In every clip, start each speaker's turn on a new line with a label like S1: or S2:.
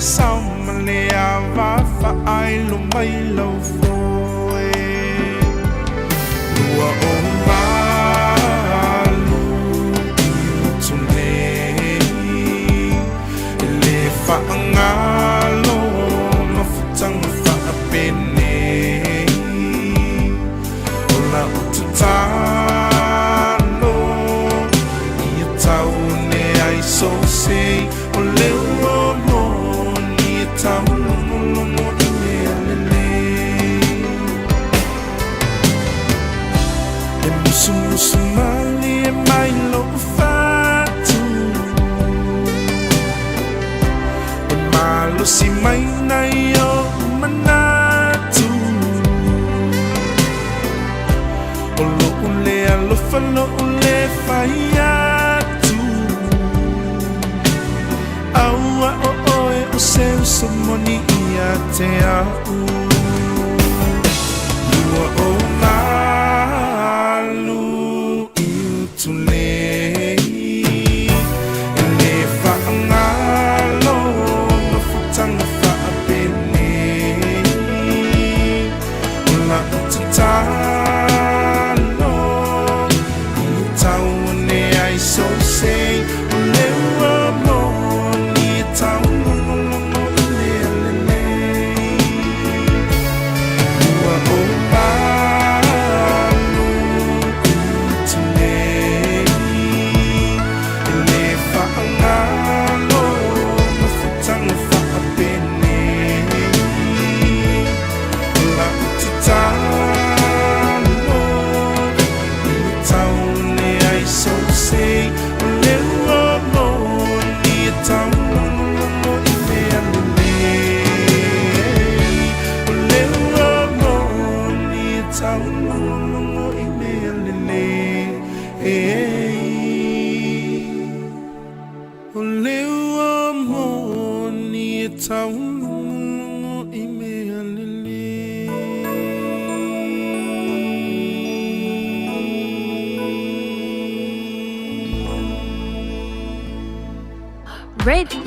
S1: sao mà lìa và phải luôn mấy lâu phôi lùa ôm ba lu tu lê lê phá ngã lô mà phụ trăng phá bên nê là út ta lô ia tau nê ai so say o leu o mo ni tau mo Sumali mai lo fatu Malo si mai na yo manatu Olo ule alo falo ule fayatu Aua o oe o seu somoni ia te au Lua o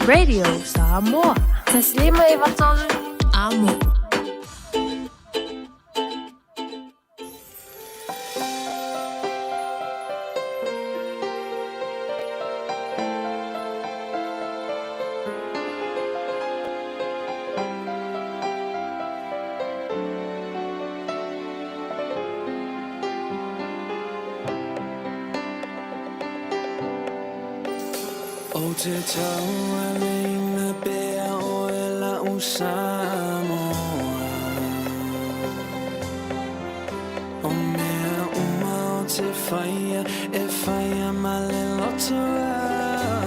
S2: Radio Samoa.
S3: Taslima Ivatol
S2: Amo.
S4: O te tau alina pea o e la u Samoa O mea uma o te whaia e whaia ma le loto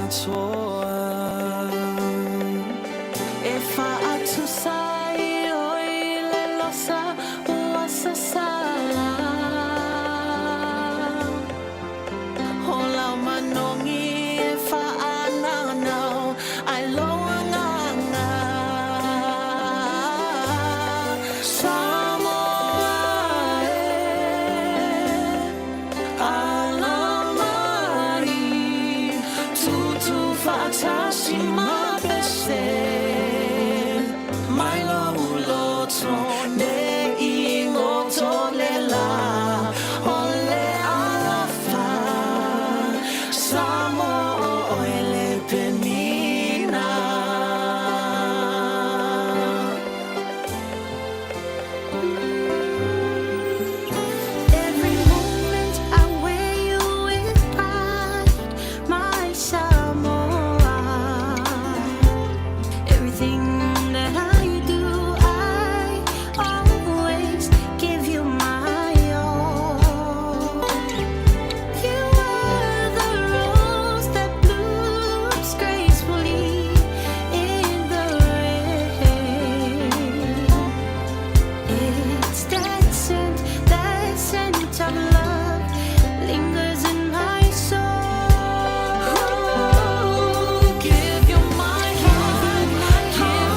S4: atoa
S3: E wha atu sai o I le losa ua sa sala Ho lau manongi e wha ananau ai loa nganga Samoa alamari tutu fatasi ma bese mai lo loto ne ingo tole la ole alafa Samoa ele penina Every moment I wear you with pride, my Samoa. Everything that I do, I always give you my all. You are the rose that blooms gracefully in the rain. It's that scent of love lingers in my soul. Give you my heart, give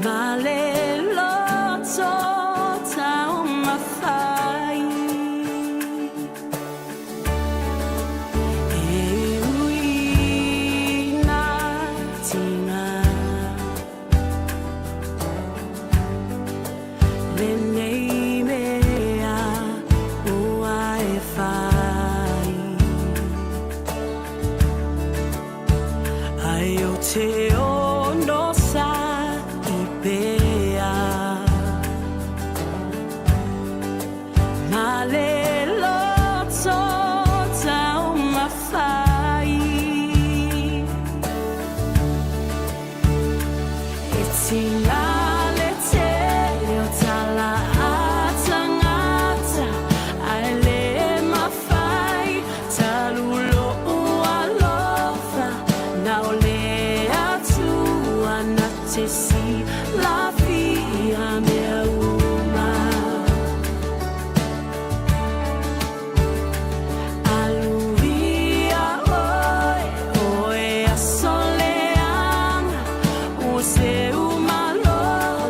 S3: Maleloto taumafai Euina tina Lenei mea uaefai Aio te ono sa ipea Maleloto taumafai Etinale te leo tala atangata Aile mafai talulo ualofa Naole atua na te si la fia mea uma Aluvia oe, oe a soleanga O se umalo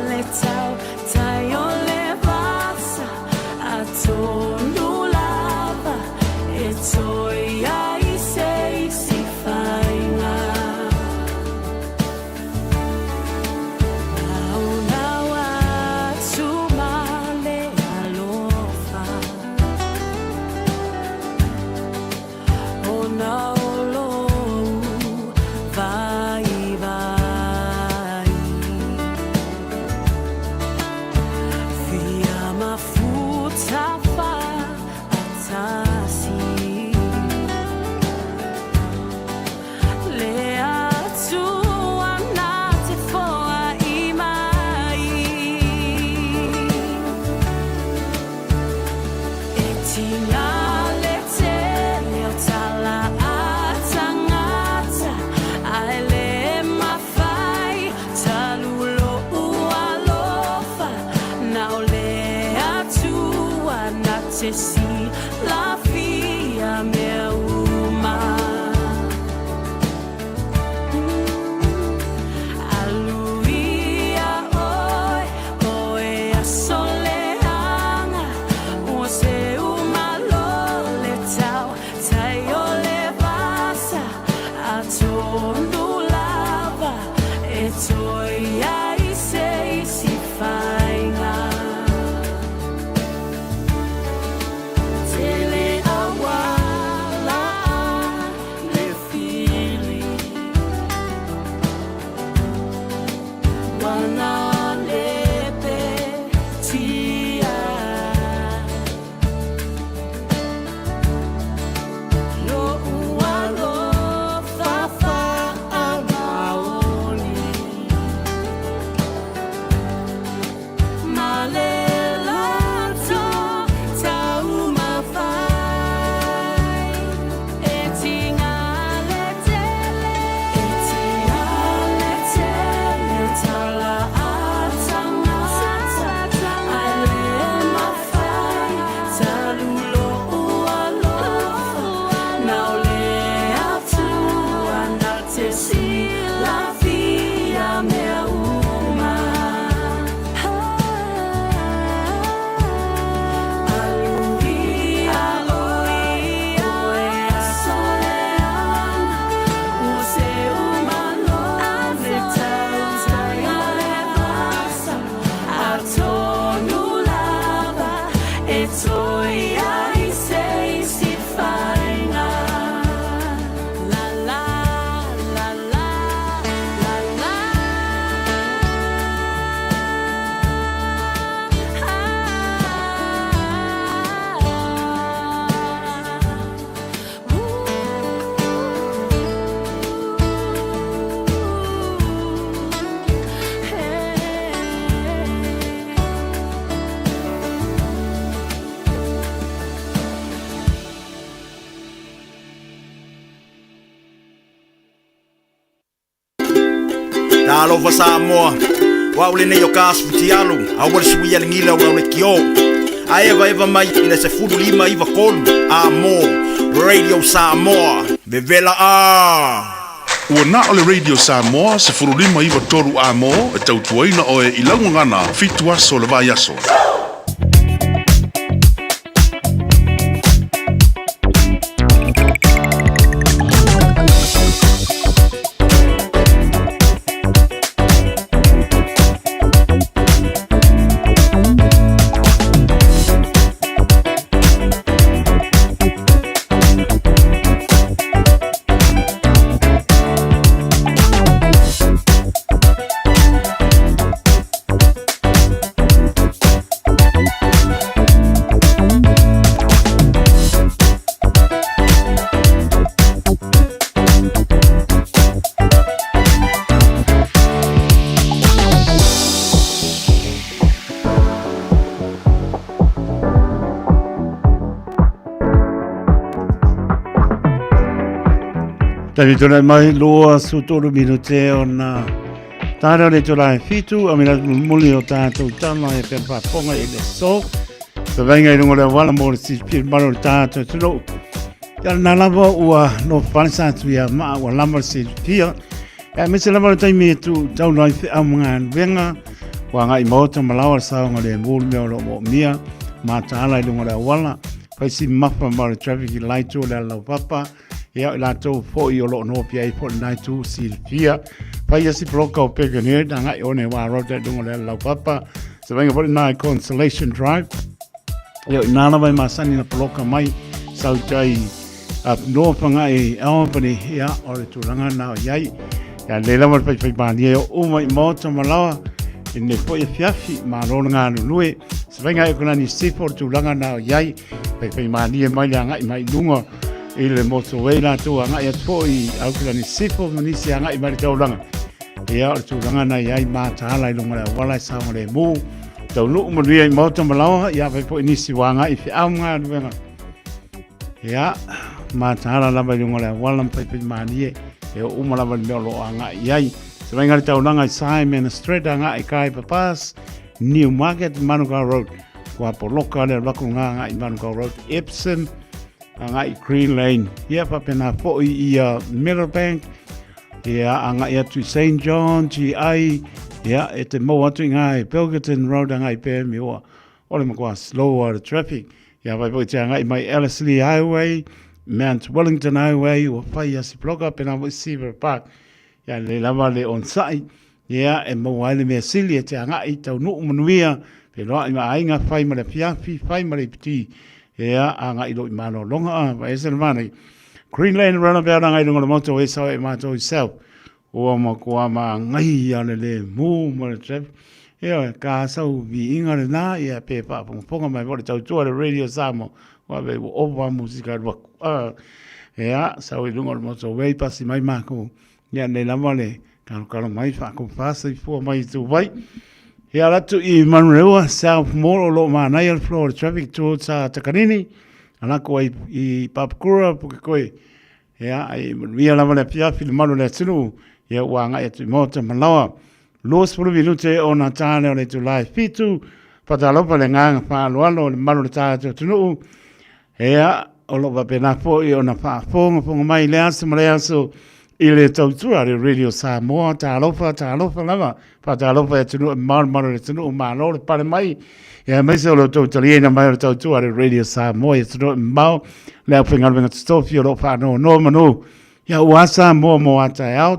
S3: le tau, tai o le vasa A tonu lava, e toi ai se si fainga Nauna atu male alofa Ona olou vai vai Fia mafuta fa atasi Le atua na te foa i mai Etinale te leo tala atangata Aile mafai talulo ualofa Naole atua na te si la fia mea uma Aluvia oe, oe a soleanga O se umalo le tau, tai o le vasa A tonu lava, e toi ai se si fainga Tele awala le fili Wana lepe tia Lo ualo fafa amaoni Maleloto taumafai Etingale tele tala atangata Aile mafai talulo ualofa Naole atua na te si la fia mea uma Aluvia oe, oe a soleanga O se umalo le tau, tai o le vasa A tonu lava, e toi ai se si fainga La la, la la, la la
S5: Alova Samoa wa ule nei o kasfuti alu awal suia ngila wa ule kio eva mai ina se fulu lima iva kolu Amo Radio Samoa Bevela
S1: Ua na ole Radio Samoa se furulima iwa toru a mo e tautuaina o e ilaungangana fitu aso le vai aso.
S6: Tani tōna mai loa su tōru minute o nā tāra le tōra e fitu, a mira muli o tātou tāna e pēr pāponga i le so. Ta venga i rungo le wala mō le sipir maro le tātou tūro. Tāra nā lava ua no whansa tu ia maa ua lama le sipir. E mese lama le taimi e tu tau nai whi au mga venga. Wa ngai mauta malawa le saonga le mūli mea lo mō mia. Mā tāla i rungo le wala. Paisi mapa mara traffic i laito le alau papa. Ia i lātou fōi o lo no pia i fōi nai tū silpia. Pai asi bloka o peka nere, da ngai o ne wā rota dungo le lau papa. Se venga fōi nai Consolation Drive. Ia i nāna vai masani na bloka mai, sau tai no panga i Albany, ia o le tūranga nao iai. Ia le lawa pai pai pāni e o umai mōta malawa, i ne fōi e fiafi, mā rona ngā nunue. Se venga e kuna ni sifo tūranga nao iai, pai pai māni e mai ngai mai lunga. I le motorway la tu anga ia foi au kila ni sifo manisi anga i mari tauranga. Ia o tauranga na iai mātāla i lunga le wala i saunga le mū. Tau nuu manuia i mauta malawa, ia vai po inisi wanga i fi au ngā ruenga. Ia mātāla lava i lunga le wala mpaipai mānie, e o umalava ni meo lo anga iai. Se vai ngari tauranga i Simon Street anga i Kai Papas, Newmarket, Manuka Road. Kua poloka le wakunga anga i Manuka Road, Epsom, anga i Green Lane. Ia papena po i Meadowbank. Ia anga i atu St. John, GI. Ia e te mau atu i ngā i Belgerton Road anga i pēmi oa. Ole makua slow the traffic. Ia vai po i te anga i mai Ellerslie Highway, Mount Wellington Highway, o whai asi bloka pena i Seaver Park. Ia le lava le on sai. Ia e mau aile mea sili e te anga i tau nuu manuia. Pe roa i ma ainga whai ma le piafi, whai ma le piti. Ea, anga ilo i mano longa, va ese mani. Green Lane runabout anga ilo ngolo moto e sao e mato i self. Ua ma kua ma ngai ane le mū ma le traffic. Ea, ka sau vi inga le nā, ea pe pa ponga mai vore tau tua le Radio Samoa. Ua ve o owa musika ruaku. Ea, sau i lunga le moto wei pasi mai mako. Ea, ne lama le, karo mai whako pasa i fua mai tu vai. Ia ratu i Manurewa, South Mall o lo mānai al floor traffic towards Takanini. Anako i Papakura, puke koe. Ia, ai ia lama le piafi le manu le tunu. Ia wanga e tu mota malawa. Los pulu minute o na tāne o le tu lai fitu. Patalopa le nganga whaalualo le manu le tātou tunu. Ia, o lo wapena po i o na whaafonga ponga mai le aso ma le aso. I le tautua le Radio Samoa, tālofa lava, pa tālofa e tunu, maru le tunu, maro le pare mai, ia meise o lo tautali e na mai o le tautua le Radio Samoa, e tunu, mau, le au whingaruenga tustofi o lo whanau no manu, ia uasa mo ata e au,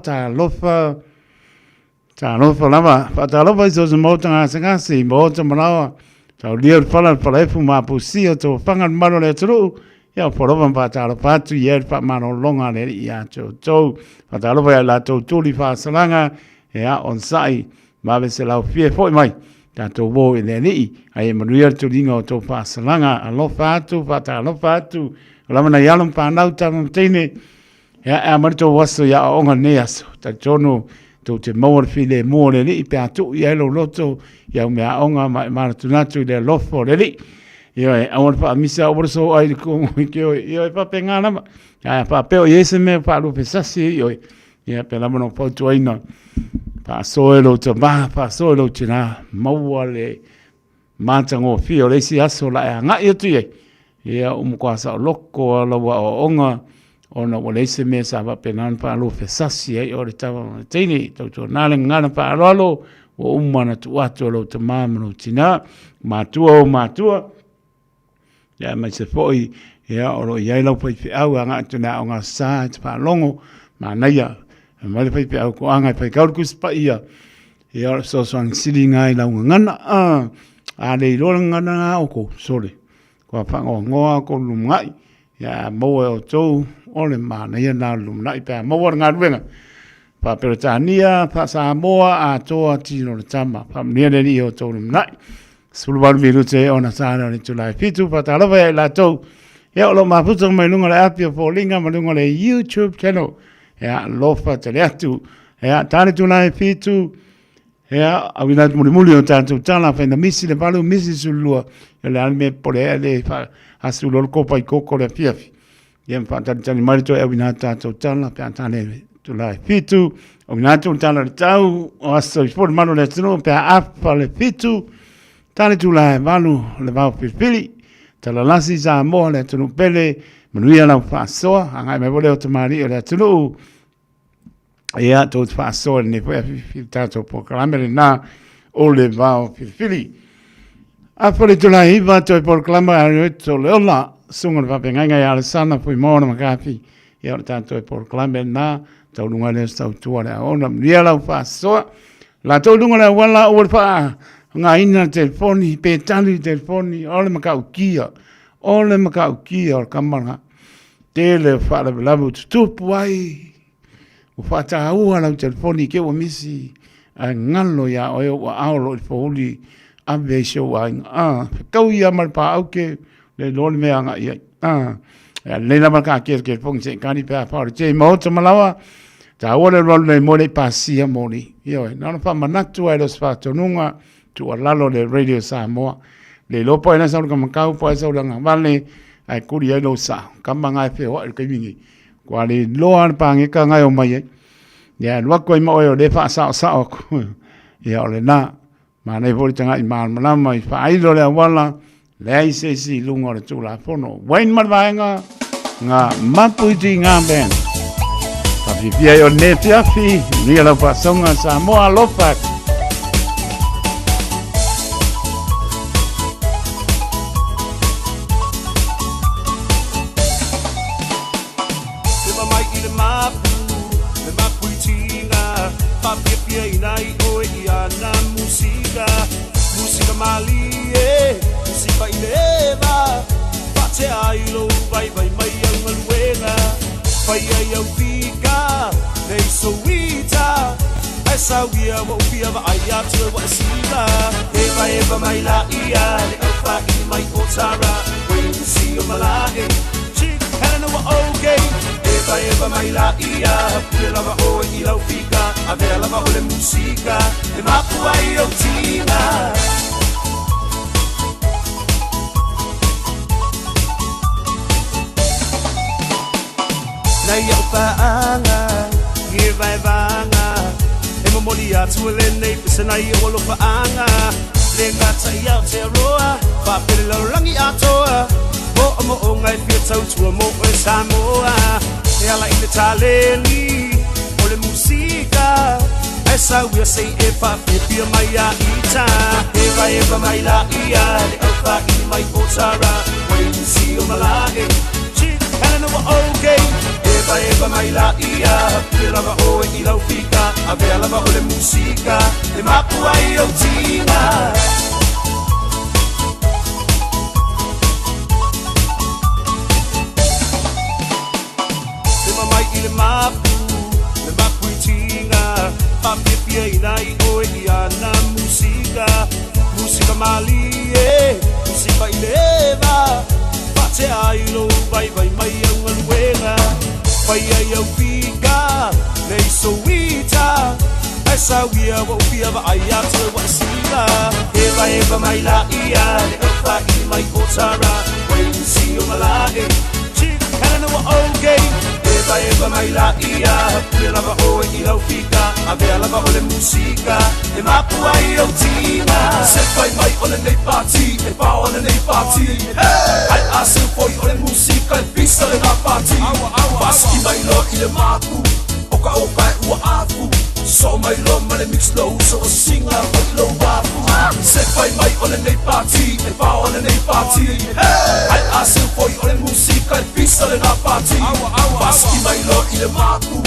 S6: tālofa lava, pa tālofa i sosa mauta ngā sangasi, mauta manawa, tau lia whala efu mā pusi o tau whangan maru le tunu, ia porovan patalo patu ia pa mano longa le ia tau patalo vai la tau tuli fa salanga ia on sai ma ve se la fie foi mai tanto vo le ni ai manuel tulinga o tau fa salanga alo fatu patalo fatu la mana ia lom pa nau tam tene ia a marto waso ia onga neas ta tono to te mawar file mo le ni pe atu ia lo loto ia me onga ma tunatu le lofo le ni Ia e awon pa misa o so ai ko ke ia pa penga na ia pa pe o yese me pa lu pesasi ia pe la mono po to ina pa soelo to ba pa soelo tina mawale matango fio le si aso la nga ia tu ia ko sa loko la wa onga ona wale se me sa va penan pa lo fe sasi ai o le tawa tini to na le ngana pa alo o umana tu atu lo te mamanu tina matua ya mai se foi ya o lo ia lo pai pe au anga tuna nga sa te pa longo ma na ya mai le pai pe au ko anga pai ka ku spa ia ya so sang sili ngai la ngana a le lo ngana o ko sole ko pa ngoa ko lu ngai ya mo o to o le ma na ya na lu nai pa mo wa nga ruenga pa Peretania pa Samoa a to ti no tama pa ne le ni o to lu nai sulwar minute ona sana ni tulai fitu pa tala va la to ya lo ma puto mai lunga la app for linga ma lunga le YouTube channel ya lo fa tele atu ya tani tulai fitu ya awina muli o tanto tala fa na misi le balu misi sulua ya le alme pole le fa asulo ko pa ko le fiafi ya fa tani mari to awina tanto tala pa tani tulai fitu awina tala tau o aso for mano le tino pa app fa le fitu tani tulai balu le va pili tala lasi za mo le tunu pele manuia la fa so anga me vole o tamari le tunu ia to fa so ne foi filtrato po clamere na o le va fili a fole tulai va to por clamare to le ola sunga va penga ya le sana foi mo na kafi ia tanto por clamere na to lunga le sta tuara ona ia la fa so la to lunga la wala o fa nga ina telefoni pe tali telefoni ole makaukia o kamanga tele fala labu tupu ai o fata ua la telefoni ke o misi a ngalo ya o aolo foli ave show a kau ia mal pa auke le lol me anga ia le la marka ke fong se kani pa te mo to malawa ta ora lol le mo le pasia moni io no fa manatu ai lo sfato nunga tu alalo le radio Samoa le lopo ina sa ka kau po sa nga vale ai kuri ai lo sa kamba ngai fe o ke mingi kwa le loan pangi ka ngai o mai ya lo ko mo o le fa sa o ya le na ma nei vol tanga i mal mala mai fa ai lo le wala le ai se si lungo le tu la fono wain mar vaenga nga mapuiti nga ben pa pia o ne fi ni la fa songa Samoa lo fa
S7: Mali musica ileva face ai lo vai mai ang alwena fai ai fica nei sowita esa wia mo pia va ai atu wa sila eva mai la ia le alfa i mai potara when you see your malae chick kana wa okay eva mai la ia pela va o i la fica avela va o le musica e ma puai o tina na ia paanga ye vai vanga e mo molia tu le nei pesa ia o lo paanga le ngata ia te roa pa pele rangi atoa mo ngai fi tau tu mo e Samoa e ala i le taleli o le musika esa we say e pa pia mai a ita e vai mai la ia le alfa i mai potara when you see your malae chick kana no okay eva mai la ia pela va o i la fica avela va o le musica e ma puai o tina e mai i le mapu i tina pa pia i o i ana musica mali musica i leva te ai lo vai mai ang alwena fai ai au fica nei sowita esa wia wo pia va ai atu wa sila eva mai la ia le alfa i mai potara when you see your malae chick kana wa okay eva mai la ia Pule lava o e lau fika Avea lava o le musika E mapua i au tina Se fai mai o le nei party E pa o le nei party Ai a se foi o le musika E pisa le na party Paski mai lo i le maku Oka oka e ua afu So mai lo ma le mix low So o singa o i lo wafu Se fai mai o le nei party E pa o le nei party Ai a se foi o le musika E pisa le na party Paski mai lo i le maku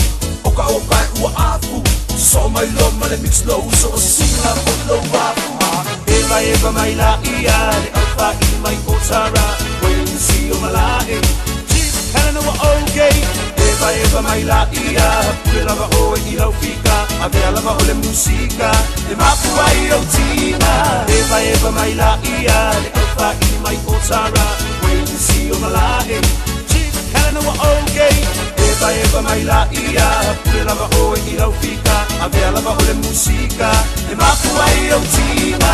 S7: Oka oka e ua afu So mai lo ma le mix low So o singa o i lo wafu Eva mai la ia Le alfa i mai o tara Wait to see o malae Chief Helena wa okay Eva mai la ia Pule lava o e lau fika Avea lava o le musika E mapua i au tina Eva mai la ia Le alfa i mai o tara Wait to see o malae Chief Helena wa okay Eva mai la ia Pule lava o e lau fika Avea lava o le musika E mapua i au tina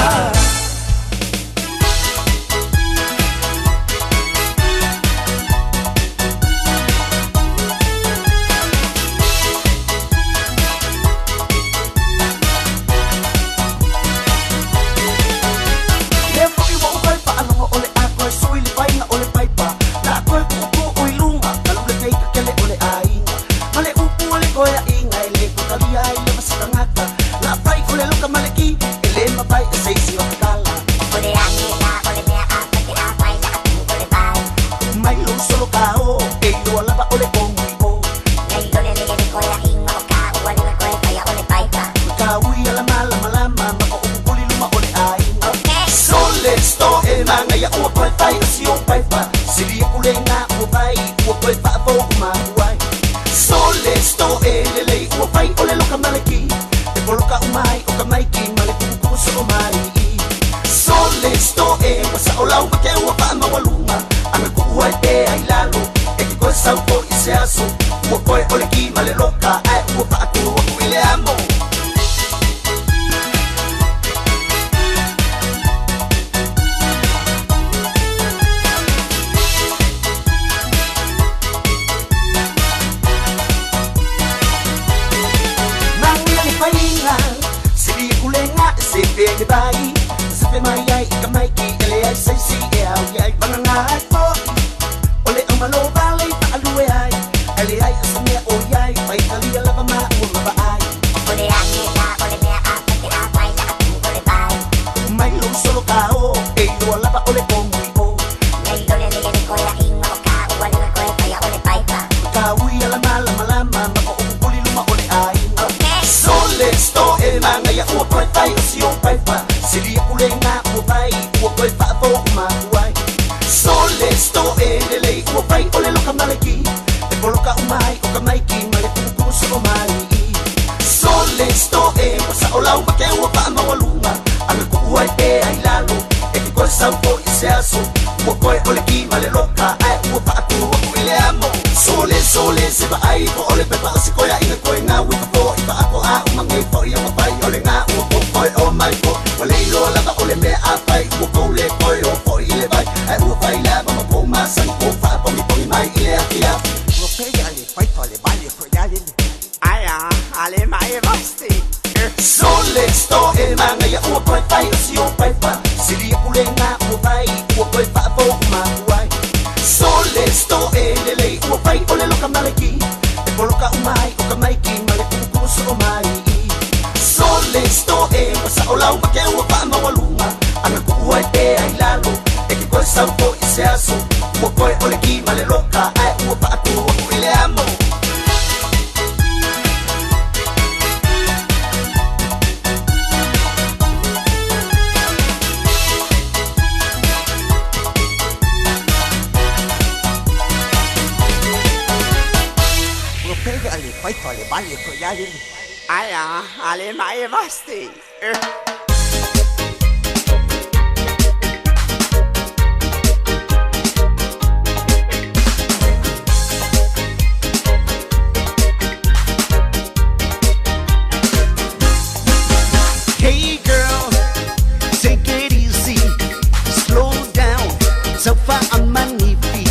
S8: So far on my knee feet.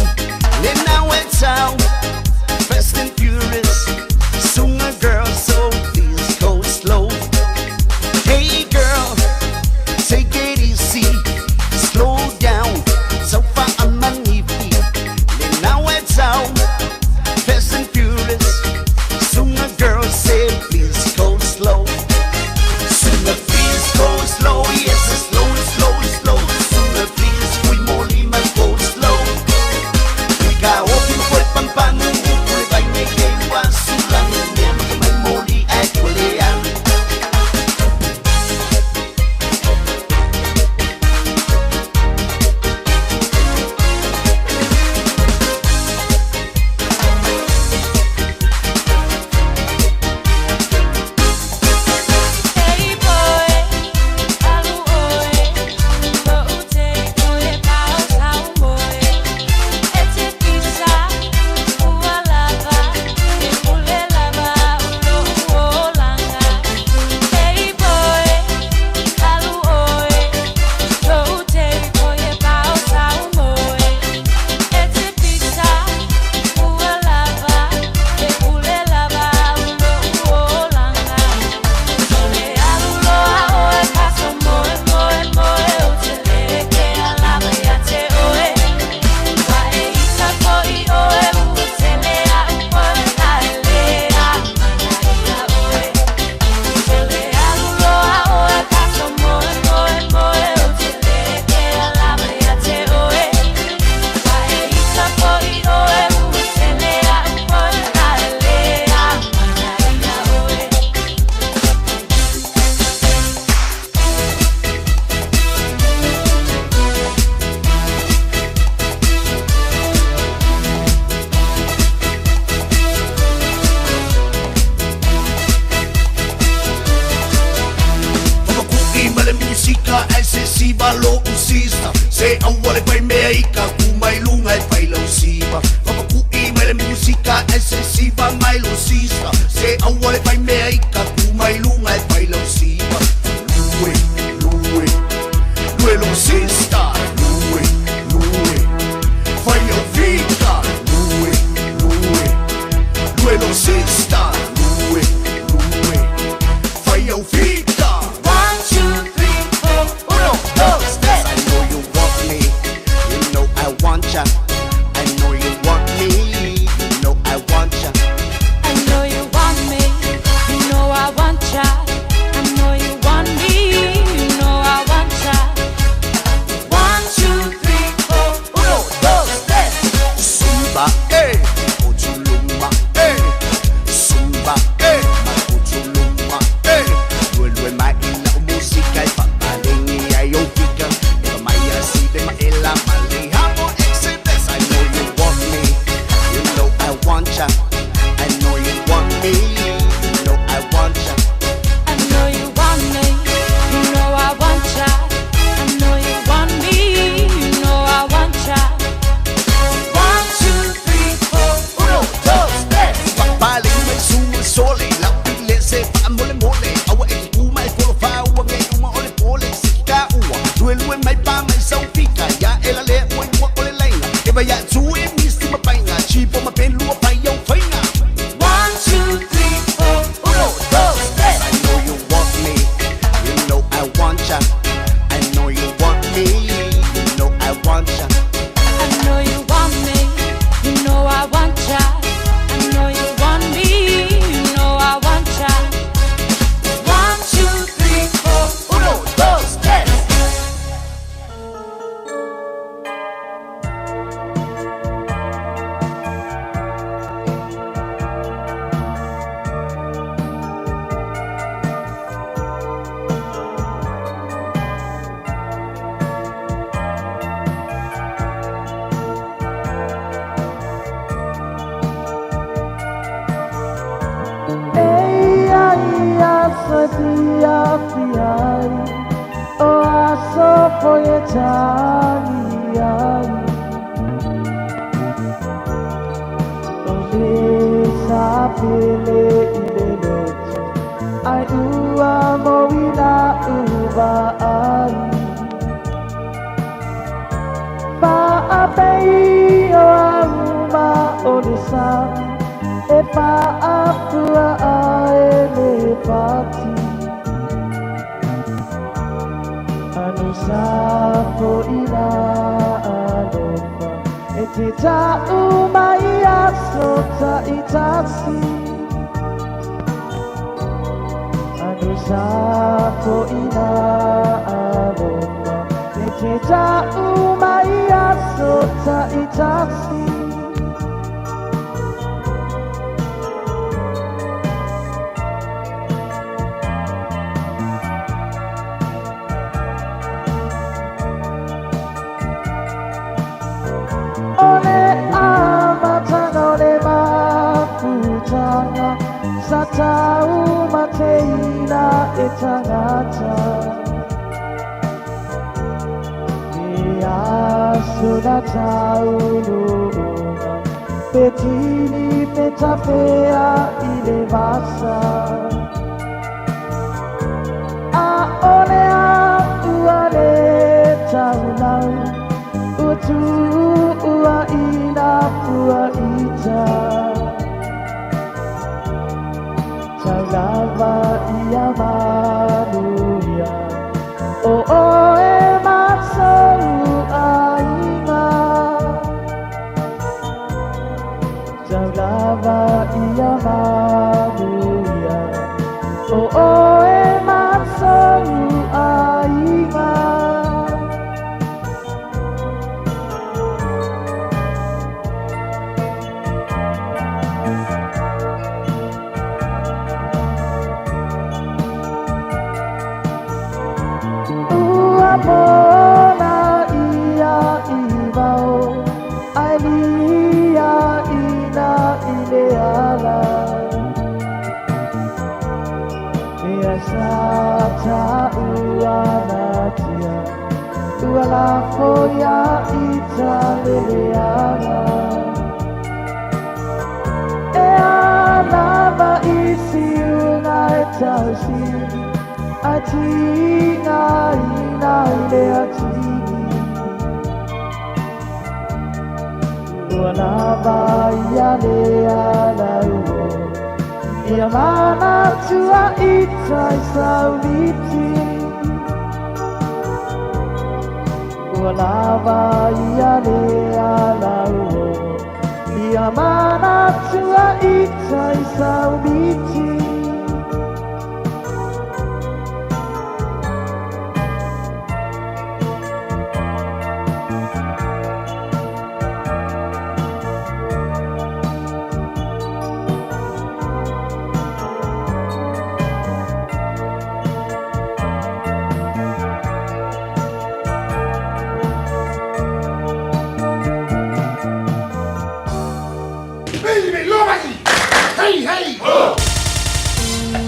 S8: Then I went out, fast and furious.
S7: musika ai se siva lo usista se awale pai mea ika ku mai lunga e pai lo siva papa ku I mai le musika ai se siva mai lo sista se awale pai mea ika ku mai lunga e pai lo siva lue lue lue lo sista lue lue fai o vita lue lue lue lo sista lue lue fai o vita.
S8: Sa ta uana
S3: poia italiana e alaba isi una etasi atina ina ile atini alaba yale alao Yamana tua itai sauliti Walava yale alao Yamana tua itai sauliti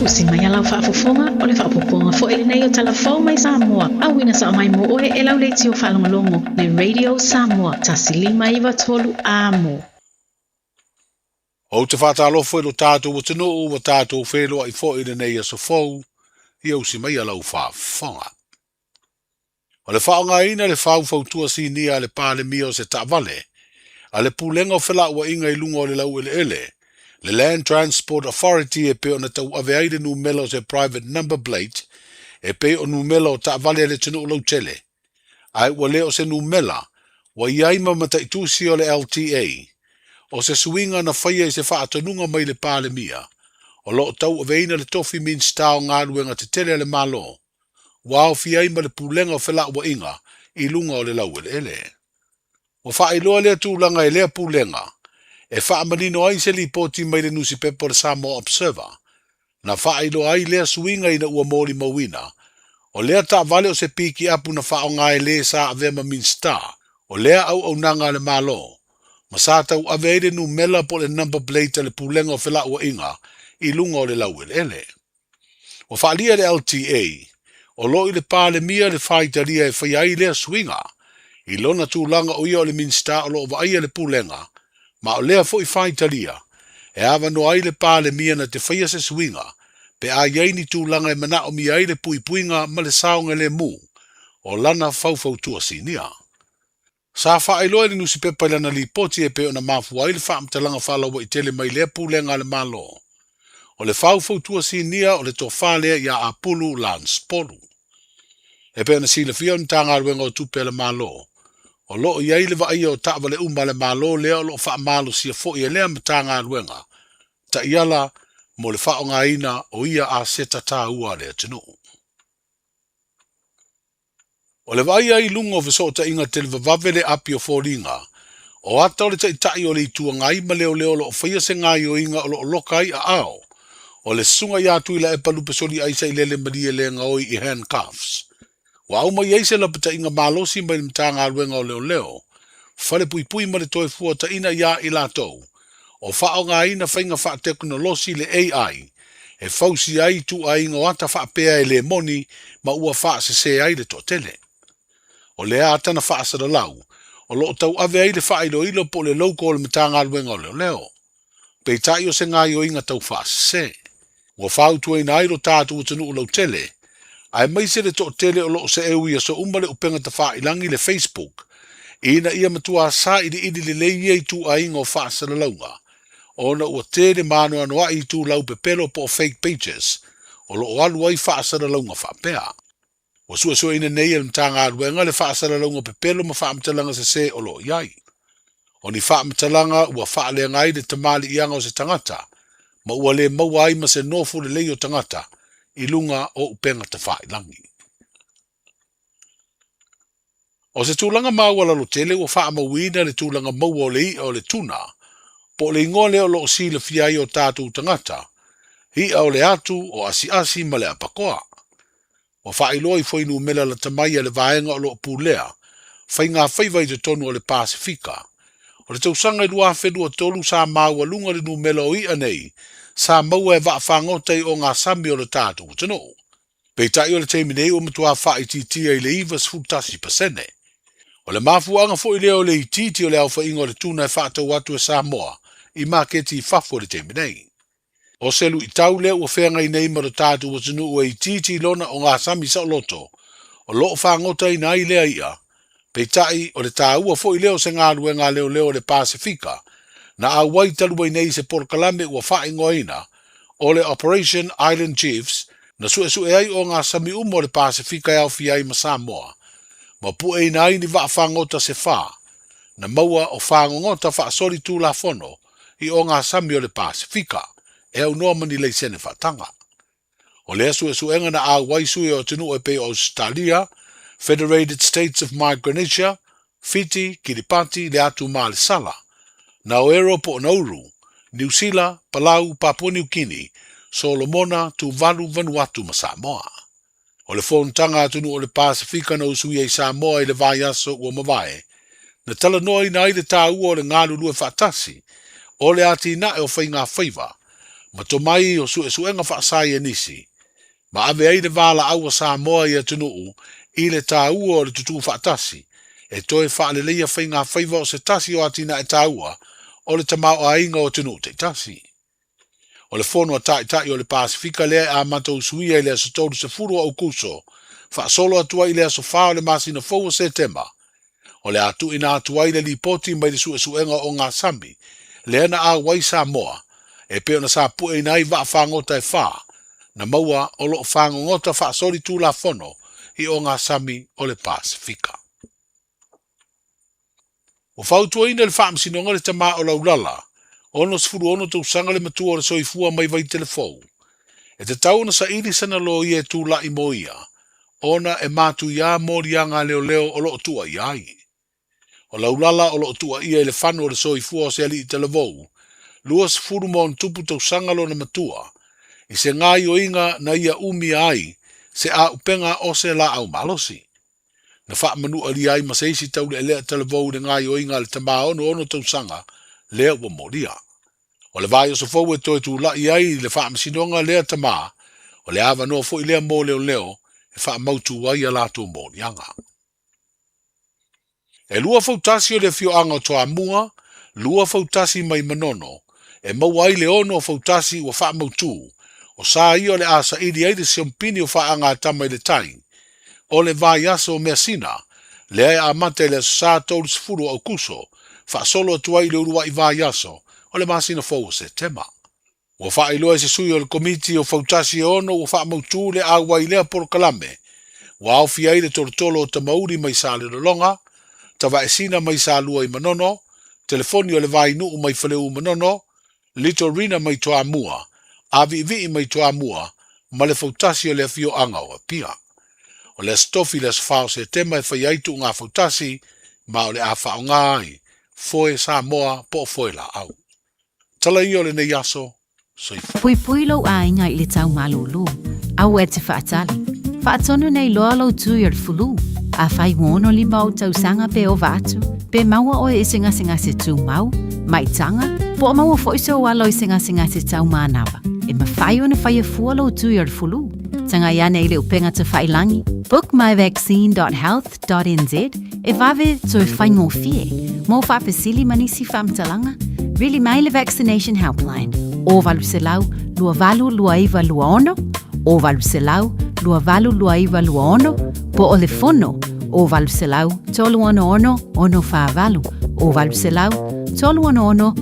S8: Usi mai alau whaafofonga o le whaapoponga fo ele nei o talafau mai Samoa. Awina sa mai mo oe e lau leiti o whalongolongo le Radio Samoa. Tasilima iwa tolu amo.
S9: O te whātālofo e lo tātou o tino o wa tātou wheloa I fo ele nei a so fau. I usi mai alau whaafonga. O le whaonga ina le whaufau tua si nia le pāle mia o se tāwale. A le pūlenga o whela ua inga I lunga o le lau ele ele. Le Land Transport Authority e pe o na tau aveaide numela o se private number plate e pe o numela o taavale le tunu o lau tele. Ai ua le o se numela wa iaima mataitusi o le LTA o se suinga na whaia I se whaatanunga mai le pāle mia o lo tau aveina le tofi min stao ngā luenga te tele le malo wa o fiaima le pūlenga o whela ua inga I lunga o le lau ele ele. O whaailoa lea tūlanga e lea pūlenga e whaamanino ai se li poti mai le nusi pepo le Samoa Observer, na whaailo ai lea suinga ina ua mori mawina, o lea ta vale o se piki apu na whaonga e lea sa avema min star, o lea au nanga le malo, ma sa tau aveide nu mela po le number plate le pulenga o whela ua inga, I lunga o le lau ele. O whaalia le LTA, o lo I le pāle mia le whaitaria e whaiai lea suinga, I lona tūlanga o ia o le min star o lo o vaia le pulenga, ma o lea fo I whaitaria, e awa no ai le pāle mia na te whaia se suinga, pe a iaini tūlanga e mana o mi ai le puipuinga ma le saonga le mu, o lana faufau tua sinia. Sa whaailoa ni nusi pepa lana li poti e pe o na mafu ai le whaamtalanga whalawa I tele mai lea pūlenga le malo. O le faufau tua sinia o le to whalea ia a pulu lan spolu. E pe o na sila fia o tanga ruenga o tupe le malo. O lo iai le vai o ta'wa le uma le malo lea o lo wha malo sia fo I lea matanga ruenga. Ta iala mo le whaonga ina o ia a seta tā ua lea tino. O le vai ai lunga o viso ta inga te le vavele api o fōringa. O ata o le tai o le itua ngai ma leo leo lo o whaia se ngai o inga o lo lokai a ao. O le sunga ia tuila e palupe soli aisa I lele maria le ngaoi I handcuffs. Wa au mai eise la pata inga malosi mai mtanga aluenga o leo leo. Fale pui ma le toi fua ta ina ia I latou. O whao ngā ina whainga wha teknolosi le AI. E fausi ai tu a inga wata wha pea e le moni ma ua wha se ai le totele. O le atana wha asara lau. O lo tau ave ai le wha ilo po le lauko o le mtanga aluenga o leo leo. Pei tai o se ngā o inga tau wha se. Wa whau tua ina airo tātu o tanu o lau tele. Ai mai se le to tele o lo se ewi a so umale upenga ta wha ilangi le Facebook. Ina ia matua sa idi le leia I tu a ingo wha sa launga. Ona ua tele mano anoa I tu lau pepelo po fake pages. O lo alu ai wha sa launga wha pea. O sua ina nei al mtanga aluenga le wha sa launga pepelo ma wha mtalanga se o lo iai. O ni wha mtalanga ua wha le ngai le tamali ianga o se tangata. Ma ua le mawai ma se nofu le leio tangata. I lunga o upenga te whailangi. O se tūlanga mawala lo tele o wha mawina le tūlanga maua o le o le tuna, po le ingoa leo lo si le fiai o tātou tangata, hi au le atu o asi ma le apakoa. O wha iloi foi nu mela la tamaia le vaenga o lo pūlea, whai ngā whaiwai te tonu o le Pasifika. O le tausanga I lua whenua tolu sa maua lunga le nu mela o ia nei, sa maua e wha whangotei o ngā sami o le tātou tano. Pei tai o le teimi nei o matua wha I titia I le iwas futasi pasene. O le mafuanga fo i leo le ititi o le au whainga o le tuna e whātau atu e Samoa i maketi i whafo le teme nei. O selu i tau leo ua whenga i nei maro tātu o tunu ua ititi lona o ngā sami sa o loto. O loo whangota i nai lea ia. Peitai o le tāua fo i leo se ngā luenga leo le Pasifika. Na a wai talua i nei se porkalame ua whaingoina o le Operation Island Chiefs na sue ai o ngā sami umo le Pasifika e au fiai ma Samoa. Ma pue i nai ni wa whangota se wha. Na maua o whangongota wha sori tū la fono i o ngā sami o le Pasifika. E au noa mani lei sene whatanga. O lea suenga na a wai sue o tunu e pe Australia, Federated States of Micronesia, Fiji, Kiribati, le atu mā le sala. Na o Europa Nauru, New Zealand, Palau, Papua New Guinea, Solomona, Tuvalu, Vanuatu ma Samoa. O le whontanga atunu o le Pasifika na usui e Samoa i le vai aso ua mawae. Na tala noi na i le tā ua o le ngālulu e whaatasi, o le ati na e o whainga whaiva, ma to mai o suenga whaasai e nisi. Ma ave ei le wala aua Samoa i atunu i le tā ua o le tutu whaatasi, e toi whaale leia whainga whaiva o se tasi o ati na e tā ua, o le tamau a inga o tunu te tasi. O le fono a tai o le Pasifika lea a mata usuia i lea sa tolu se furu au kuso, wha solo atua i lea so whao le masina fau se tema. O le atu ina atua i le lipoti mai le suenga o ngā sami, lea na a wai Samoa, e peo na sa pue ina i wa whangota e wha, na maua o lo whangongota wha sori tū la fono i o ngā sami o le Pasifika. O whautua ina le whaamsinonga le tama o laulala, ono sfuru ono tau sanga le matua o le soifua mai vai telefou. E te tau na sa ili sana lo i e tū la i moia, ona e mātu ia mori anga leo o lo tua i ai. O laulala o lo tua ia le whanu o le soifua o se ali i televou, lua sfuru mon tupu tau sanga lo na matua, i se ngai o inga na ia umi ai, se a upenga o se la au malosi. Na wha manu ali ai ma seisi tau le lea televou le ngai o inga le tama ono tau sanga, lea ua moria. O le vai o se fau e toi tū la i ai le wha masinonga lea tama, o le awa noa fo i lea mō leo, e wha mautu wai a lātou mōrianga. E lua fautasi o le fio anga o toa mua, lua fautasi mai manono, e mau ai le ono fautasi ua wha mautu, o sa i o le asa ili ai le siompini o wha anga tama i le tai, o le vai aso o mea sina, le ai a mate le sa tolu sifuru au kuso, wha solo atua i le urua i vai aso, o le masina fau se tema. Ua wha iloa se sui o le komiti o fautasi ono, ua wha mautu le awa i lea porokalame, ua au fia i le torotolo o tamauri mai sa le lolonga, tawa e sina mai sa lua i manono, telefoni o le vai nuu mai whaleu manono, Little Rina mai toa mua, avi mai toa mua, ma le fautasi o le fio anga o pia. O le stofi le sfao se tema e whai aitu ngā fautasi, ma o le a whao ngai, foe Samoa po foe la au. Tala i o le nei aso, soifu.
S10: Pui pui lau a inga i le tau malulu, au e te whaatali. Whaatonu nei loa lau tu i fulu, a whai ngono li mau tau sanga pe o vatu, pe maua o e singa se tu mau, mai tanga, po maua foiso walo i singa se tau manawa. E ma whai o na whai e fua lau tu i fulu. Tanga iane i le upenga te whailangi. Book myvaccine.health.nz e vave to whaingo fie. Mo whapesili manisi whamtalanga. Really maile vaccination helpline. O valu se lau, lua valu lua iwa lua ono. O valu se lau, lua valu lua iwa lua ono. Po o le fono. O valu se lau, tolu ono ono wha valu. O valu se lau, tolu ono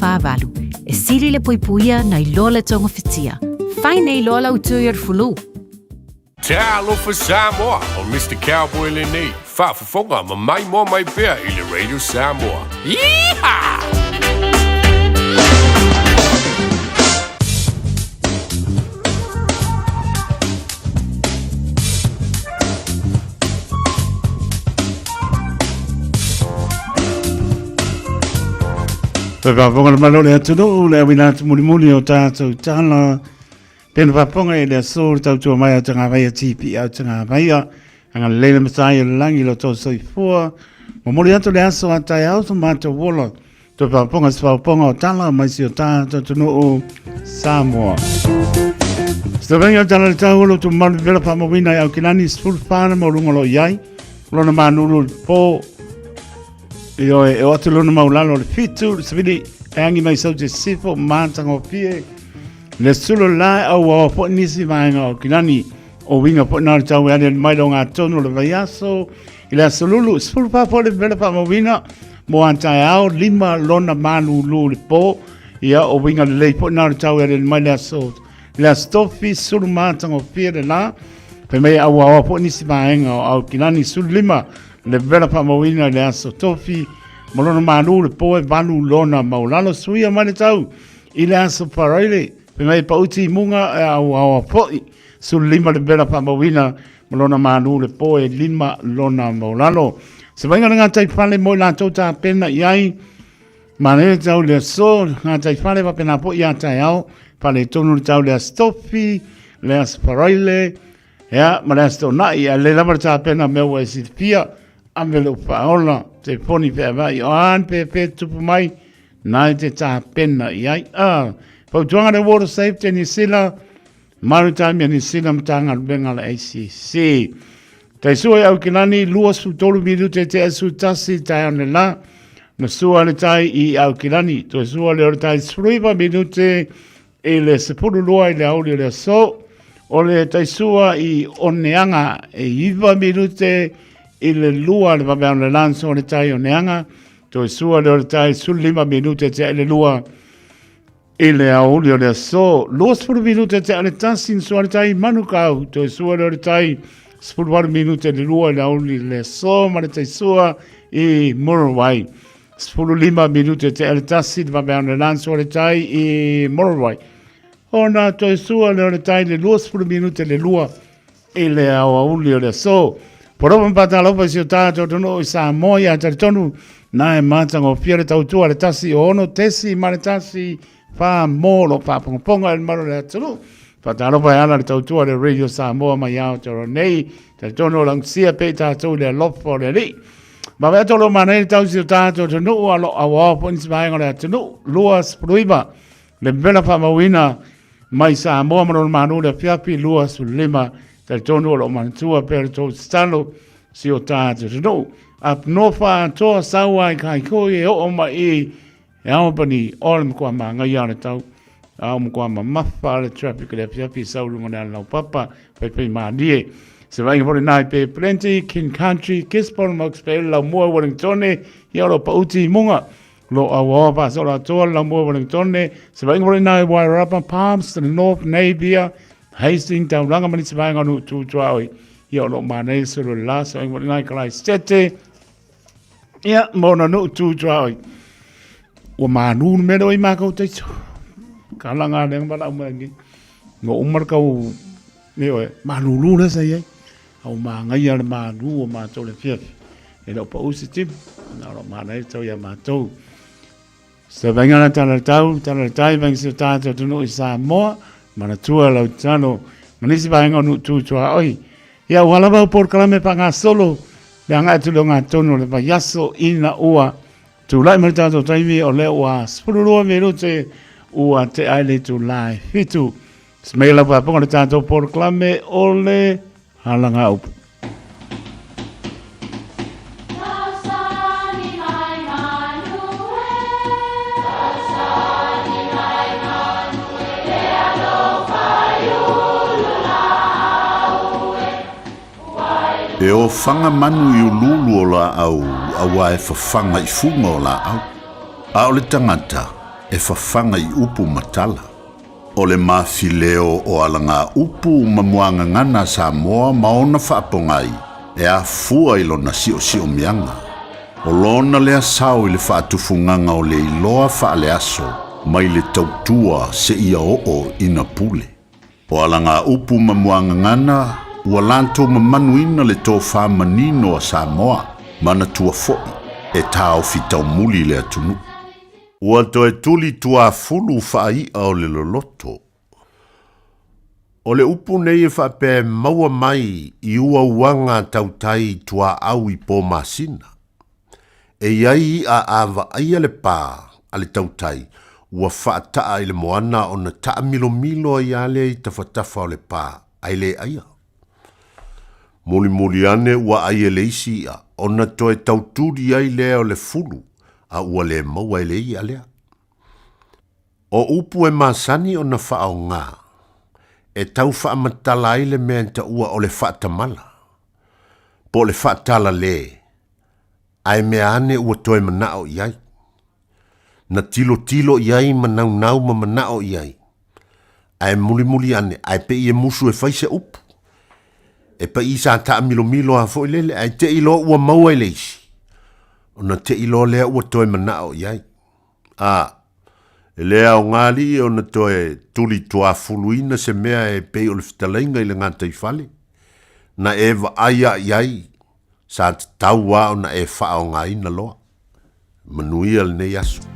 S10: wha valu. E sili le puipuia na i lola tonga fitia. Whaine i lola utuir fulu.
S11: Te alofa Samoa o Mr. Cowboy Lenei. Whaafafonga ma mai mo mai pea i le Radio Samoa. Yeehaw!
S6: Whaafonga le malole atunu, le awina muli o tātou tāna. Pena whaponga e lea sōre tautua mai a tanga vai a tipi au tanga vai a anga leile matai o langi lo tō soifua. Mo mori ato le aso a tai au so mata wola. Tō whaponga se whaponga o tala mai si o tātou tunu o Samoa. Stavenga o tala le tau olo tō maru vela whamawina au kinani spul whāna mo rungolo iai. Lona manulu po Io e o atu lona maulalo le fitu, sabili e angi mai sau te sifo mātanga o pie. Le sulu lai au po nisi vaenga o kinani o winga po nāri tau e ane mai do ngā tonu le vaiaso. I le asolulu, sipulu papo le vela pa mawina, mo antai au 5 lona manu lu le po, ia o winga le lei po nāri tau e ane mai le aso. Le astofi sulu mātanga o pie le la, pe mei au po nisi vaenga o kinani sulu 5, le vela pa mawina le aso tofi, molona manu le po e vanu lona maulalo suia mani tau, i le aso paraile, pe mai pa uti munga e au poi, su 5 le vela pa mawina, molona manu le po e 5 lona maulalo. Se vainga ngā taifale mo la tauta pena iai, mane tau le so, ngā taifale va pena po ia tai au, pale tonu le tau le astofi, le asparaile, ya, ma le asto nai, le lama ta pena mewa e si pia, amelo paola, te poni pe avai, o an pe tupu mai, nai te ta pena iai, pau tuanga le water safety ni sila, maritime ni sila mtanga benga la ACC. Tai sua au kinani, lua su tolu minute te asu tasi tai ane la, na sua le tai i au kinani, to sua le tai 3 minute, e le sepulu lua i le auli le so, o le tai sua i oneanga e 1 minute, i le lua le papea le lanso o le tai oneanga, to sua le tai su 5 minute te le lua, i le auli o le so, lua sepulu minute te ale tasi sua le tai manukau, to sua le tai 10 minute le lua le auli le so, ma le tai sua i Morawai. 15 minute te ale tasi le papea le lanso o le tai i Morawai. Ona to sua le tai le lua 10 minute le lua i le auli o le so. Poropa mpata lopa si o tātou tono i sa moia tari tonu na e mātanga o pia le tautua le tasi o ono tesi ma le tasi wha mōlo pāponga e maro le aturu. Pata lopa e ala le tautua le radio sa moa mai au toro nei tari tono lang sia pe tātou le lopo le li. Ma vea tolo mana e tau si o tātou tono o alo awa po nisi maenga le atunu lua spruiba le vela wha mawina mai sa moa maro manu le fiapi lua su 5 tari tono lo mantua per to stalo si o tātou no ap no fa to sawa kai ko e o ma e au pani ol ko ma nga ya le tau au ko ma mafa le traffic le fiapi sa lu ngana la papa pe ma die se vai por nai pe plenty kin country kispol max pe la mo Wellington ya lo pa uti munga lo awa pa so la to la mo Wellington se vai por nai Wairarapa Palms the North Navia Hastings down langa mani se vai nganu tu tuai ia lo mane so lo la so ngoi nai kalai stete ia mona no tu tuai o manu me do i mako te kala nga le ngala umangi ngo umar kau ne o manu lu le sai au ma ngai ia manu o ma to le fia e lo positive na lo mane to ia ma to se venga na tala tai veng se tato tu no isa mo mana tua lau tano manisi vaenga no tu tua oi ia wala ba por kalame panga solo le anga tu lo nga tono le yaso ina ua tu lai mai tato taimi o le ua spurua minute ua te aile tu lai hitu smela ba ponga le tato por kalame o le halanga upu.
S12: E o whanga manu i ululu o la au, awa e whawhanga i funga o la au. A o le tangata e whawhanga i upu matala. O le mawhileo o alanga upu mamuanga ngana sa moa maona whaapongai, e a fua i lona si o mianga. O lona lea sao i le whaatufunganga o le iloa whaale aso, mai le tautua se ia o ina pule. O alanga upu mamuanga ngana, ua lanto mamanuina le tō whamanino a Samoa, mana tua fo'i, e tāo fitau muli le atunu. Ua toe tuli tua fulu whaai au le loloto. O le upu nei e whape maua mai i ua uanga tautai tua au i pō masina. E iai a awa aia le pā, a le tautai, ua whaataa i le moana o na taa milo i ale i tawhatafa o le pā, ai le aia. Muli ane ua aia leisi ia, ona toe tauturi ai lea o le fulu, a ua le maua e le i a lea. O upu e masani o na whaao ngā, e tau wha matala ai le mea ta ua o le wha tamala. Po le wha tala le, ai mea ane ua toe manao iai. Na tilo tilo iai manau nau ma manao iai. Ai muli muli ane, ai pe i e musu e whaise upu. E pa i sa taa milo milo a fo ilele, ai te ilo ua maua i leisi. O na te ilo lea ua toe manao iai. E lea o ngali o na toe tuli toa fuluina se mea e pei o le fitalainga i le ngata i fale. Na e wa aia iai, sa tau wa o na e wha o ngai na loa. Manuia le nei asu.
S3: Oh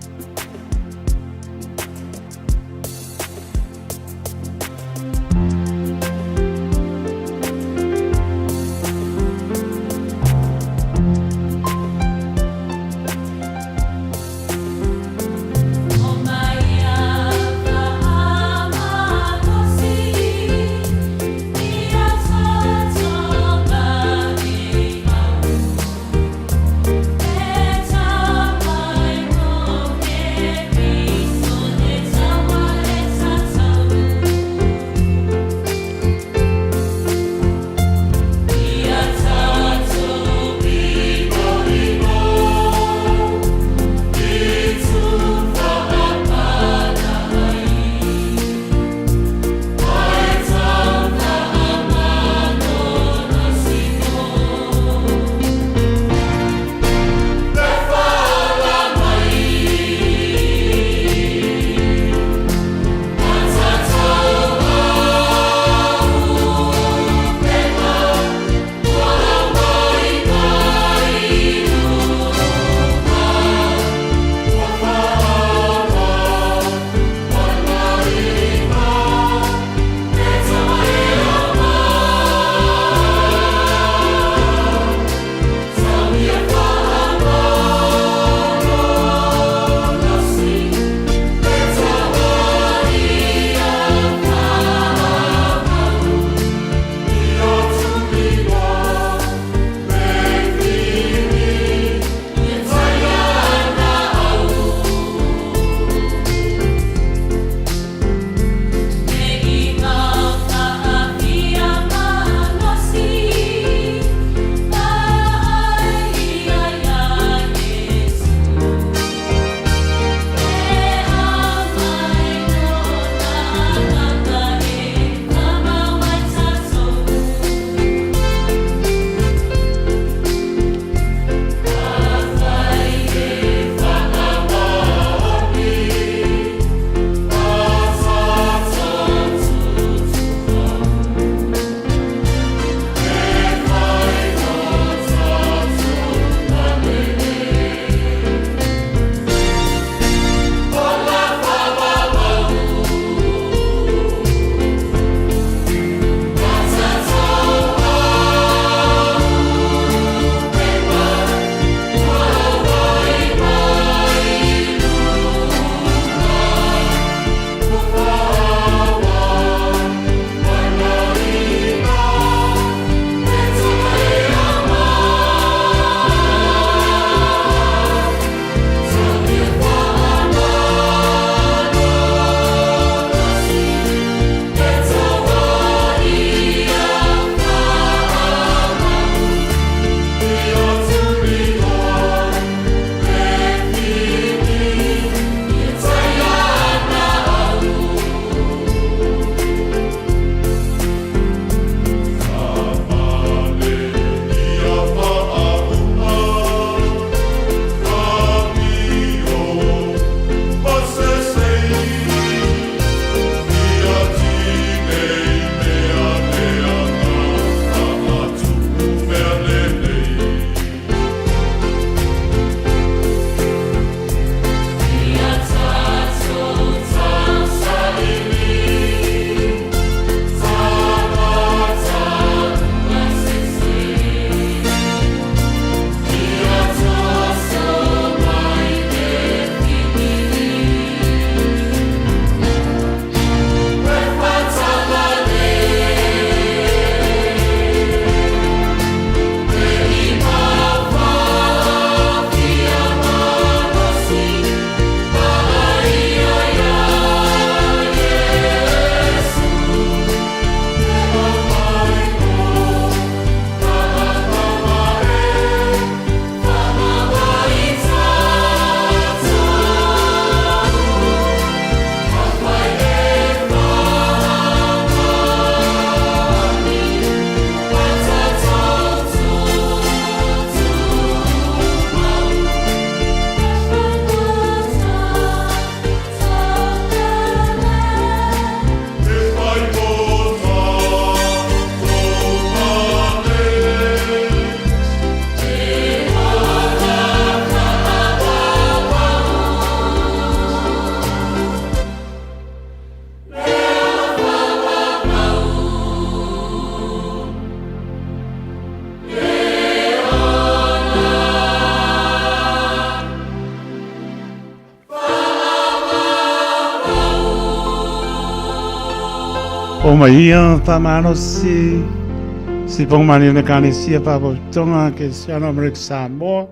S6: Maia Pamano si Pomani na kane sia Papa Tonga ke Siano America Samoa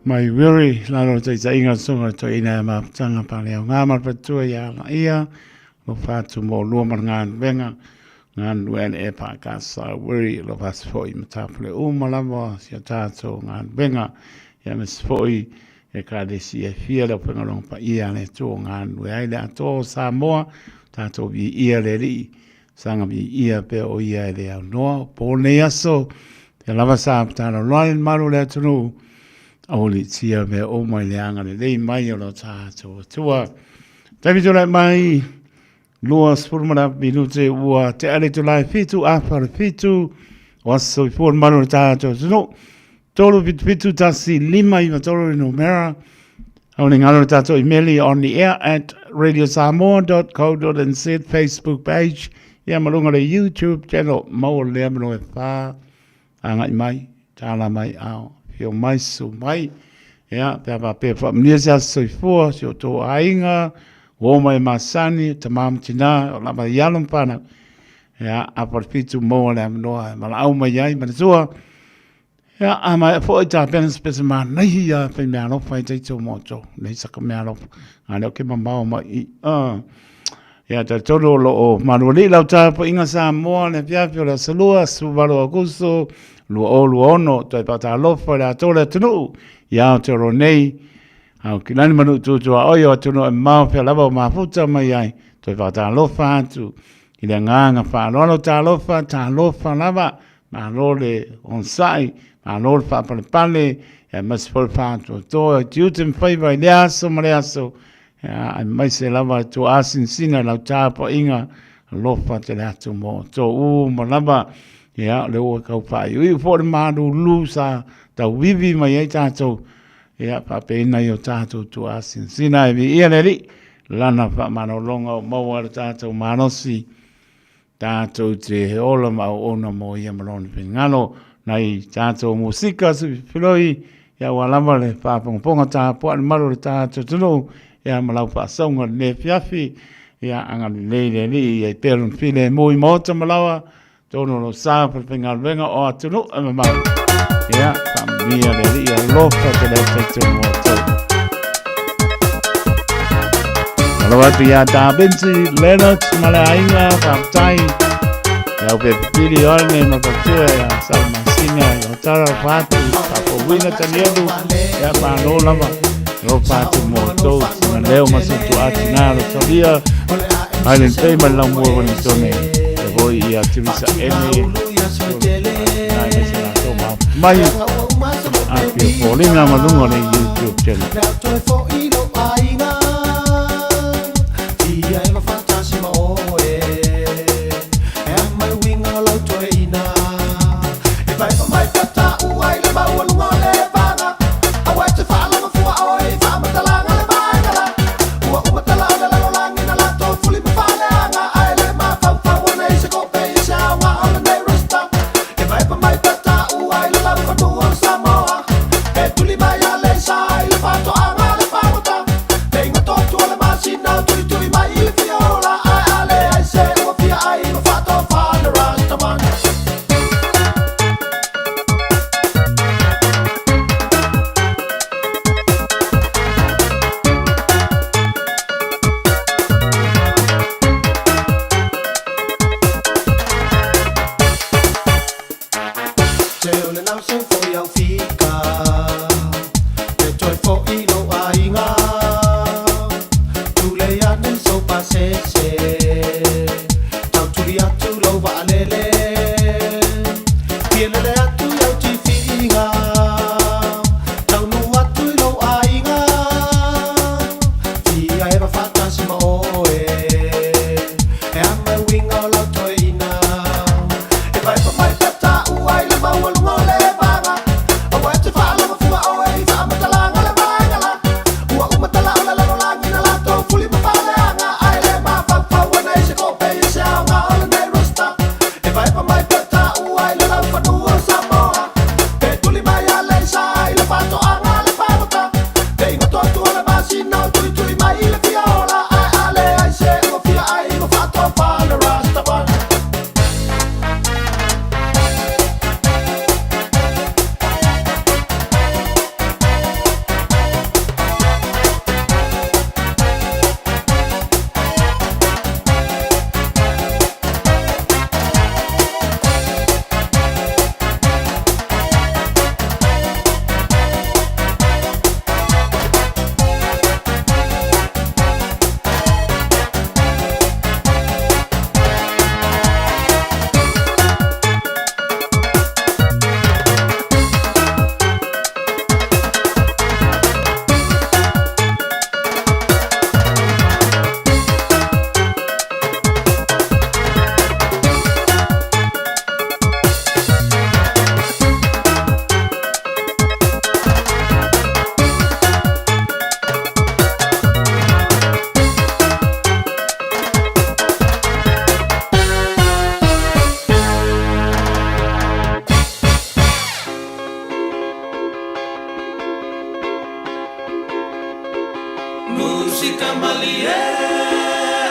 S6: mai wiri lalo te inga songa to ina ma tanga pale ngā marpatua ia la ia lo fatu mo lua ngan venga ngan wen e pa kasa wiri lo pas foi matapule malama sia tato ngan venga ia mes foi e kade sia fia lo pengalong pa ia le to ngan we ai da to Samoa tato vi ia le ri sanga vi ia pe o ia le no po ne aso te lava sa tano loin malu le tunu Oli tia me o mai leanga le dei mai o lo tato tua. Tavi tu lai mai lua spurmana minute ua te ale tu lai fitu apar fitu waso i for manu tato. No, tolo fitu tasi lima iwa tolo no mera. Auni ngalo tato emaili on the air at radiosamoa.co.nz Facebook page. Ia malunga le YouTube channel mau lea mano e wha. Angai mai, tala mai ao. Yo mai so mai ya pe pa pe fa mnesa so fo so to ainga wo mai masani tamam tina la ba yalum pana ya apar fitu mo la no ma au mai ai ma so ya ama fo ta pen specimen nei ya pe me no fa te to mo to nei sa ka me no ana ke ma ma i ya ta todo lo manuli la ta po inga sa mo le pia la salua su valo gusto luo ono toi pata lofa la tola tunu ya te ronei au kilani manu tu oyo tunu e mau pe lava ma futa mai ai toi pata lofa tu ile nganga fa lono ta lofa lava ma lole on sai ma lole fa pale e mas for fa to tutem favor leaso maleaso ya mai se lava tu asin sina la ta po inga lofa te la tu mo to mo lava ya le o ka fa i for ma du lusa ta vivi mai ai tato ya pa pe na yo tato tu asin sina vi ianeli lana fa mano longa mo wa tato manosi tato te ola ma ona mo ia malon ngalo nai tato musika su floi ya wala male fa ponga ta po malo tato tuno ya malau fa songa ne fiafi ya anga le ni e perun file moi mota malawa tono lo sa per pengal venga o atuno ma ya familia de ya lofa de la sector moto allora ya da benzi Leonard malainga kaptai ya pe video ne ma patua ya salma singa ya tara fatu papo wina tanielu ya pa no lava no fatu moto na leo masitu atinaro sabia alin tema la muovo ni tone voi a Teresa Ene mai anche Paulina Malungo nei YouTube channel
S4: Musica malie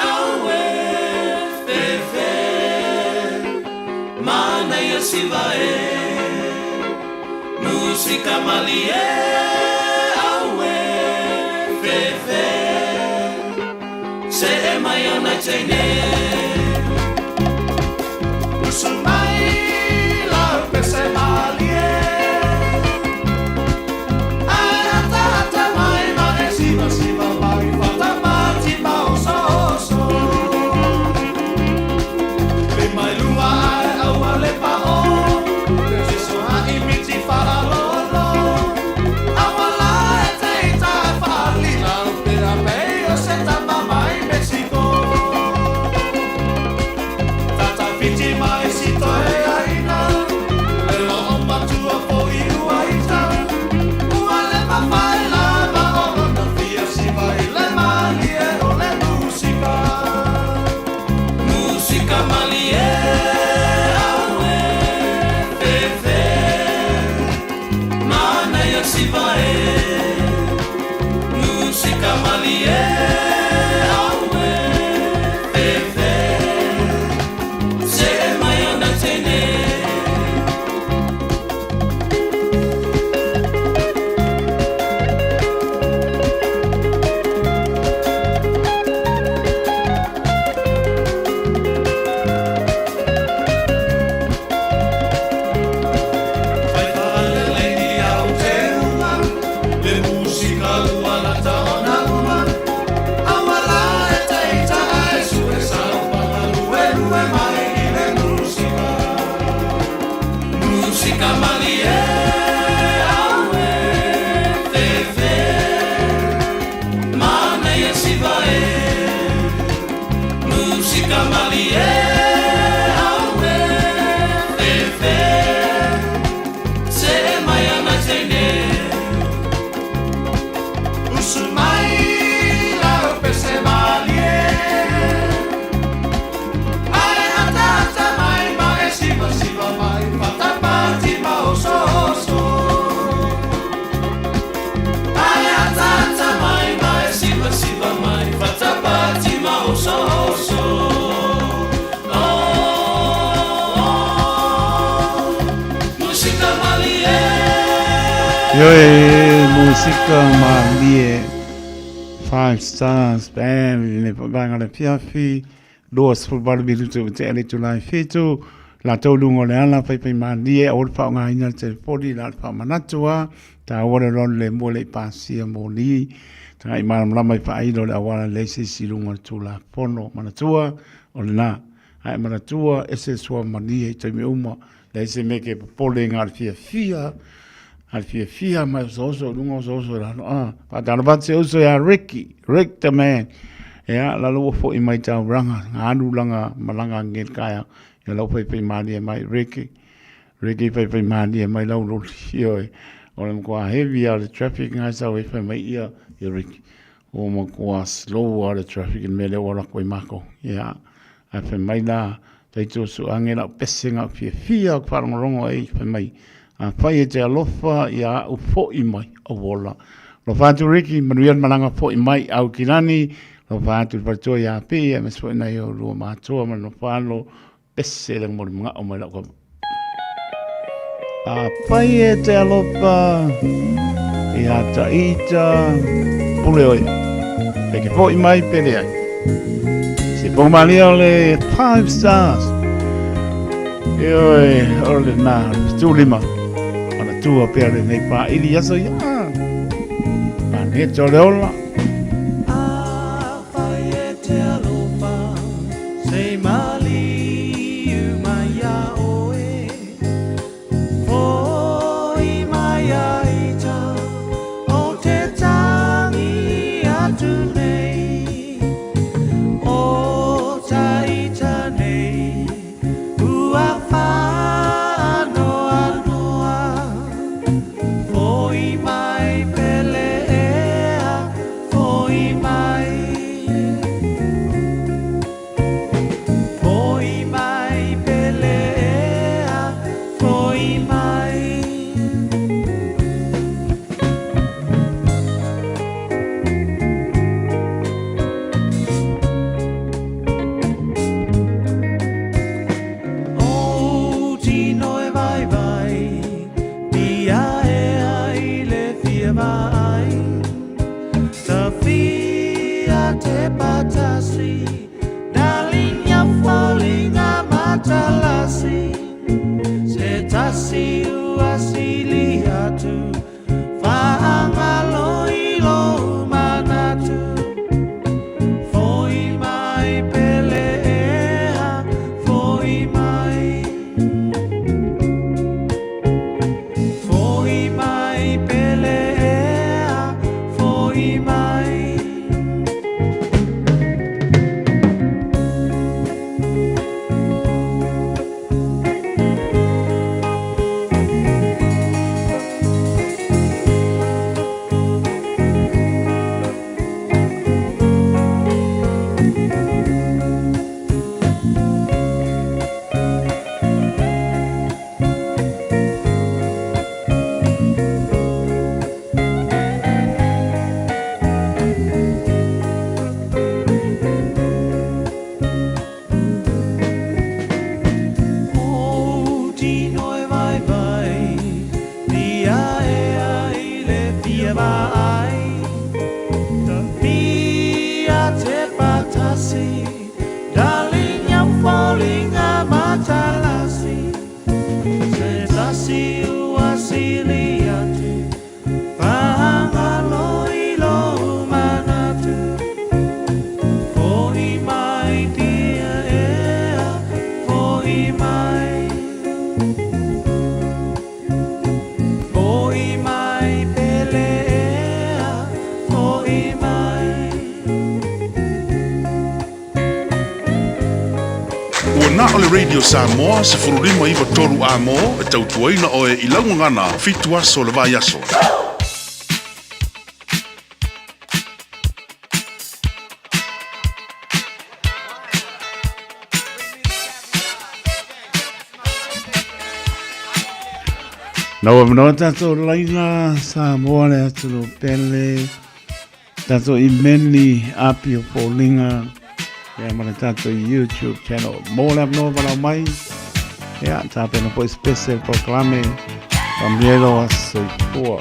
S4: awe fefe mana ia sivae Musica malie awe fefe se mai ona tene Usumai la pese malie Ayata mai mane siva siva mai fata mati pauso so Be mai lua awale pa o Jesu ha imiti fa lolo Awala eta fa lila pera meio seta mai Mexico Tata fiti mai sito e aina Lelo omba tua po iu aita Uale ma fai la ma ona fia si vai le malie o le musica Musica malie awe fefe Mana ia si vai Musica malie awe fefe Se mai ona tene Fai fale lady au te uma Le musica lua la taona uma Awala e teita ai su e salpa la lue lue mai i le musica Musica malie awe fefe Mana ia si vae Musica malie awe fefe Se mai ana tene Usumai la pese malie Ai ata mai mai siva siva mai Fata pati mau so so Ai ata mai mai siva siva mai Fata pati mau so so Musica malie
S6: Musica malie 5 stars band ne banga le piafi dos football minuto te ele tu lai fetu la tolungo le ala pai malie o pa nga ina te podi la pa manatua ta ora ron le mole pasia moli ta i mana la mai pa ilo le awala le se silungo tu la pono manatua o na ai manatua ese sua malie te me uma le se meke pole ngal fia al fia mai so lungo so la pa ta ba se so ya Rick the man ya la lo fo i mai tau ranga anu langa malanga ngel kaya ya lo pe mali mai Ricky pe mali mai lo lo io o le ko heavy out the traffic nga sa we pe mai ia Rick o mo ko slow out the traffic in mele wala ko mako ya a pe mai la te to su angela pesinga fia pa rongo e pe mai a pai te alofa ia u fo i mai o wola lo fatu Ricky manuel malanga fo i mai au kilani lo fatu parto ia pe e me so na yo lo ma to ma no falo pese le mo nga o mai la ko a pai te alofa ia ta ita pule oi pe ke fo i mai pele ai se po malio le 5 stars oi orle na stulima tua pere nei pa ili aso ya pa ne toleola
S4: Te alofa sei mali umaya oe Foi maya ita o te tangi atu nei O ta ita nei ua whano aloa Foi mai pele ea
S7: patasi dalinya falling amatalasi setasi uasili hatu faangaloi lo manatu foi mai pelea foi mai pelea foi mai
S13: Radio Samoa se furulima iwa toru amo e tautuaina oe I laungangana fitu aso le vai aso.
S6: Naua manoa tato laina Samoa le atulu pele tato imeni apio polinga ya mana tato YouTube channel mola no para mai ya tape no pues special proclame también soy poor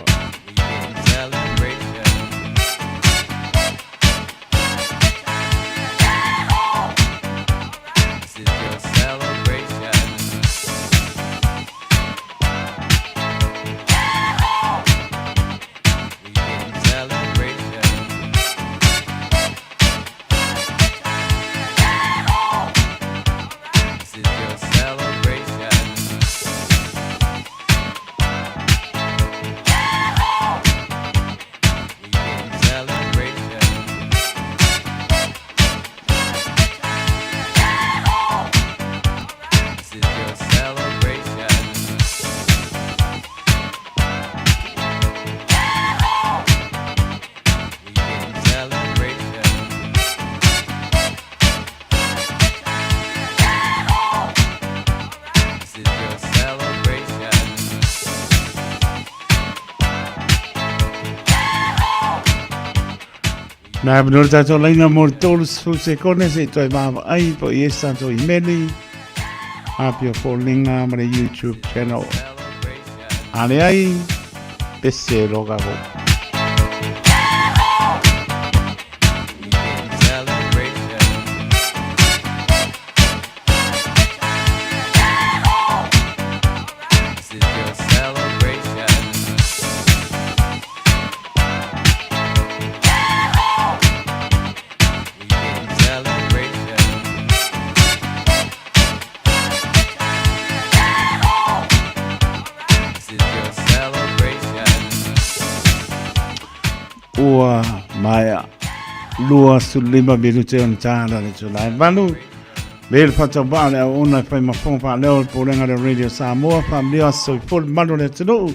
S6: Na menurut tato laina mortol se kone se toi mama ai po yes tato imeli apio polinga mare YouTube channel ale ai pese loga go ua maya lua sulima minute on tana le tulai valu Bel pata bale ona fai mafong pa leo polenga de Radio Samoa famlia so full mano le tulu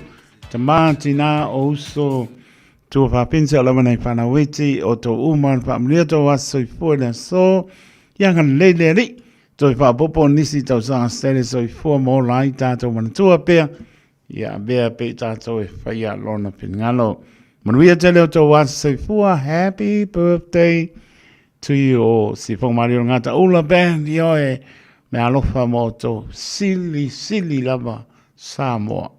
S6: tamati na oso tu fa pinse la mana fana witi o to uman famlia to waso full so yang le le ri to fa popo nisi to sa stele so full mo lai ta to man tu pe ya be pe ta to fa ya lona pingalo manuia tele to waso full happy birthday to you si fong Mario ngata ula band yo me alofa moto silly lava Samoa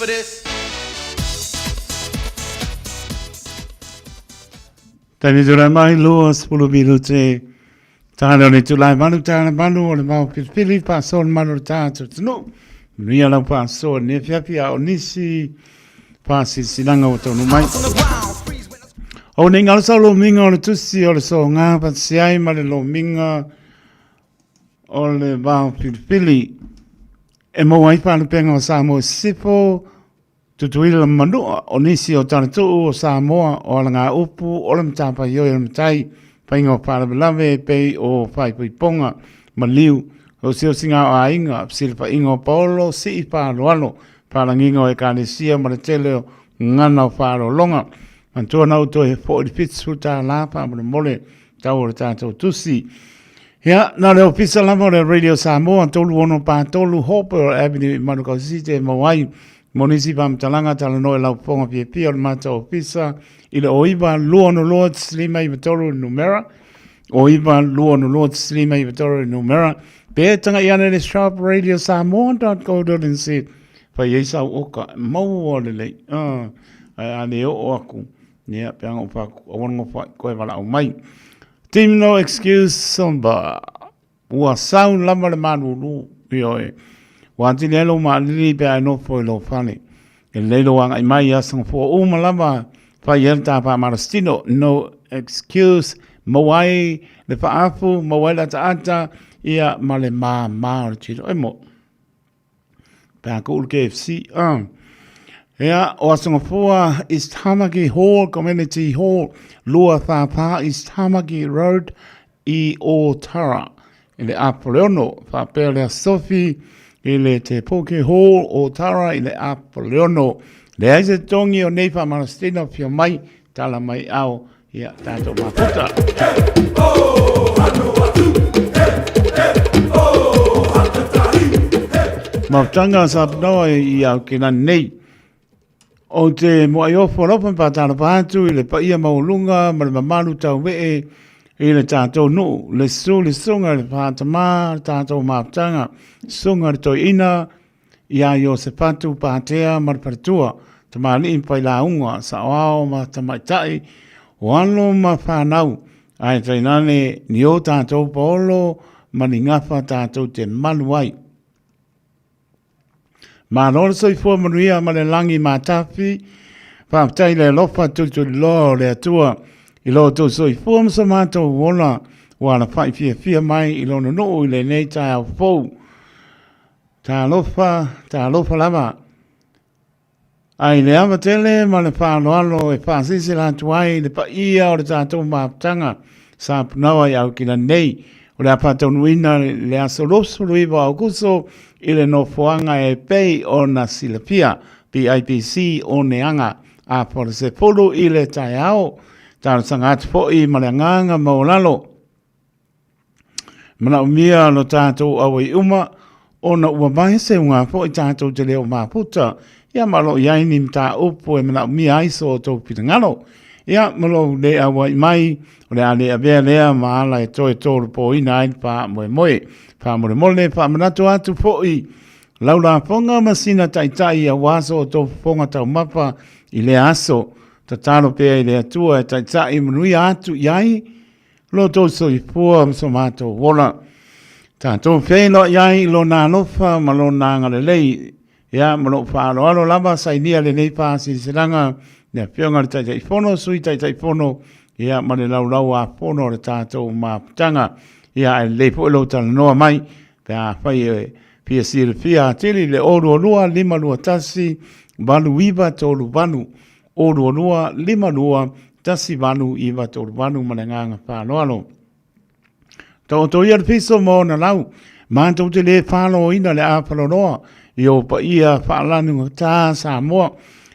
S4: for this?
S6: Tani tura mai lua 10 minute. Tāna le tulai manu tāna manu o le mau pilipili pa son manu tātu tunu. Ria lau pa son ne fiapia o nisi pa sinanga o tonu mai. O ne ngalo sa lo minga o le tusi o le so ngā pa siai ma le lo minga o le mau pilipili. E mo wai pa lupenga o Samoa sifo tutuila manua o nisi o tāna tuu o Samoa o la ngā upu o le mtapa yo le mtai painga o Parabalave pei o Whaipuiponga Maliu o sio singa o ainga silpa ingo Paulo si i Paroalo paranginga o Ekalesia ma le tele o ngana o Parolonga mantua nau to e fo di pitsu ta lapa ma le mole tau o le tātou tusi. Ia, nā leo pisa lama o le Radio Samoa tolu ono pa tolu Hopper Avenue Manukau-Site Mawai Monisi Pamtalanga tala noe lau ponga pia o le mata o pisa i le oiba lua no loa slima i vatoro numera oiba lua no loa slima i vatoro numera pe tanga i ane le Sharp Radio Samoa.co.nz pa yeisa oka mau o le lei ane o aku nia peanga o paku o wango whai koe wala o mai Team No Excuse Somba ua sau lama le manu lu ioe Wanti lelo ma lili pe ai no foi lo fale. E lelo wanga i mai asang fo o malama fa yelta pa marastino no excuse mawai le fa afu mawai la taata ia male ma o chilo e mo. Pa ko KFC Ia o asang fo East Hamaki Hall Community Hall lua fa pa East Hamaki Road i o Tara. Ele Apoleono fa pele Sophie Ile te poke hall o Tara ile Apoleono. Le aise tongi o neifa marastina fio mai tala mai au ia tato mafuta. Mautanga sapnoa i au kina nei. O te moaiofo lopan pa tala pātu ile pa ia maulunga ma le mamalu tau vee i le tātou nuu, le sunga le pātama, tātou maaptanga, sunga le toi ina, ia i o se patu pātea marparatua, ta maali in pai la unga, sa oao ma tamaitai, o alo ma whanau, ai tainane ni o tātou paolo, ma ni ngafa tātou te maluai. Ma lor soi fua manuia ma le langi mātafi, pāptai le lofa tutu lo le atua, I lo to so I form sa mato wala wala fai fia mai I lo no I le nei tai au fou. Ta lofa lava. Ai le ama tele ma le whaaloalo e whaasisi la tuai le pa ia o le tātou maaptanga sa punawa I au kina nei. O le apatau nuina le asolosu luiwa au kuso I le no fuanga e pei o na silapia PIPC o neanga a por se polo I le tai au. Tāna sangati fōi ma le nganga maulalo. Mana umia no tātou awa I uma, o na ua mai se unga fōi tātou te leo māputa, ia malo iaini mta upo e mana umia aiso o tō pitangalo. Ia malo le awa I mai, o le ale abea lea maala e toe tōru po ina ai pa moe, pa mole, pa manatu atu fōi. Laula fonga masina taitai a waso o tō fonga tau mapa I le aso, ta talo pea I le atua e taitai manui atu iai, lo tō so I pua mso mato wola. Ta tō whelo iai lo nā lofa ma lo nā ngale lei, ia ma lo whaalo alo lava sa inia le nei pāsi siranga, nea whionga le taitai whono, sui taitai whono, ia ma le lau a whono le tātou māputanga, ia e le po ilo tala noa mai, pea whai e pia siri pia tili le oru o lua, lima lua tasi, balu iwa tolu banu, Oru lua, lima lua, tasi vanu iwa tolu vanu mananganga whāloalo. Tau to ia piso mo na lau, mātou te le whālo ina le āwhalonoa, I o pa ia whālanu tā Samoa.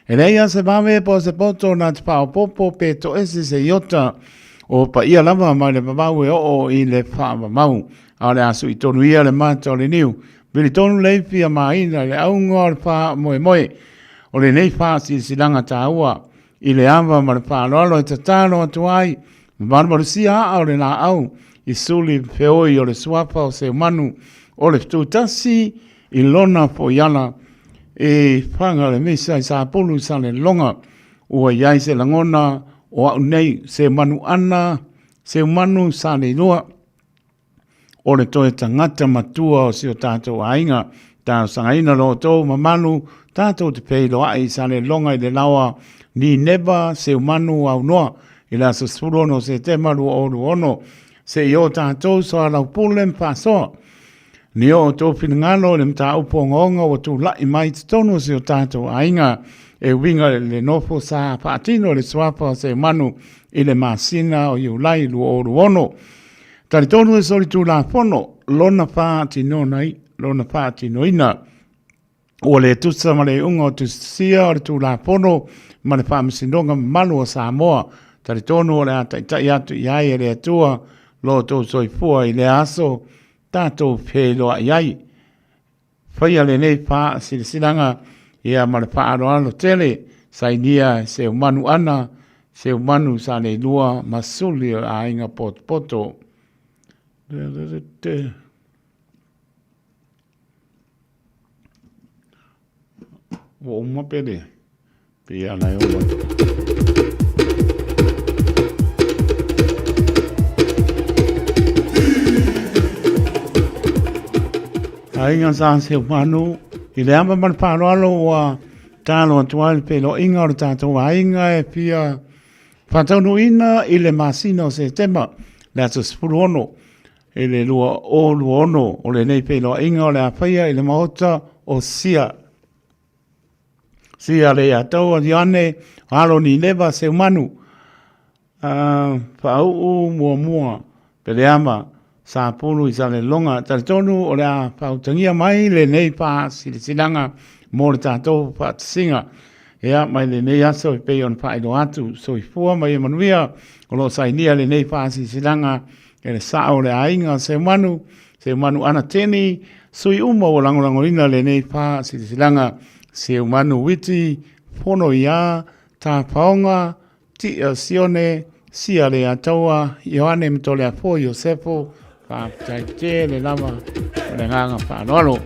S6: E reia se mame po se poto na te pāo popo pe to esi se iota, o pa ia lava mai le mamau e o I le whaamamau. A le asu I tonu ia le mātou le niu, vili tonu leifi a maina le aunga le wha moe. O le nei whaasi silanga tā ua, I le awa ma le whaaloalo e tatalo atu ai, maru si a o le nā au, I suli whioi o le suapa o se manu, o le ftutasi I lona po iala, e whanga le mesa i sa pulu sa le longa ua iai se langona o au nei se manu ana, se manu sa le loa o le toe tangata matua o si o tātou ainga, tātou sangaina lo tō mamanu, tātou te pei lo ai sa le longa i le lawa ni neba se manu au noa, i la sa surono se te maru o ono, se i o tātou so a lau pulem pasoa. Ni o tō whingalo le mta upo ngonga o tū lai mai tonu se o tātou ainga e winga le nofo sa pātino le swapa se manu i le masina o iu lai lu o ono. Tari tonu e sori tū la fono, lona pātino nei, lona pātino ina. O le tusa ma le unga o tu sia o le tū la fono, ma le pāmisinonga malu o Samoa. Tari tonu o le ata i atu i ai e le atua, lo tō soifua i le aso, tātou wheloa iai. Whaia le nei pā silanga ia ma le pāroalo tele, sainia se umanu ana, se umanu sa le lua masuli o a inga poto. Wo umapere, pia na ioma. Ainga sa se manu i le amba man pāroalo wa tālo atuai pe lo inga o tātou ainga e pia whataunu ina i le masina o se tema le atu spuru ono i le lua o lua ono o le nei pe lo inga o le awhaia i le maota o sia le atau o diane halo ni leva se manu whau mua pe le ama sa pulu i sa le longa taritonu o le a pautangia mai le nei pa silanga mo le tātou pātasinga ea mai le nei aso i pei on whaedo atu so i fua mai e manuia o lo sainia le nei pa silanga e le sao le ainga se manu ana teni so i uma o langorangorina le nei pa silanga se manu witi pono ia tā paonga ti a sione sia le ataua Ioane mtole a fo Iosefo pa taite le lava le nganga pa nolo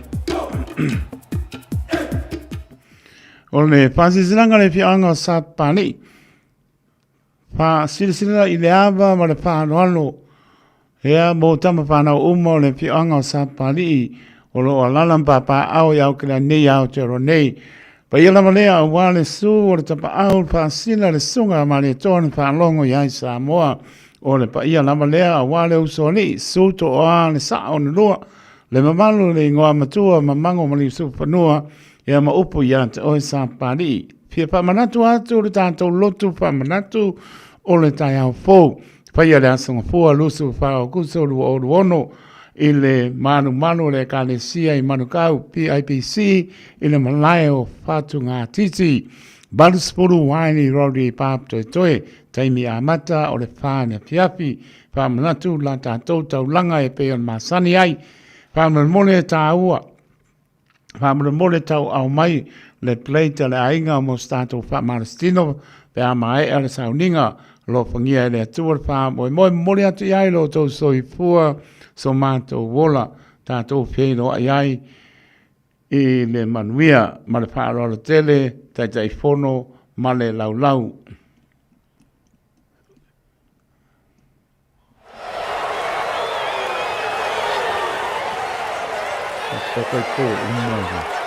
S6: o le pasisilanga le fianga sa pani pa silsila i le ava ma le pa nolo ea mo tama pa na umo le fianga sa pani o lo alalam pa au iau kila nei au te ro nei pa ia lama lea wale su o le tapa au pa sila le sunga ma le tonu pa longo iai Samoa o le pa ia lama lea wale usoni suto o a le sa o le lua le mamalu le ingoa matua mamango mali su panua ia ma upu ia te oi sa pari pia pa manatu atu le tātou lotu pa manatu o le tai au fōu pa ia le asonga fua lusu pa o kuso lua o luono i le manu le kalesia i manukau PIPC i le malai o fatu ngā titi balu spuru waini rori pap toe taimi amata o le whāne piapi whamanatu la tātou taulanga e peon masani ai whamanamole tāua whamanamole tau au mai le pleita le ainga mo stato whamarastino pe a mai e le sauninga lo whangia e le atua le moe mole atu iai lo tau soifua so mātou wola tātou whieino ai i le manuia ma le whaarora tele tai whono ma le laulau. Takai tō umara.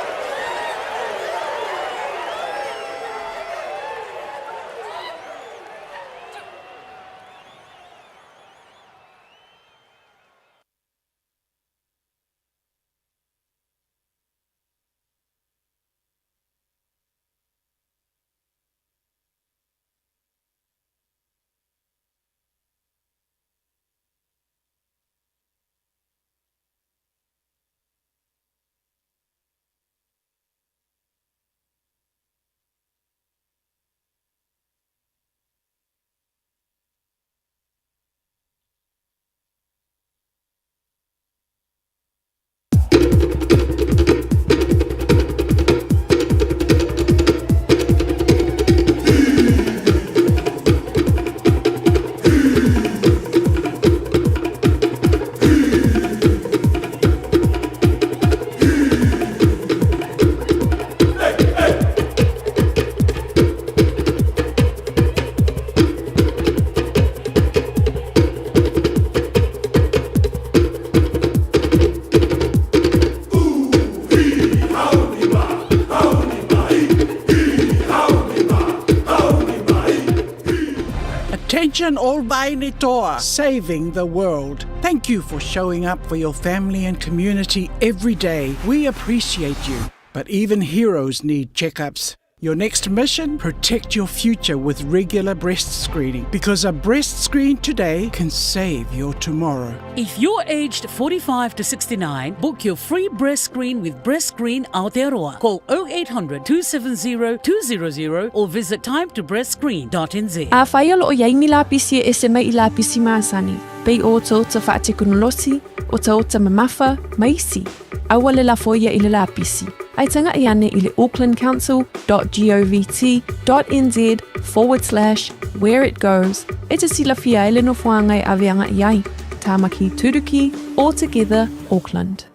S14: Mission Olbaini Toa, saving the world. Thank you for showing up for your family and community every day. We appreciate you. But even heroes need checkups. Your next mission, protect your future with regular breast screening, because a breast screen today can save your tomorrow.
S15: If you're aged 45 to 69, book your free breast screen with Breast Screen Aotearoa. Call 0800 270 200 or visit timetobreastscreen.nz.
S16: A whaia lo o yaingi la pisi e se mai I la pisi maasani. Pei o ta ota wha teknolosi, o ta ota mamafa, maisi. Awa le la foia I le la pisi. Ai tanga I ane I le aucklandcouncil.govt.nz/where it goes. E te sila fia ele no whangai aweanga I ai. Tāmaki Turuki, all together Auckland.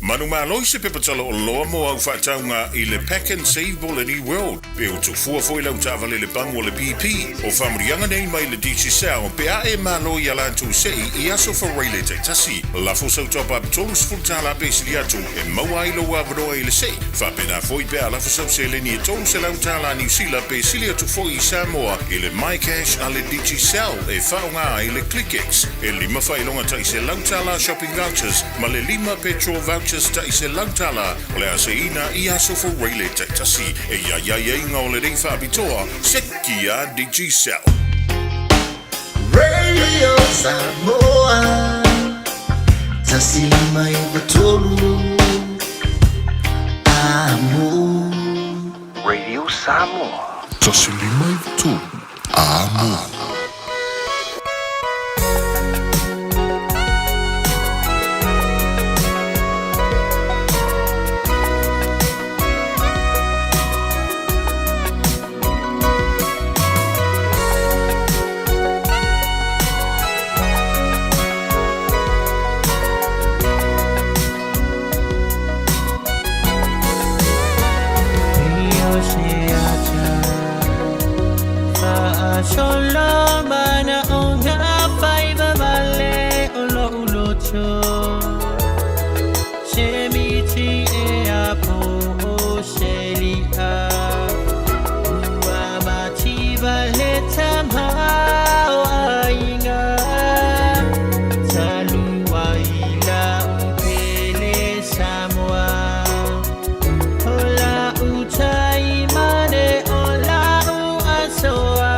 S17: Manu māloi se pepatalo o loa mo au whātaunga I le Pack and Save Ball Any World. Pe o tu fua foi lau tāwale le bango le BP. O whamurianga nei mai le DC Sao. Pe a e māloi alantu sei I aso whareile te tasi. Lafo sau top up tolus fultala pesili atu. E maua ilo wavroa I le sei. Whapena foi pe a lafo sau se leni e tolus e lau tala New Zealand pesili atu foi I Samoa. I le MyCash a le DC Sao. E whaonga I le ClickX. E lima whailonga tai se lau tala shopping vouchers. Ma le lima petrol vouchers. Ta I se lautala o le aseina I aso for Rayleigh te tasi e ia inga o le rei whaabitoa seki a Digicel.
S18: Radio Samoa tasi mai batolu amo Radio Samoa
S13: tasi mai batolu amo.
S3: Solo mana onga faiva vale olo ulocho Shemiti e apo o shelia Uamati vale tamhao ainga Talua ila upele Samoa Ola utai mane ola uasoa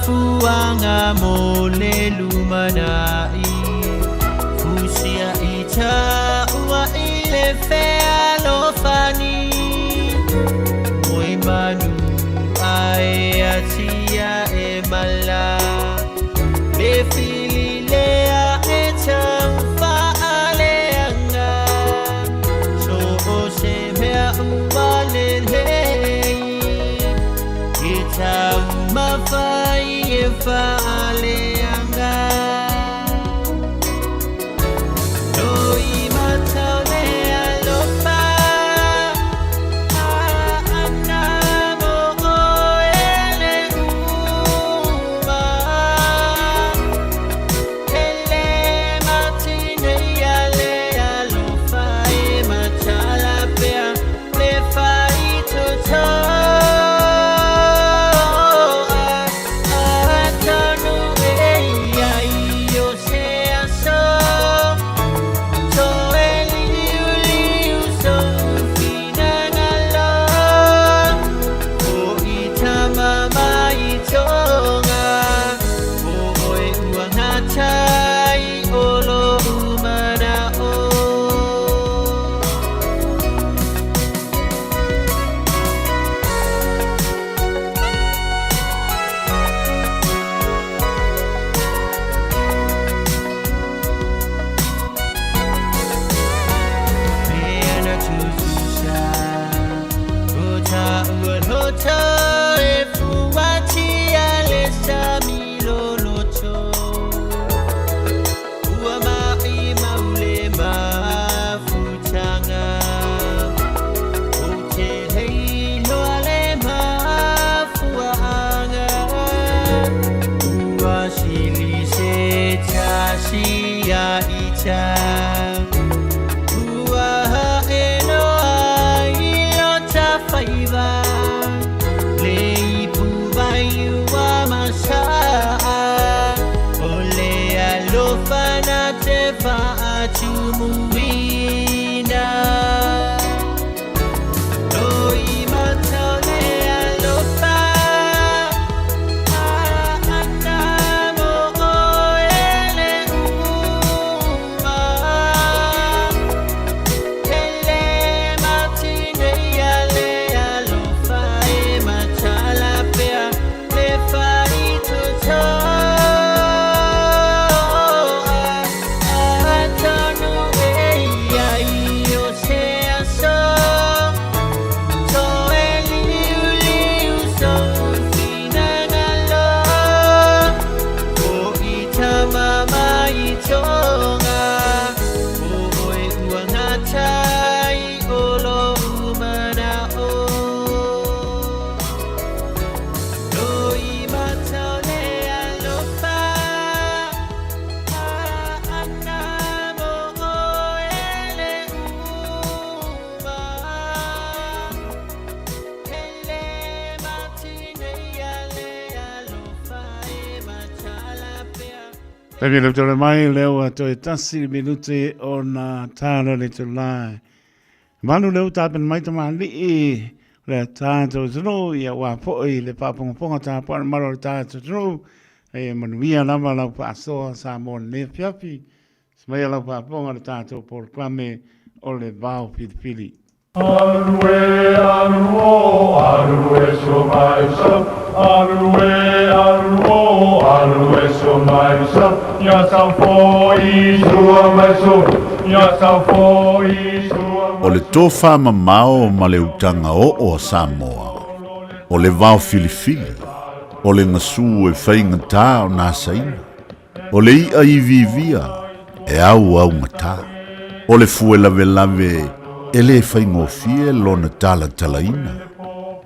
S3: Fuanga mole lumanai Fusia ita ua ile fea lo fani Moi manu ai atia e mala Le fili lea e tamfa aleanga So o se mea umale lei Ita umafai Faleanga Noi matale alopa Anamo ele uma Ele
S6: Tavi le tole mai leo a toi tasi minute o na tāra le tolai. Manu leo tāpen mai tama li e le tātou tano ia wā po'i le pāponga tāpua maro le tātou tano e manuia lama lau pāsoa sa mo le piapi smaya lau pāponga le tātou por kwame o le vau pilipili.
S19: Arue, aruo, arue so mai so, arue, aruo, arue so mai so, ya sa foi sua mai so, ya sa foi sua.
S12: O le tofa mamao ma le utanga o Samoa, o le vau filifili, o le ngasu e whainga tā o nā saina, o le ia I vivia e au ngata, o le fuela velave e le whaingofie lona tala talaina.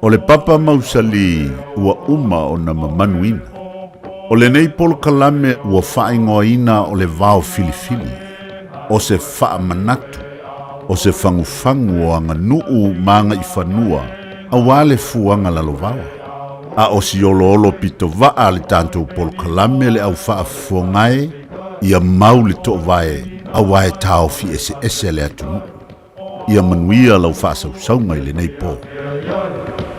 S12: O le papa mausali ua uma o na mamanuina. O le nei polo kalame ua whaingoina o le vau filifili. O se wha manatu. O se whangufangu o anga nuu maanga I whanua. A wale fuanga lalovawa. A o si olo pito vaa le tantou polo kalame le au wha fuangae. Ia mau le to vae. A wae tau fi ese le atunu. Ia manuia lau whaasausaunga I le nei pō.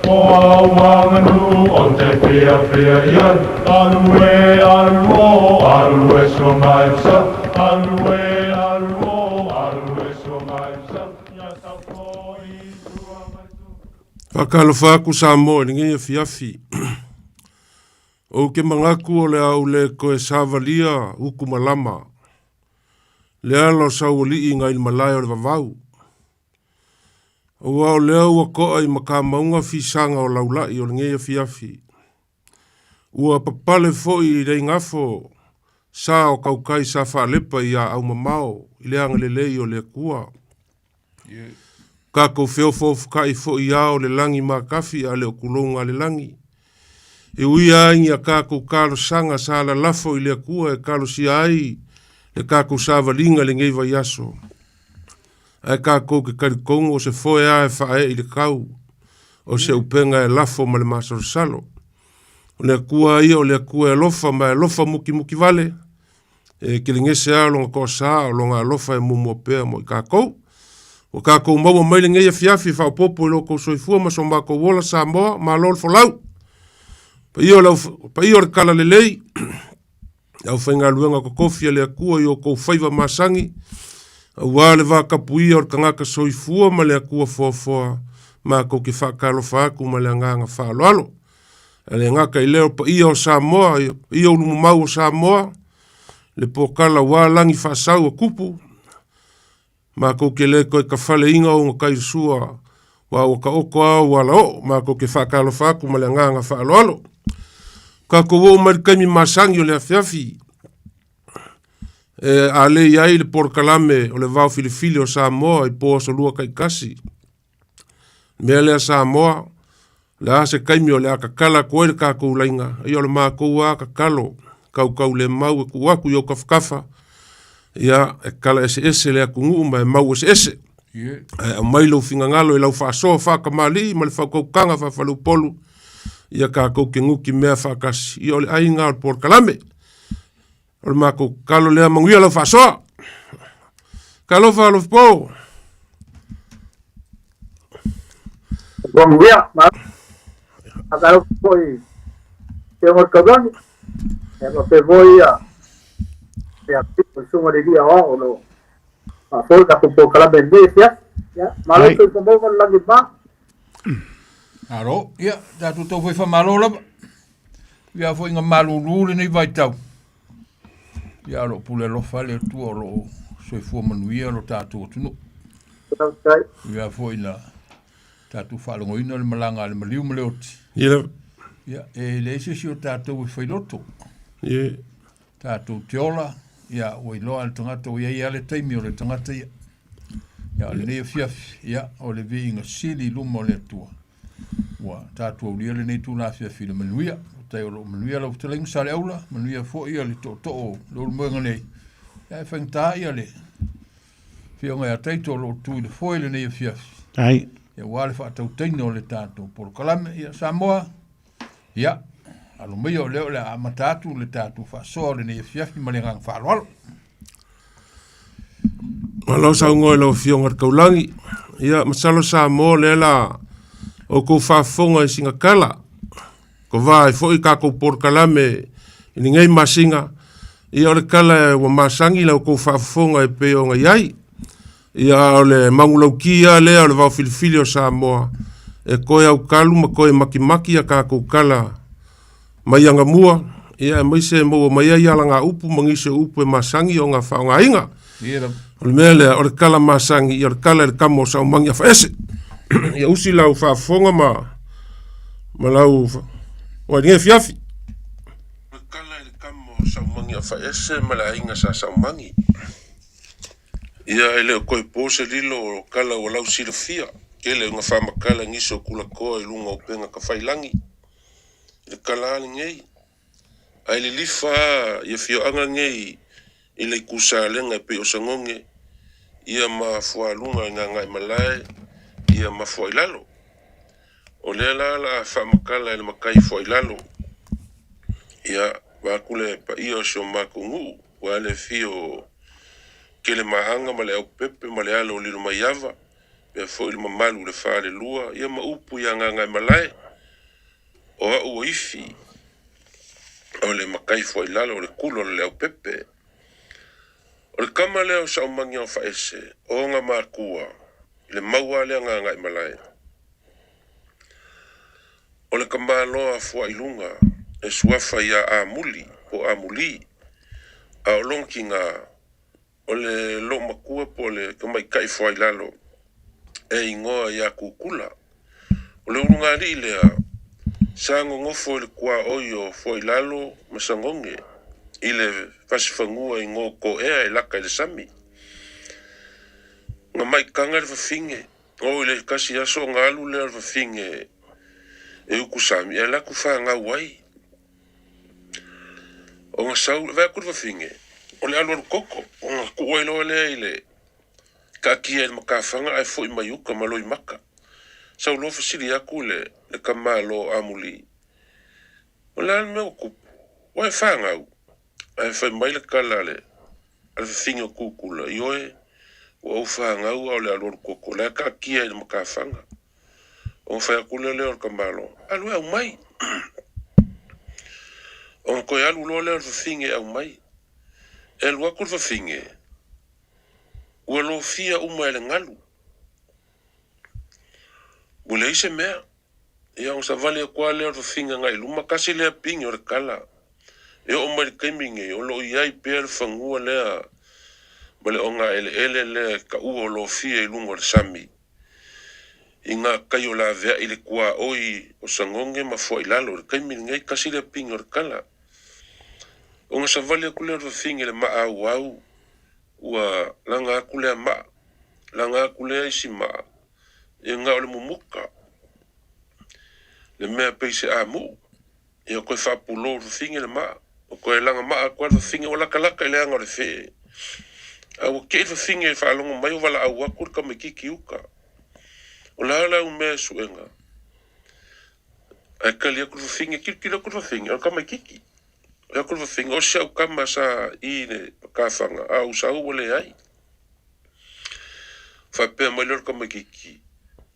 S19: O awanganu o te pia ian, arue, aruo, arue so mai sa, arue, aruo, arue so mai sa, ia sa foi sua mai sa.
S11: Whakalofa aku sa mo, ni ngia fiafi. O ke mangaku o le au le koe savalia uku malama. Le alo sa uli I ngai malai o le vavau. O wao leo ua koa I makamaunga fisanga o laulai o ngea fiafi. Ua papale fo I rei ngafo sa o kaukai sa whaalepa I a au mamao I leanga lelei o le kua. Kako feofo fukai fo I a o le langi makafi a le o kulonga le langi. E ui aingi a kako kalo sanga sa la lafo I le kua e kalo si ai le kako sa valinga le ngeiva yaso. Ai kako ke karikongo o se foe a e whae I le kau. O se upenga e lafo ma le masoro salo. O le kua ia o le kua e lofa ma e lofa muki muki vale. E ke le ngese a longa ko sa o longa lofa e mumo pea mo I kako. O kako maua mai le ngeia fiafi whao popo I loko soifua ma so mako wola sa moa ma lol fo lau. Pa iyo le kala le lei. Au whainga luenga ko kofia le kua I o kou whaiva masangi. Ua le wakapuia o kangaka soifua ma le akua foafoa ma ko ke whakalo whaku ma le anganga whaaloalo. Le ngaka I leo pa ia o Samoa, ia o lumumau o Samoa, le pokala wā langi whaasau o kupu. Ma ko ke le koe ka whale inga o ngakai sua wa o ka oko au wala o ma ko ke whakalo whaku ma le anganga whaaloalo. Ka ko wo marikaimi masangi o le afiafi. A le iai le porkalame o le vau filifili o Samoa I po so lua kai kasi. Mea lea Samoa, le ase kaimi o le akakala koe le kako lainga, I o le maa kou a kakalo, kau le mau e kuaku I o kafkafa, Ia, e kala ese lea kungu ma e mau ese. O mai lau finga ngalo e lau whaasoa whakamali, ma le whakaukanga whawhalu polu. Ia kākou ke nguki mea whakasi. Ia ole ai ngā o Port Kalame. Ole mākou kalo lea manguia lau whaasoa. Kalo whaalof po.
S20: Manguia, ma. Akalo po i. Te ngot kabang. E ma pe voi ia. Te aktipo sunga de dia o lo. Ma foi ka po Kalame ya. Ya, malo tu ko mo lagi ba.
S21: Aro, ia, tātou tau whai whamalo lama. Ia whai ngā malulule nei vai tau. Ia ro pule lofa le tua ro soi fua manuia lo tātou tunu. Ia whai na tātou whalongoina le malanga le maliu male oti.
S11: Ia.
S21: Ia, e le ese si o tātou whai loto.
S11: Ia.
S21: Tātou teola, ia, wai loa le tangata o ia le taimi o le tangata ia. Ia, le nei fiafi, ia, o le vi inga sili luma o le tua. Wa tātou lia le nei tū la fiafi le manuia. Tai o lo manuia lau talengu sale aula, manuia fo ia le to o lo mwenga nei. Ia e whangta ia le. Fia ngai a teito lo tū i le fo le nei fiafi.
S6: Ai.
S21: Ia wale whaatau teino le tātou. Poro Kalame, ia Samoa. Ia. Alo mei o leo le amatatu le tātou whaasoa le nei fiafi ma le ngang whaaloalo.
S11: Malau sa ngoi lau fionga kaulangi. Ia, masalo Samoa le la o ko whaafonga i singa kala. Ko vai fo i kako Port Kalame i ngai masinga. Ia o le kala wa masangi lau ko whaafonga e peo ngai ai. Ia o le mangulau kia le o le vau filifili o Samoa. E koe au kalu ma koe makimaki a kako kala. Mai anga mua. Ia e maise mo mai ai ala ngā upu mangise upu e masangi o ngā whaonga inga. O le mele o le kala masangi i o le kala le kamo sa umangi a whaese. Ia usi lau whaafonga ma lau wa nge fiafi. Kala le kamo saumangi a whaese ma la inga sa saumangi. Ia ele o koe pose lilo o kala o lau sirafia. Kele unga whamakala ngiso kula koa i lunga o penga ka whailangi. Le kala ali ngei. Ai le lifa ia fio anga ngei i le kusa lenga pe o sangonge. Ia ma fua lunga nga ngai malai. Ia ma foi lalo. O le la whamakala ele makai foi lalo. Ia wakule pa io sio makungu. Wale fio kele mahanga ma le au pepe ma le alo lilo maiava. Pea foi le mamalu le whare lua. Ia ma upu ia ngai malai. O au ifi. O le makai foi lalo o le kulo le au pepe. O le kama leo sa umangi o whaese. O nga makua. Le maua le ngai malai. O le kamaloa fua ilunga e suafa ia amuli o amuli. A o lonki ngā o le lo makua po le kamai kai fua ilalo e ingoa ia kukula. O le urunga li lea sango ngofo le kua oio fua ilalo masangonge i le fasifangua ingo ko ea e laka i le sami. Nga mai kanga le fafinge. O le kasi aso ngalu le fafinge. E uku sami. E la ku wha ngā wai. O nga sau le vea kuru fafinge. O le alu koko. O nga kuwailo le ile. Ka kia le makawhanga ai fo i mayuka malo i maka. Sau lo fasili aku le kamalo amuli. O le alu meo kupu. O e wha ngau. Ai whai mai le kala le. Al fafinge o kukula. Ioe. O whaanga ua o le alor koko, lea ka kia i makawhanga. O whai akule leo kamalo. Alu au mai. O koe alu lo leo whawhinge au mai. E lua kur whawhinge. Ua lo fia uma ele ngalu. Ule ise mea. Ia o sa vale a kua leo whawhinga ngai. Luma kasi lea pingi o re kala. E o mai kaiminge. O lo iai pēr whangua lea. Male o ngā ele le ka ua lo fia i lungo le sami. I ngā kai o la vea i le kua oi o sangonge ma fua i lalo. Le kaimini ngai kasi le pingi o le kala. O ngā savali a kule o fingi le maa au au. Ua langa a kule a maa. Langa a kule a isi maa. I ngā o le mumuka. Le mea peise a mu. I o koe whapulo o fingi le maa. O koe langa maa a kua o fingi o laka laka i le anga o le fee.
S2: Au ke fa finge fa longo mai wala au akur ka me kiki uka. O la me suenga. Ai ka lia kur fa finge kiki kur fa finge ka me kiki. Ya kur fa finge o sa ka masa I ne ka fanga au sa u le ai. Fa pe mai lor ka me kiki.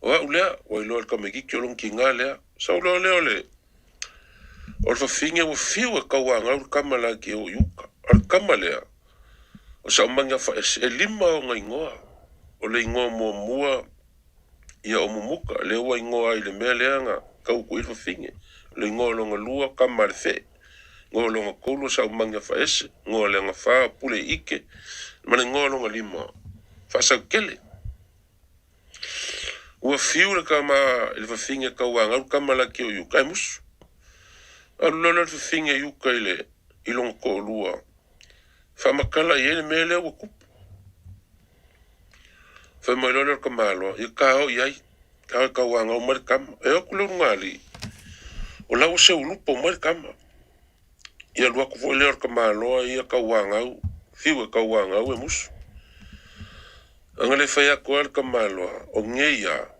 S2: Wa ulea wa lor ka me kiki long kinga le. Sa lo le. O fa finge o fiu ka wa ngau ka mala ki o yuka. Ar ka malea. O sa manga fa e lima o ngai ngoa. O le ngoa mua ia o mumuka. Le wa ngoa I le mea leanga. Kau ko ilfa finge. Le ngoa longa lua ka marfe. Ngoa longa kolo sa manga fa ese. Ngoa leanga fa pule ike. Mane ngoa longa lima. Fa sa kele. Ua fiu le ka ma ilfa finge ka wa ngau ka mala ki o yuka. Ai musu. Alu lolo ilfa finge yuka ile. Ilong ko lua. Fa makala I ele mele o kupu. Fa malolo ka malo, I ka o iai, ka wanga o marikama. E o kulo ngali. O lau se ulupo o marikama. Ia lua ku foi leo ka malo, ia ka wanga o, fiu ka wanga o e musu. Angale fa ia ko ka malo, o ngeia,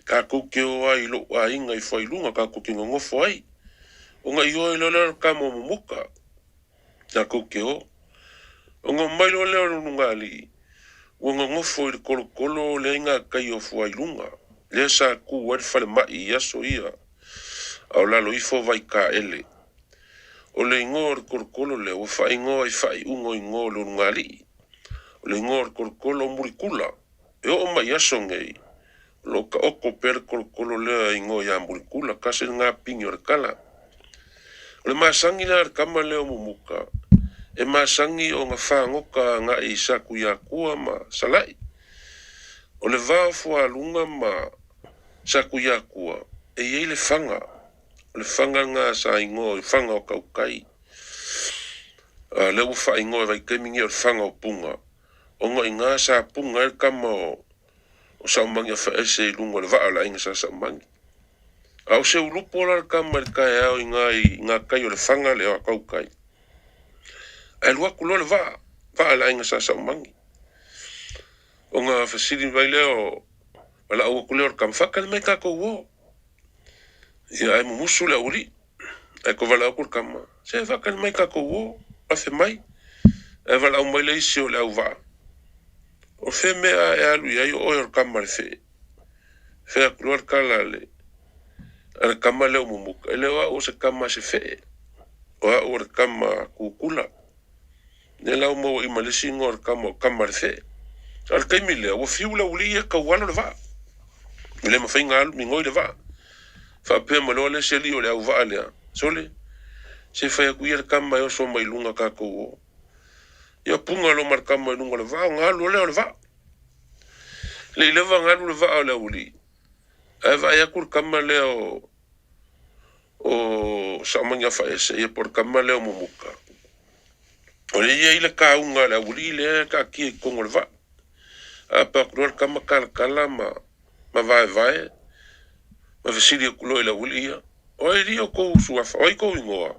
S2: ka kuke o ai lo a inga I foi lunga, ka kuke ngofo ai. O ngai o lolo ka mo mumuka. Ka kuke o. O ngā mailo leo nungali, o ngā ngofo I kolo le inga kai o fuailunga, le sa ku wad fale mai yaso ia, au lalo ifo vai ka ele. O le ingor kolo le, o fa ingo I fai ungo ingo lo nungali, o le ingor kolo murikula, e o mai yaso ngei, lo ka oko per kolo le ingo ya murikula, kasi ngā pingi o kala. O le masangi la kama leo mumuka, e masangi o ngā whangoka ngā I saku ia kua ma salai. O le vāwhua lunga ma saku ia kua, e iei le whanga. O le whanga ngā sa ingo I whanga o kaukai. Le uwha ingo vai kemingi o le whanga o punga. O ngā sa punga e kama o saumangi a whaese I lunga le waala inga sa saumangi. Au se ulupo la kama le kai au I ngā kai o le whanga le o kaukai. Ai lua kulo le va ala inga sa saumangi. O ngā fasiri vai leo, wala au kulo kam whaka mai ka ko wo. Ia ai musu le uri. Ai ko wala au kama. Se whaka mai ka ko wo, a fe mai. Ai wala au mai le isi o le au va. O fe mea e alu ia I o kama le fe. Fe a kulo kala le. Ala kama leo mumuka. Ele wa o se kama se fe. O a o kama kukula. Ne lau mo I malisi ngor kama le fe. Al kaimi lea, o fiu la uli ia ka wala le va. Ile ma whainga alu mi ngoi le va. Fa pia malo le se li o le au va lea. Sole, se whai aku ia le kama e o so mai lunga ka kou. Ia punga lo mar kama e lunga le va, ngā alu le o le va. Le I lewa ngā alu le va o le uli. E va ia kur kama le o sa manga whaese, ia por kama le o mumuka. O le ia ile ka unga le uli le ka ki kongo le va. A pa kuroa kama kala ma vai. Ma vesiri o kulo le uli ia. O e rio kou suafa, o I kou ingoa.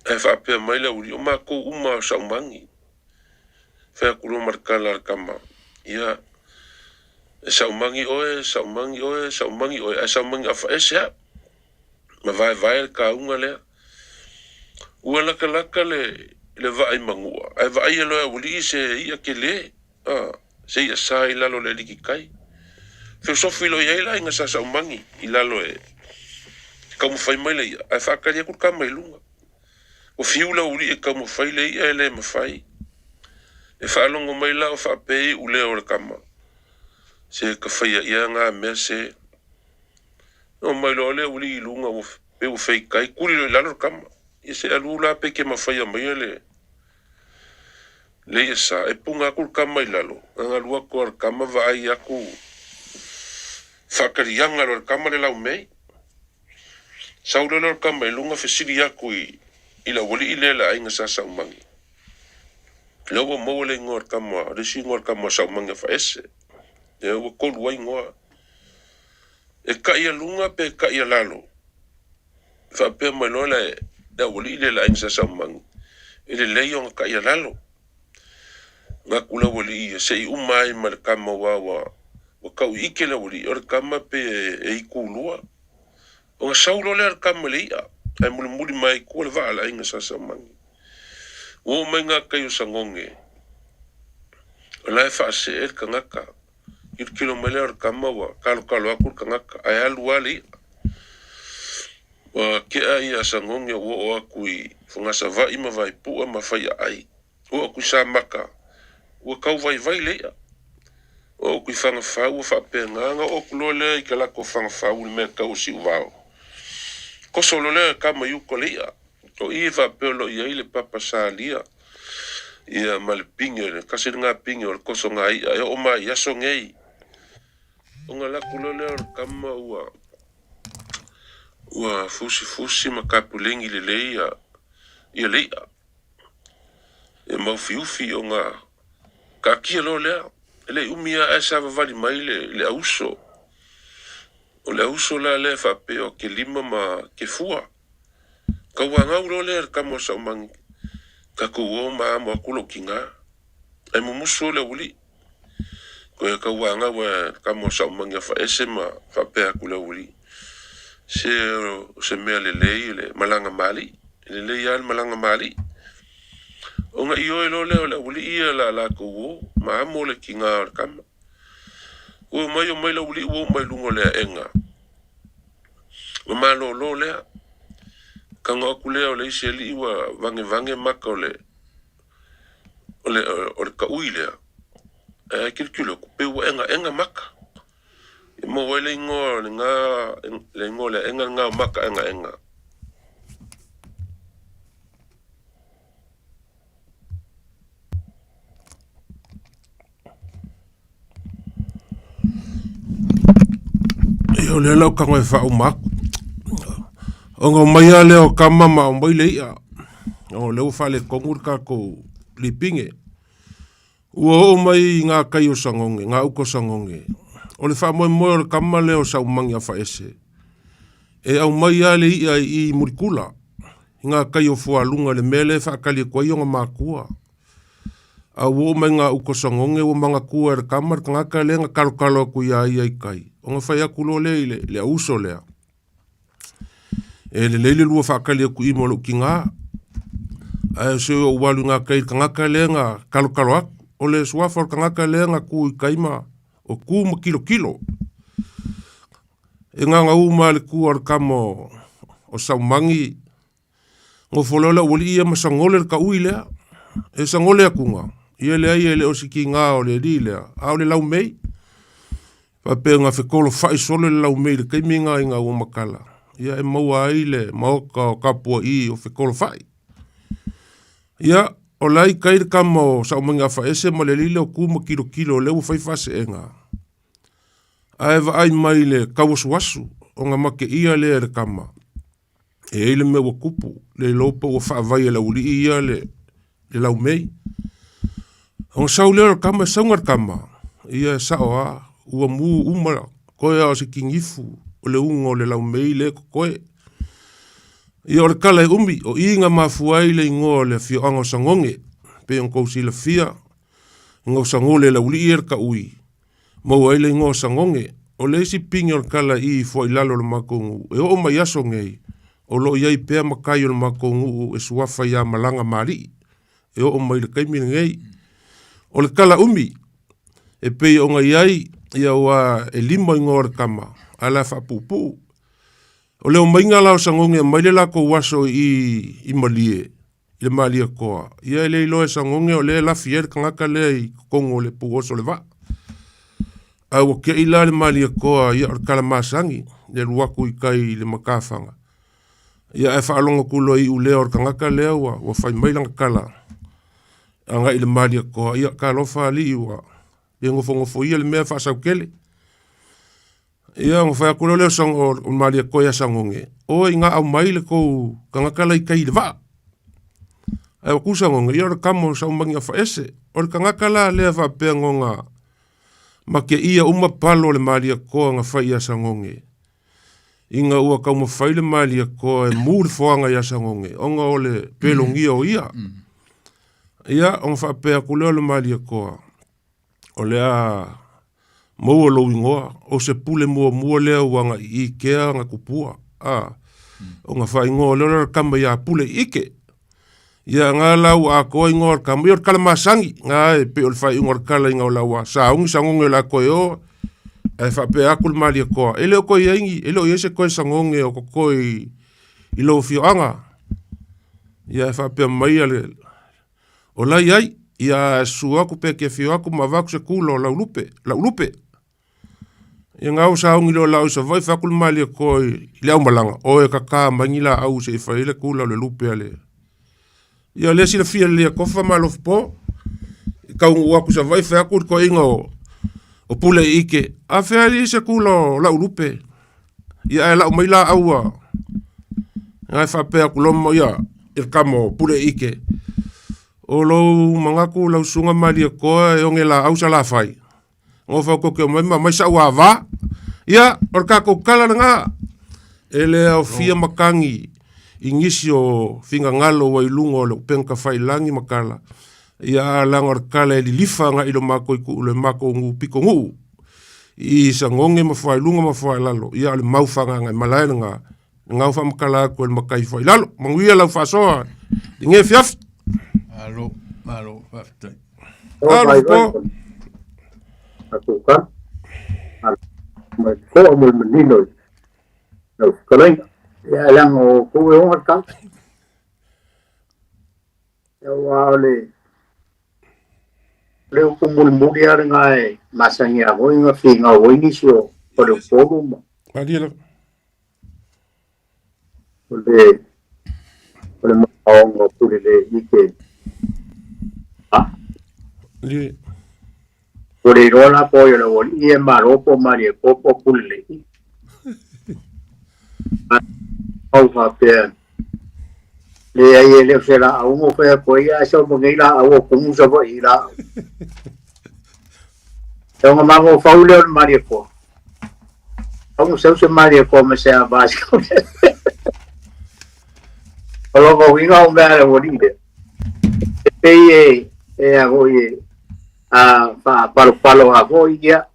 S2: E wha pia mai le uli, o ma kou uma o saumangi. Whea kuroa markala kama. Ia, e saumangi oe, saumangi oe, e saumangi a whaese ha. Ma vai ka unga lea. Ua laka le vai mangua. Ai vai e loa uli se ia ke le. Se ia sa I lalo le liki kai. Feo sofi lo ia ila inga sa saumangi. I lalo e. Kaumu whai mai le ia. Ai whakaria kur kama I lunga. O fiula uli e kaumu whai le ia e le ma whai. E whaalongo mai la o whapei u leo le kama. Se ka whaia ia ngā mea se. No mai lo le uli I lunga o peu whai kai. Kuri lo I lalo le kama. I se alula pe ke mawhaia mai le ia sa e punga kur kama I lalo. Nga lua ko ar kama vai aku whakarianga lo ar kama le lau mei. Saura lo ar kama I lunga whesiri aku I la wali I le la inga sa saumangi. Lewa maua le ingo ar kama, resi ingo ar kama saumangi whaese. E ua kolua ingoa. E ka ia lunga pe ka ia lalo. Whapea mai loa la wali I le la inga sa saumangi. I le leo nga ka ia lalo. Nga kula wali ia se I umai ma le kama wa kau ike la wali o le kama pe e ikulua. O nga saulo le kama le ia. Ai muli mai kua le vaala inga sasa mangi. O mai nga kayo sangonge. O lai fa se el kangaka. Kilo mai le kama wa kalo aku kangaka. Ai alu ali ia. Wa ke ai a sangonge o aku I fungasa vai ma vai pua ma fai ai. O aku sa maka. O kau vai le ia. O kui fanga fau o whapenganga o kulo le I kalako fanga fau le mea kau si uvao. Ko solo le kama yuko le ia. O I whapelo ia I le papa sa lia. Ia ma le pinge le kasi nga pinge o le koso nga ia. E o mai aso ngei. O nga lako lo le o kama ua fusi ma kapulengi le le ia. Ia le ia. E mau fiufi o nga kakia lo lea. Le umia e sa vavali mai le auso. O le auso la le whape o ke lima ma ke fua. Ka wangau lo le kamo sa umangi. Ka kuo ma mo akulo ki ngā. E mumuso le uli. Ko e ka wangau e kamo sa umangi a whaese ma whape aku le uli. Se mea le malanga mali. Le al malanga mali. O nga iyo lo le uli ia la kuo. Ma amo le ki ngā o kama. O mai la uli o mai lungo le enga. O ma lo lea. Ka ngā ku lea o le isi li iwa vange maka o le ka ui lea. E kirikilo ku pe ua enga maka. I mo wai le ingo le enga maka enga. O le lau kango e whao maku. O ngā maia leo kama ma o mai le ia. O leo whale kongur kako lipinge. Ua o mai ngā kai o sangonge, ngā uko sangonge. O le wha moe o le kama leo sa umangi a whaese. E au mai ale ia I murikula. Ngā kai o fualunga le mele whaakali kwa ionga mākua. Au o mai ngā uko sangonge o manga kua e kama ngaka le ngā kalo ku ia I kai. O nga whai aku lo le auso lea. E le leile lua whaakali aku I molo ki ngā. E se o walu ngā kai ngaka le ngā kalo aku. O le suafa o ngaka le ngā ku I kaima. O ku ma kilo. E ngā uma le ku ar kamo o saumangi. Ngo wholola wali ia ma sangole ka ui lea. E sangole aku ngā. Ia lea le o siki ngā o le ri lea. A o le lau mei. Pape nga whekolo whai solo le lau mei le keiminga I ngā umakala. Ia e maua ai le maoka o kapua I o whekolo whai. Ia o lai kaire kama o sa umangi a whaese ma le lile o kuma kilo leu whai whase e ngā. Aewa ai mai le kawasuasu o ngā make ia le ere kama. E eile me wa kupu le lopa o whaavai e lauli ia le lau mei. O ngā sau leo kama e saungar kama. Ia e sao a. Ua mu umara, koe ao se kingifu, o le ungo le lau mei le koe. Ia o le kala e umi, o inga mafuai le ingoa le fio ango sangonge, pe on kousi le fia, ingo sangole la uli er ka ui. Mau ai le ingoa sangonge, o le isi pingi o le kala I fo ilalo le makongu, e o mai aso ngei, o lo iai pea makai o le makongu e suafa ia malanga mari, e o mai le kaimina ngei. O le kala umi, e pei o ngai ai, ia wa e lima ingor kama ala fa pupu o le mainga lao sangonge mai le lako waso I malie le malia koa ia le lo sangonge o le la fier kanga le kongo le puoso le va a o ke ila le malia koa ia kala masangi le ruaku I kai le makafanga ia e fa longa kulo I ule or kanga le wa fai mai langa kala anga le malia koa ia ka lo fa li wa ia ngofo ia le mea whasaukele. Ia ngofo ia kuro leo sang o maria koia sangonge. O I ngā au mai le kou kangakala I kai le wā. Ai waku sangonge, ia ora kamo sa umangi a whaese. O le kangakala lea whapea ngonga. Ma ke ia uma palo le maria koa ngā whai a sangonge. Inga ua kauma whai le maria koa e mūri whoanga ia sangonge. Onga o le pelongia o ia.
S11: Ia, on whapea ku leo le malia koa. O lea maua lo ingoa. O se pule mua lea wanga i kea nga kupua. O nga wha ingoa leo kama ia pule ike. Ia ngā lau a koa ingoa kama. Ia kala masangi. Ngā e pe o le wha ingoa kala ingoa laua. Saungi sangonge la koe o. E whapea aku le malia koa. E leo koe ingi. E leo iese koe sangonge o koe i lo fioanga. Ia e whapea mai ale. O lai ai, ia suaku pe ke fioaku ma vaku se kulo lau lupe. Ia ngau saungi lo lau sa vai whakul malia koe i leo malanga. O e kaka mangila au se i whaile kulo le lupe ale. Ia lea sila fia lea kofa malof po. Kau uaku sa vai whakul ko inga o pule ike. A whea li se kulo lau lupe. Ia e lau maila aua. Ngai whapea kulomo ia. Ir kamo pule ike. O lou mangaku lau sunga malia koa e onge la ausa la fai. O whauko ke o mai sa ua va. Ia, or kako kala nga. E lea o fia makangi. Ingisi o finga ngalo wa ilungo le penka fai langi makala. Ia lang or kala e li lifa nga ilo mako iku ule mako ngu piko ngu. I sa ngonge mawhai lunga mawhai lalo. Ia le maufanga nga malai nga. Ngau wha makala ko le makai fai lalo. Manguia lau whasoa. Inge fiaf.
S21: Malo, whaftai.
S11: Alo, po.
S20: Ako ka. May ko mo menino. No, kalay. Ya lang o kuwe o ka. Ya wale. Leo kumul mudia ngai masanya ho nga finga ho inisio por o fogo.
S11: Adiela.
S20: Ole mo pulele ike.
S11: Li.
S20: Ore rola po yo lo i e maropo mari popo pulele. Au fa pe. Le ai le fera au mo fe ko ia so mo ngira au ko mu so bo ira. Yo ma mo fa ule mari po. Au so se mari po me se abasco. Olo ko winga o ngara wo dinde. E a voi a palo a voi ia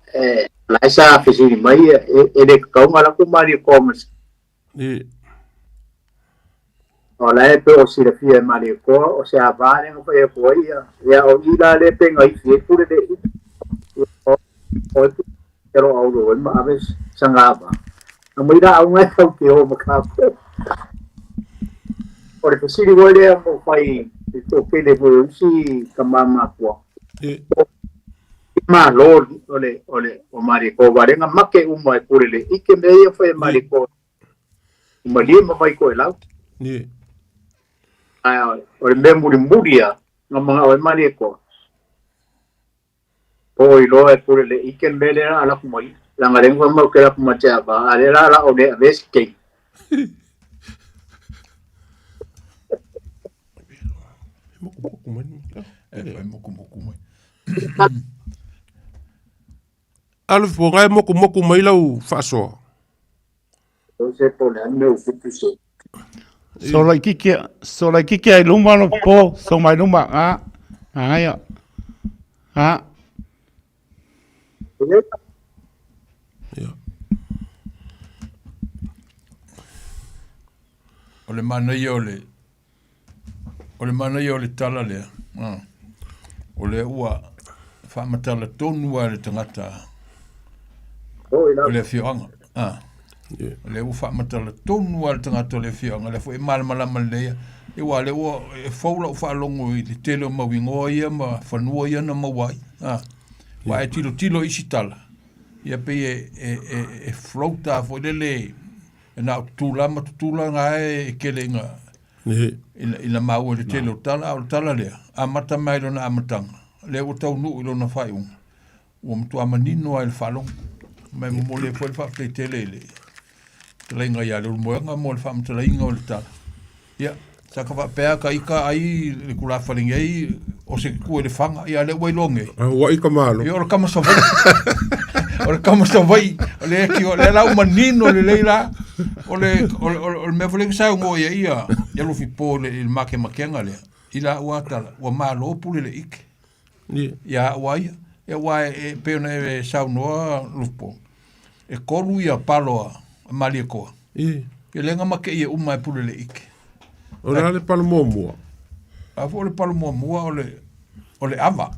S20: la esa fisini mai e de kaunga la kumari komas. Ola e pe o si le fia mari ko o se a vale no pe ko ia o ila le penga i fi pure de o pero au lo ma aves sangaba. No mira a un esto que o maka. Por que si le mo fai o que le voy si kamama ko. Ma lord ole o mariko varenga make uma e purele ike meia foi mariko. Uma lima vai ko ela.
S11: Ni.
S20: O muria no mga o mariko. O ilo e purele ike mele ala kumai. La ngarenga mo kera kumacha ba ala la o de veske.
S11: Alf po ngai moku mai lau whaso.
S6: So lai kike ai luma no po, so mai luma ya.
S21: Ole mana le tala lea. Ole ua whamatala tonua le tangata. Ole fioanga. Le ua whamatala tonua le tangata le fioanga. Le fo malama lea. E wa le ua e faula u whaalongo i le tele ma wingoa ia ma whanua ia na mawai. Wa e tilo isi tala. Ia pe e flauta fo lele. E na tutula nga e kele nga. Ina mau le tele o tala lea. A mata mai lona amatanga. Le o tau nuu ilona whai unga. Ua mtu amanino ai le whalong. Mai mo le fwoi whakle tele le. Tala inga ia le ulmoanga mo le whamatala inga o le tala. Ia, saka whapea ka ika ai le kula whalinga ai o se kua le whanga. Ia le wailonge.
S11: Wa ika malo.
S21: Ia ora kama sa vai. Ora kama sa vai. O le eki o le lau manino le leila. O le mea whalinga sa ungo ia ia. Ia lufi po le make makenga lea. ila ua tala ua malo pule le ike ia ua ia e peona e saunoa lupo e kolu ia palo a mali koa e lenga make ia uma e pule le ike
S11: o le palo mua
S21: a fo le palo mua o le ava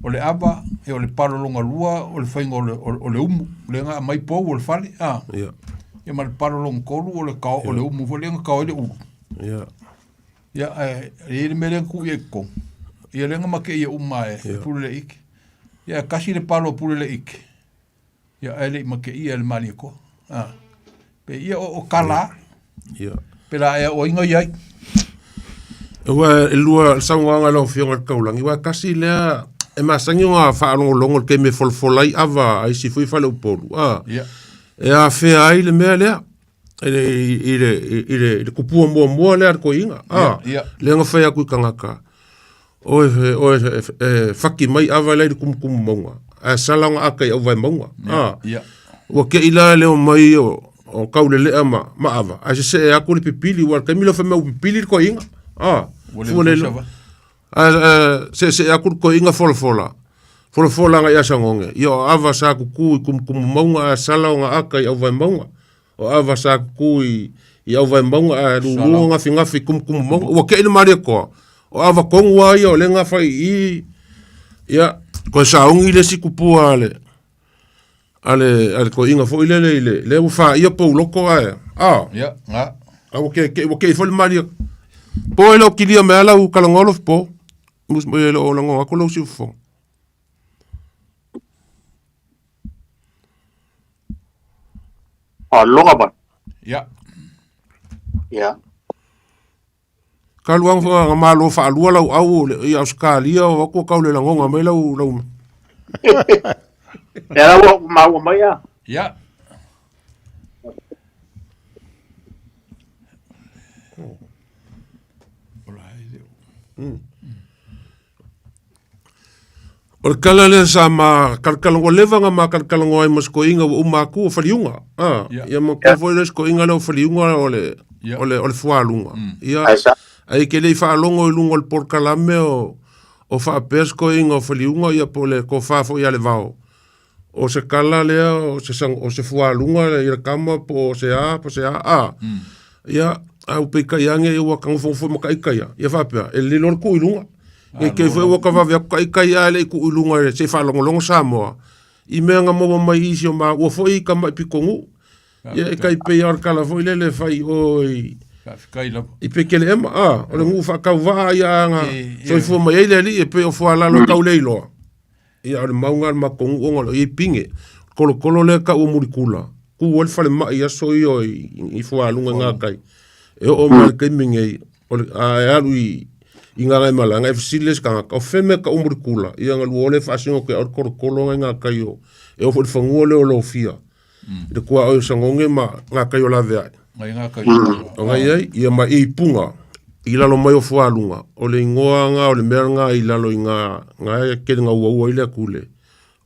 S21: o le ava e o le palo longa lua o le fainga o le umu lenga mai po o le fale e ma le palo longa kolu o le kao o le umu fo lenga kao le ulu ia e le mele ku e ko ia lenga make ia uma e pule le ike ia kasi le palo pule le ike ia ele make ia le mali ko pe ia o kala pela e o inga ia
S11: ua lua saunga lo fionga kaulangi wa kasi le e masangi nga fa longo ke me folfolai ava ai si fui fa le polu e a fe ai le mele ile kupua mo le ar ko inga le nga fa ku kangaka o faki mai ava le kum monga a salanga akai o vai monga o ke ila le mai o kaule le ama ma ava a se a ku le pipili wa ke milo fa me pipili ko inga se a ku ko inga folfola nga ya sangonge yo ava sa ku kum monga a salanga akai o vai monga o ava sa ku i au vai monga a lu nga finga kum monga o ke ile mari ko o ava kongwa yo le nga fai i ya ko sa ungi le sikupua ale ko inga fo ile le u fa ia po loko ya nga o ke fo le mari po ele o kilia me ala u kalangolo po mus mo ele o lango ko lo si fo
S20: longa ba
S11: kaluang fa malo fa lua lau au i Australia o ko kaule la ngonga mai lau
S20: era o mau mai
S21: ya
S11: o kala le sa ma kalkalongo levanga ma kalkalongo ai mas ko inga o ma ku faliunga ya mo ko foi les ko inga lo faliunga ole fualunga ya ai ke le fa longo lungo el porcalame o fa pesco inga o faliunga ya pole ko fa fo ya le vao o se kala le o se fualunga le kama po se a ya au pe kayange o ka fo mo kai kaya ya fa pe el lor ku ilunga e ke foi o ka va kai ale ku ilunga se fa longo Samoa i menga mo mai isi o ma o foi ka mai pikongu ya kai pe ar kala foi le fai oi i pe kele ema o le ngu fa ka va ya nga so fo mai le li e pe o fo ala lo ka leilo ia le maunga ma kongu ngolo i pinge kolo le ka o murikula ku wol fa le ma ia so i fo alunga nga kai e o ma ke minge o a lui inga ngai malanga e fisiles ka o feme ka o murikula ia nga luole fa singo ke or kolo nga kai o e o fo fanguole o lo fia de kwa o sangonge ma nga kai o la vea
S21: nga kai
S11: o nga ia ma i punga i lalo mai o fualunga o le ingoa nga o le meranga i lalo nga ke nga ua ile kule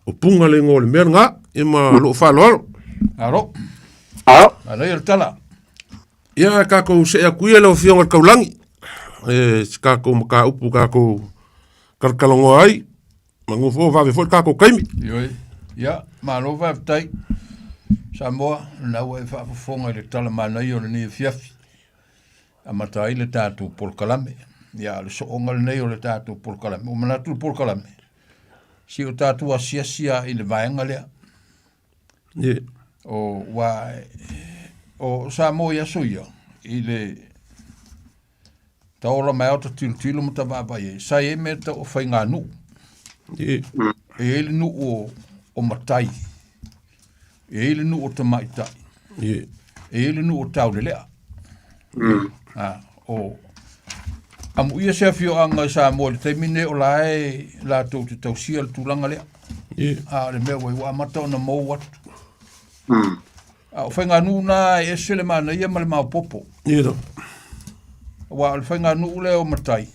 S11: o punga le ngo le meranga e ma lo fa lo
S21: aro ala il tala
S11: ia ka ko se a kuia lo fionga kaulangi ka ko ka upu ka ko kalkalongo ai mangu fo va fo ka ko kaimi
S21: ia ma lo va tai Samoa na wa fa fonga le tala mana yo ni fiafi a matai le tatu por kalame ya le so ongal nei o le tatu por kalame o manatu por kalame si o tatu asia i le vaenga le o wa o Samoa ya suyo i le taola mai auto tilu mata va vai sai e meta o fainga nu e ele nu o matai ele nu o tamaita ele nu o taulelea o amu ia se fio anga sa mo te mine o lai la to te tausia tu langa le le me wa mata na mo wat o fainga nu na e sele mana ia mal ma popo wa fainga nu le o matai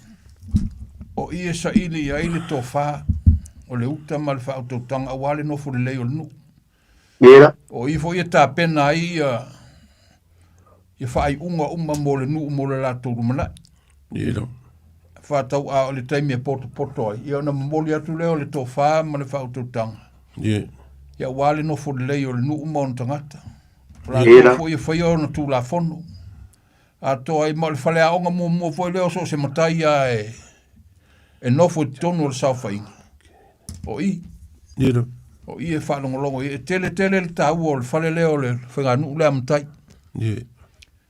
S21: o ia sa ili ia ile tofa o le uta mal fa to tanga wale no fu le o nu o i fo ia ta pena ia ia fai uma mo le nu mo le la to mana
S11: Ilo.
S21: Whātau a o le taimi e poto ai. Ia ona mamoli atu leo le tō whā ma le whaututanga. Ia wale no fo le lei o le nuu mauna tangata. La tō fo ia whai o na tū la whono. A tō ai ma le whale a onga mua fo leo so se matai a e nofo i tonu o le sauwhainga. O i. O i e whalongolongo. E tele le tau o le whale leo le whainga nuu le amatai.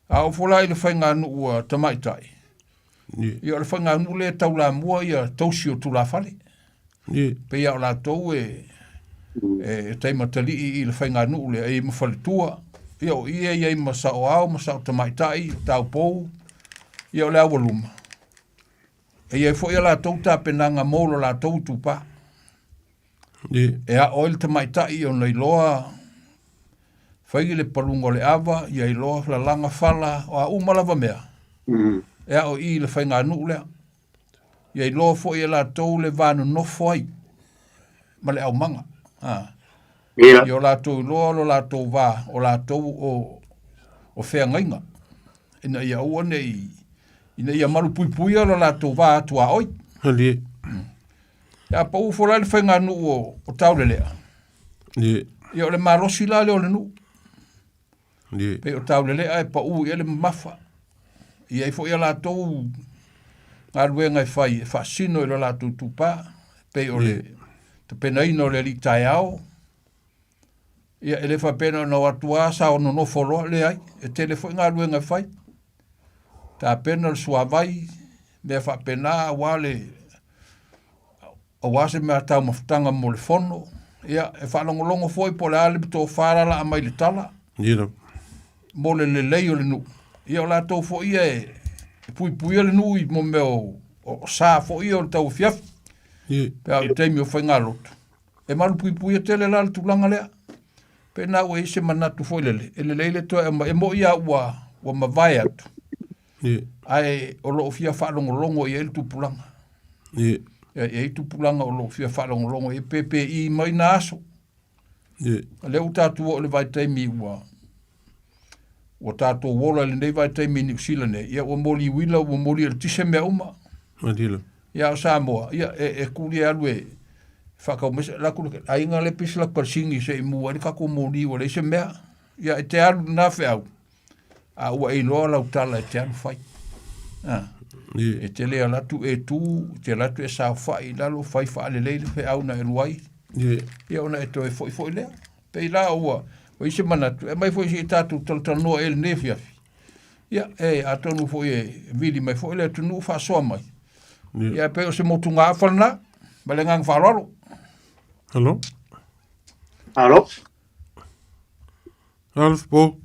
S21: A o folai le whainga nuu a tamaitai. Ia o le whainga nuu le tau la mua ia tausi o tu la whale. Pe ia o la tau e taimatali i le whainga nuu le e mawhale tua. Ia o ia i masa o au, masa o tamaitai, tau pou. Ia o le awaluma. E ia fo ia la tau ta penanga molo la tau tupa. E a oil tamaitai o nei loa whaigi le palungo le awa, ia i loa la langa whala o a umalawa mea. E a o i le whainga nuu lea. Ia i loa fo ia la tau le vanu nofo ai. Ma le au manga. I o la tau loa lo la tau wā, o la tau o whea ngainga. Ina ia ua nei, ina ia maru pui pui lo la tau wā atua oi. Ia pa ufo la le whainga nuu o tau le lea. Ia o le marosi la leo le nuu. Pe o tau le lea e pa u ia le mafa. Ia i fo ia la tau ngā ruenga i whai, e whaasino i lo la tau tupa. Pe o le, te pena ino le li tai au. Ia ele fa pena no atua sa o no folo le ai e telefo nga luenga fai ta pena le sua vai me fa pena wale o wase me ata maftanga mo le fono ia e fa longo foi po le ale to fara la mai le tala mo le lei o le nu ia la to fo ia e pui le nu i mo me o sa fo ia o tau fiaf pe a te mi o fa ngalot e malu pui tele la tu langa le pe na o ese manatu foi lele ele to e mo ia wa mavai atu ai o lo fia fa longo i el tupulanga e tupulanga o lo fia fa longo e PPI mai na aso le o tatu o le vai taimi o tatu wola le nei vai taimi New Zealand ia o moli wila o moli el tise me uma ia o Samoa ia e kuli alwe whakau mese la kulu ai ngā le pisi la parsingi se mua ni kako mōni o le se mea ia e te alu na wheau a ua e loa lau tala e te alu whai e te lea latu e tū te latu e sao whai lalo whai whaale leile wheau na e luai ia ona e toi foi lea pei la ua o ise manatu e mai foi si e tatu talanoa ele ne fiafi ia e atonu foi e vili mai foi lea tunu whasoa mai ia pe o se motu ngā whalana bale ngang whalalo.
S11: Hello?
S20: Hello?
S11: Alf, po?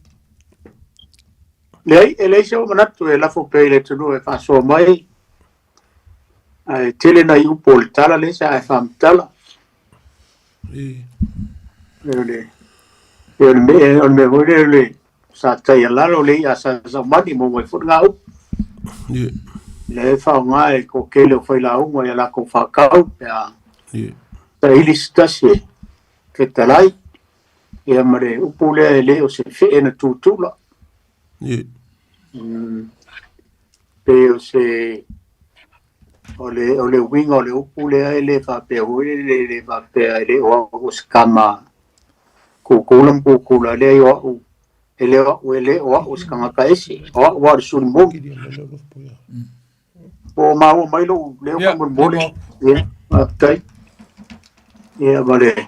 S20: Lei, e lei se o manatu e lafo pei le tunu e whasoa mai. Ai tele na iupo le tala le sa e whamtala. E me hore le sa tai alaro le a sa mani mo mai fut ngau. Le whao ngā e ko kele o whaila unga e la ko whakau pe a ta ili stasi ke talai e amare upu le le o se whi na tūtula pe o se o le winga o le upu le e le whape hui le whape e le o se kama kukulam kukula le o e le o se kama kaesi o wa suri mongi po mau mai lo le o mole tai ia vale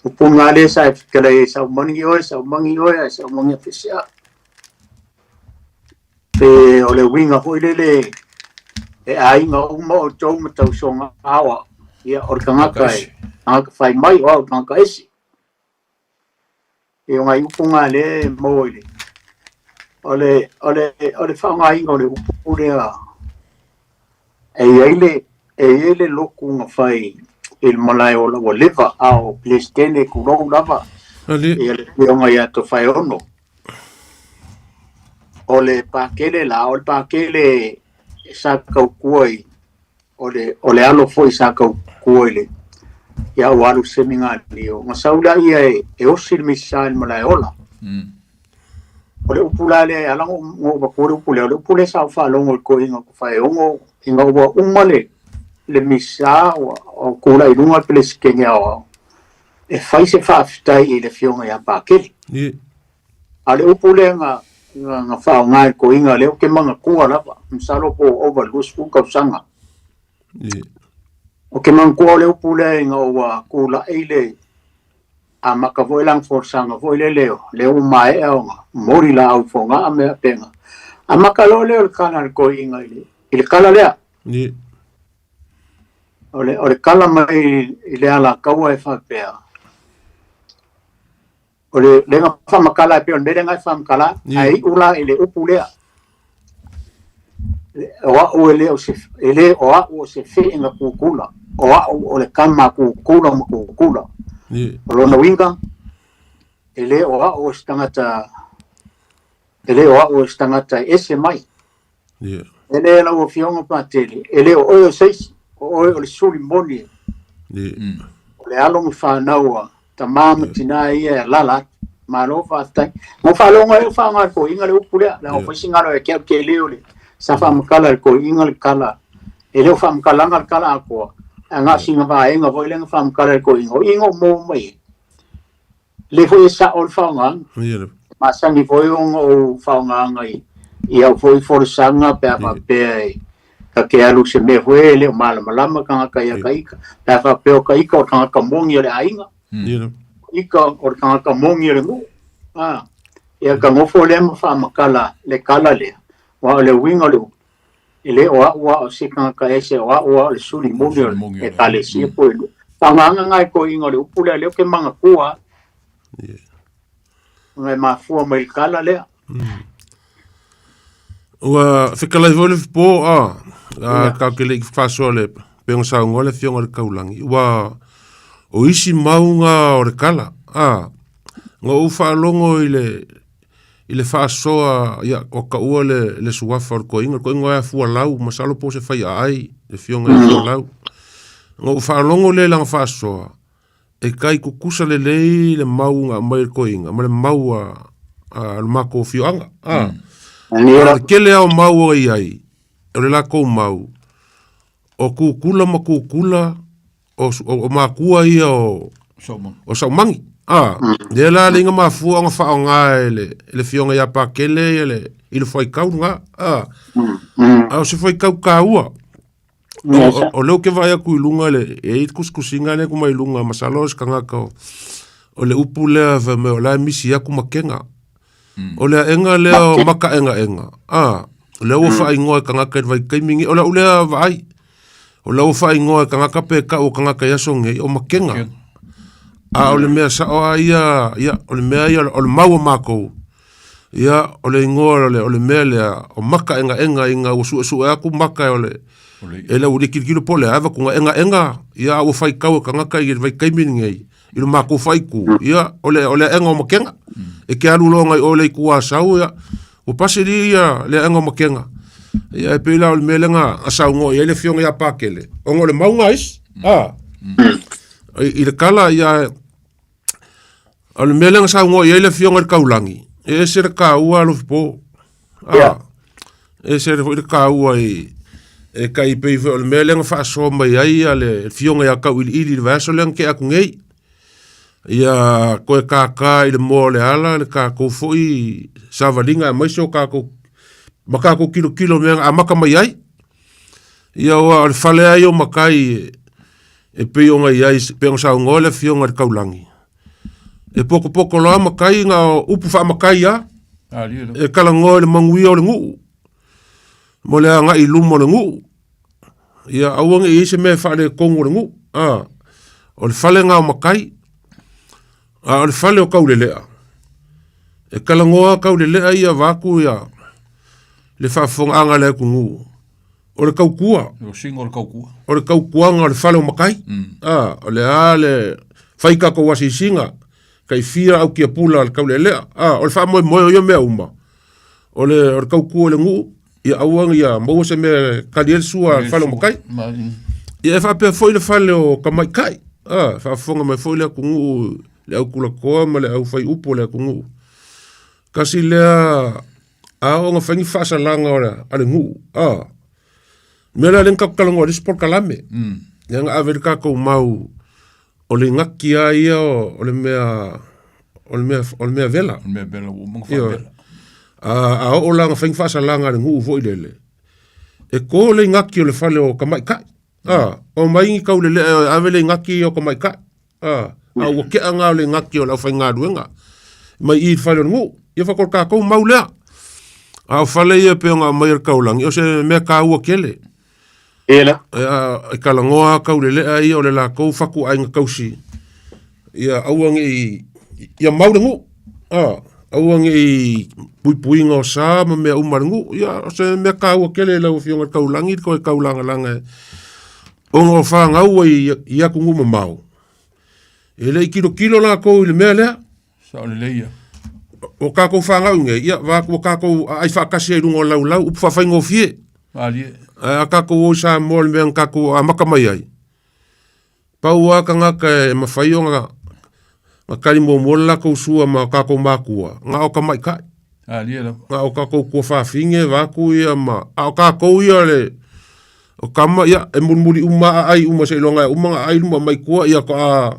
S20: o pungale sa kele sa mangi oi sa mangi fisia pe o le winga foi le e ai nga o mo to mo to songa awa ia o kanga kai a fai mai o kanga esi e nga pungale mo ile ole fa nga ingo le pure e ele loku nga fai il malai o la leva ao plestene kulo lava ele nga ya to fai ono ole pakele la ole pakele sa kuoi ole alo foi sa kuoi ya walu seminga lio nga sauda ia e osil misal malai ola
S5: o le upula le ala ngo ba ko le upule sa fa lo ngo ko inga ko fa ngo inga wa umale le misa o ko la ilunga pele skenya o e fai se fa ftai e le fionga ya pa ke ale upule nga fa nga ko inga le ke manga ko ala msalo po over lus ku ka sanga o ke man ko le upule nga wa ko la ele a maka voi lang forsanga voi le o mai nga mori la au fonga a me penga a maka lo le kana ko inga ile kala le
S11: ni
S5: ole kala mai ile ala kawa e fa pea ole le nga fa makala pe on le nga fa makala ai ula ile upule o se fe inga kukula o le kama kukula Lona winga ele o stangata ese mai ele la o fionga patele ele o seis o le suli moni le alo mo fa nawa tamam tina ia lala malo fa sta mo fa longa e fa ngar ko inga le upule la o fasinga no e ke le ole sa fa mkala ko inga le kala ele fa mkala ngar kala ko nga singa va nga voi lenga fam kala ko ingo mo mai le foi sa ol fanga ma sangi foi o fanga ngai ia foi for sanga pe pe ka ke alu se me foi le malama ka ya kai pa pe o kai ko ka mongi le ainga ika o ka mongi le mo ia ka mo fo le fam kala le wa le winga le ele o se ka ese o le suri mongi e kale si po tanga ngai ko ingo le upula le ke manga kua ngai ma fu mai kala le
S11: wa fikala vole po ka ke le fa sole pe un sa ngole fionga le kaulangi wa o isi maunga o le kala ngo ufa longo ile fa soa ya o ka ua le suafa ko inga ya fu lau masalo po se fai ai le fionga le lau ngo fa longo le lang fa soa e kai ku kusa le maunga mai ko inga ma le maua al mako fionga ke le au mau ai o le la ko mau o ku kula ma ku kula o ma kua ia o saumangi de la linga ma fu nga fa nga le fionga ya pa kele ile foi kau nga se foi kau kaua o lo ke vai ku lunga le e kuskusinga le ku mai lunga masalos kanga ka o le upule va me o la misi ya ku makenga o le enga le maka enga le o fa ingo kanga ka vai kaimingi o la ule vai o la o fa ingo kanga ka pe ka o kanga ka ya songe o makenga o le mea sa o ia o le mea ia o le maua mako ia o le ingoa o le mea lea o maka enga inga o su aku maka o le e le uri kirikiro pole ava kunga enga ia o fai kau ka ngaka i vai kaimini ngai i le mako fai ku ia o le enga o makenga e ke alu longa o le kua sau ia o pasiri ia le enga o makenga ia e pila o le mea lenga asau ngo ia le fionga ia pakele o ngo le maunga is i le kala ia o le melenga sa ngo ia le fionga kaulangi e se ka ua lo po e se le ka ua e kai pe o le melenga fa so mai ai le fionga ya ka ili le vaso len ke aku ngei ia ko ka i le mole ala le ka ko foi savalinga mai so ka ko maka ko kilo me amaka mai ai ia o le fale ai o makai e pe o ngai ai pe o sa ngo le fionga kaulangi e poko loa makai nga upu wha makai ya e kala ngoi le mangui o le ngu mo le nga i lumo le ngu ia awangi i se me wha le kongo le ngu o le fale nga o makai o le fale o kaulelea e kala ngoa kaulelea ia vaku ia le whafonga anga le ku ngu o le kaukua o le kaukua nga o le fale o makai o le whaika ko wasi singa kai fia au kia pula al kaulelea o le fa mo yo me uma o le kau ku le ngu ia awang ia mo se me kaliel sua falo mo kai ia fa pe foi le falo kamai kai fa fonga me foi le ku ngu le au kula ko ma le au fai upo le ku ngu Kasi lea o nga whangi whaasalanga ora ale ngu. Mela len kakalongo le sport kalame. Yang aver kako mau o le ngaki a ia o le mea vela.
S21: O le mea vela, o mga wha
S11: vela. O la nga whangi whaasalanga ale ngu ufo i lele. E ko le ngaki o le whale o kamai kai. O maingi kau le ave le ngaki o kamai kai. Ua kea ngā le ngaki o lau whai ngā ruenga. Mai i whale o ngu. Ia whakor kako mau lea. O whale ia peo ngā mai ar kaulangi. O se mea ka ua kele.
S5: Ela.
S11: E kalangoa kau le lea ia o le la kou whaku ainga kausi. Ia auangi ia maurangu. Auangi i puipuinga o sā ma mea umarangu. Ia se mea ka ua kele lau whionga kaulangi ko e kaulanga langa. Onga o whangau i aku nguma mau. E lei kilo la kou i le mea lea.
S21: Sa o le leia.
S11: O kako whangau nge. Ia o kako ai whakasi ai rungo lau upu whawhaingo fie.
S21: Alie.
S11: A kako o sa mo le mea kako a makamai ai. Pau a ka ngaka e mawhai o nga kari mo mola kou sua ma kako makua. Nga o ka mai kai. Nga o kako kua whawhinge waku ia ma. A o kako ia le. O kama ia e murmuri uma ai uma se longa uma ai uma mai kua ia ko a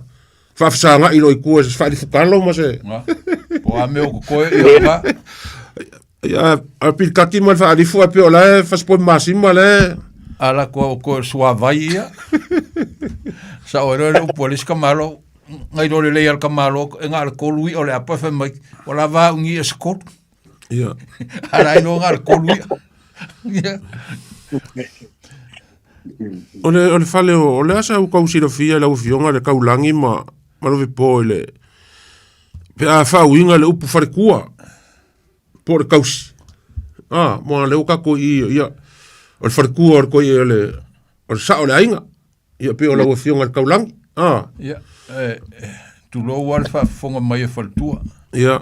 S11: whawhisanga i loi kua se whaari whukalo ma se.
S21: O a meo ko koe ia ka.
S11: Ia a pilkati ma whaari fua pio le whaspoi masima le.
S21: Ala ko sua vai ia. Sa o reo polis kamalo. Ngai role le al kamalo e ngā kolui o le apa whamai. O la wā ungi e skot.
S11: Ia.
S21: Ala ino ngā kolui. Ia.
S11: O le whale o le asa u kausira fia lau fionga le kaulangi ma rovi po le pe a whauinga le upu whare kua po le kausi moa le ukako i ia o le whare kua o le koi o le sa o le ainga ia pe o lau fionga le kaulangi
S21: ia tu lo wale whafonga mai e whaltua
S11: ia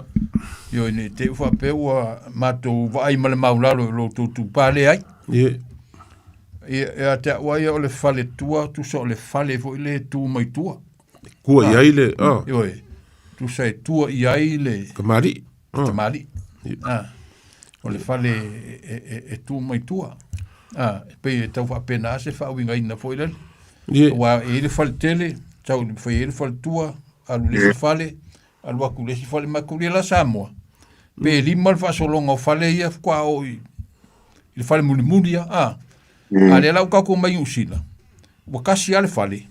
S21: io ne te uwha pe ua mato vai male maulalo lo tu pale ai
S11: ia
S21: ia te wai o le fale tua tu so le fale vo ile tu mai tua
S11: kua ia ile
S21: oi tu sai tua ia ile
S11: kamari
S21: o le fale e tu mai tua pe tau fa pena se fa winga ina fo ile wa ile fale tele tau foi ile fale tua alu le fale alu aku le fale makuli la Samoa pe lima fa solonga fale ia kwa o ile fale mulimulia ale lau kako mai usila. Wa kasi ale fale.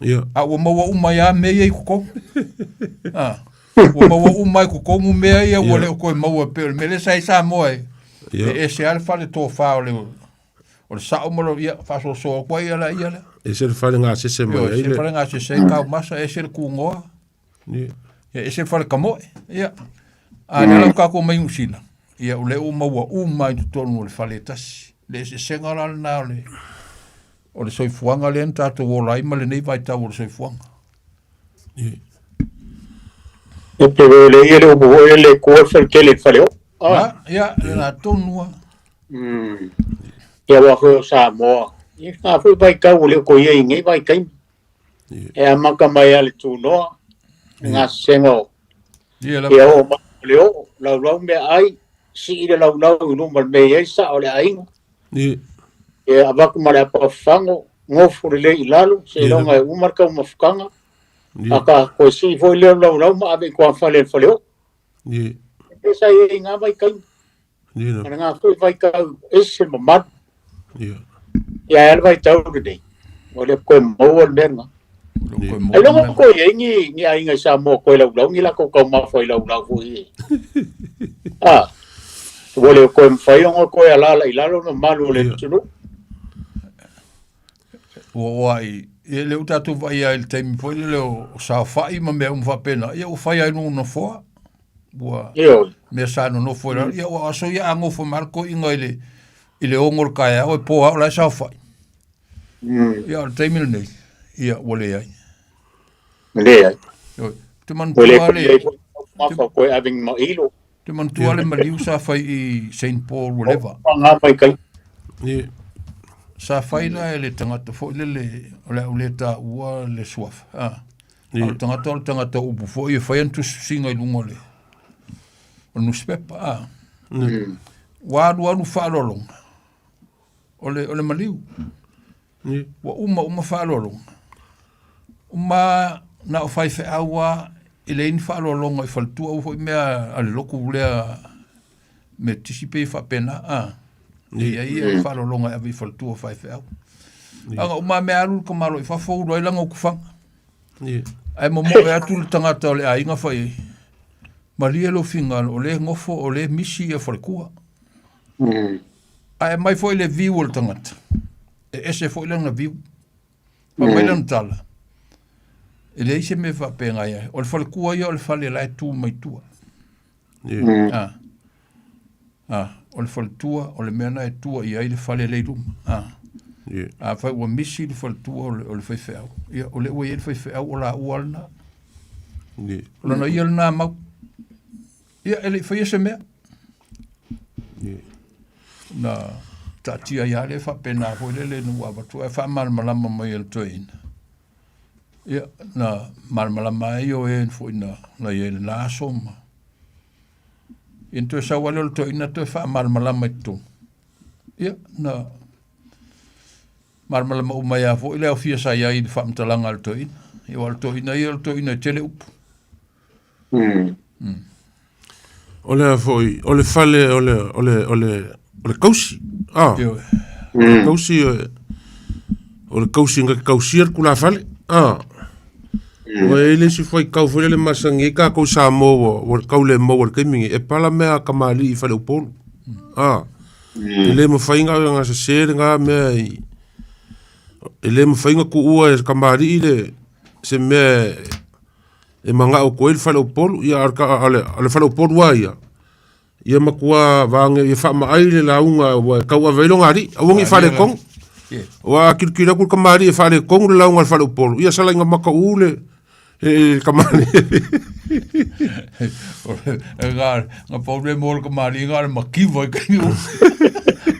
S11: Ia.
S21: A wa maua umai a mea i kuko. Wa maua umai kuko mu mea ia wale o koe maua peo. Mele sai sa moe. E se ale fale tō wha o le. O le sao maro ia whaso soa koe ia la ia la.
S11: E se le fale ngā sese mai.
S21: E se le fale ngā sese kau masa e se le kungoa. E se le fale kamoe. Ia. Ale lau kako mai usila. Ia ule o maua umai tonu o le fale tasi. Le se senga na ole o le soifuanga le enta to wolai ma le nei vai tau o le soifuanga
S5: e te le ele o bo ele ko fer kele faleo
S21: ia na tonua
S5: ia wa ko sa mo i ka fu vai ka o le ko ye ngai vai kai e amaka mai ale tu no nga sengo ia o ma leo la me ai si ile la no mal me ye sa ole ai e abaku mare pa fango ngofu le ilalo se longa u marka uma fukanga aka ko si foi le lo ma ave ko fale faleo esa e nga vai kai nga ko vai ka ese mamad ya el vai tau de ole ko mo ol merna lo ko ye ni ai nga sa mo ko lo ni la ko ma foi lo foi Wale ko mfai ngo ko ala ilalo no malu le tunu.
S21: Wai, ele uta tu vai al time foi le sa fai ma me va pena. Ia o fai ai no fo. Boa. Me sa no fo. Ia o aso ia ngo fo marco ingo ile ongor kai o po la sa fai. Ia al time nei. Ia wale ai.
S5: Le ai.
S21: Tu man wale.
S5: Ma ko having ma ilo.
S21: Te mantua le maliu sa fai i St. Paul, whatever.
S5: Ngā mai kai.
S21: Sa fai la e le tangata fo le le ta ua le suaf. Tangata upu fo i fai antu singa i lungo le. o newspaper wa lu whaalolonga o le maliu wa uma whaalolonga uma na o whai awa i le ini whaalolonga i whaltua o hoi mea ale loku lea me tisipe whapena ia whaalolonga e awi whaltua whai awa anga uma mea alu ka malo i whafou roi langa o kufanga ai mo e atu le tangata o le ainga whai malia lo finga o le ngofo o le misi e whalekua ai mai foi le viu o le tangata e ese foi langa viu pa mai langa tala e le ise me whapenga ia o le whalekua ia o le whale lai tū mai tua o le whaletua o le meana e tua ia i le whale leiruma a fai ua misi le whaletua o le whaiwheau ia o le ua i le whaiwheau o la ualna o lana ia le nā mau ia ele foi ese mea na tatia ia le fa pena foi le no ava tu fa mal malama mai el toina ia na mal malama io e foi na ia na soma into sa wale el toina to fa mal malama tu ia na mal malama o mai foi le ofia sa ia i fa mtalanga el toina ia el toina tele up
S11: Ole foi, ole fale, ole kausi. Ole kausi, ole kausi nga kausi kula fale. O ele si foi kau foi le masangi ka ko sa mo o kau le mo ke mingi e pala mea kamali i fale upolo. Ele mo fainga nga se ser nga me ele mo fainga ku ua kamali ile se me e manga o koel fale o polo ia ale fale o polo ia ia makua vange ia fa mai le launga wa kaua velo ngari awongi fale kong wa kilkila ku kamari e fale kong le launga fale o polo ia sala nga maka ule e kamari
S21: nga pobre mol kamari nga makivo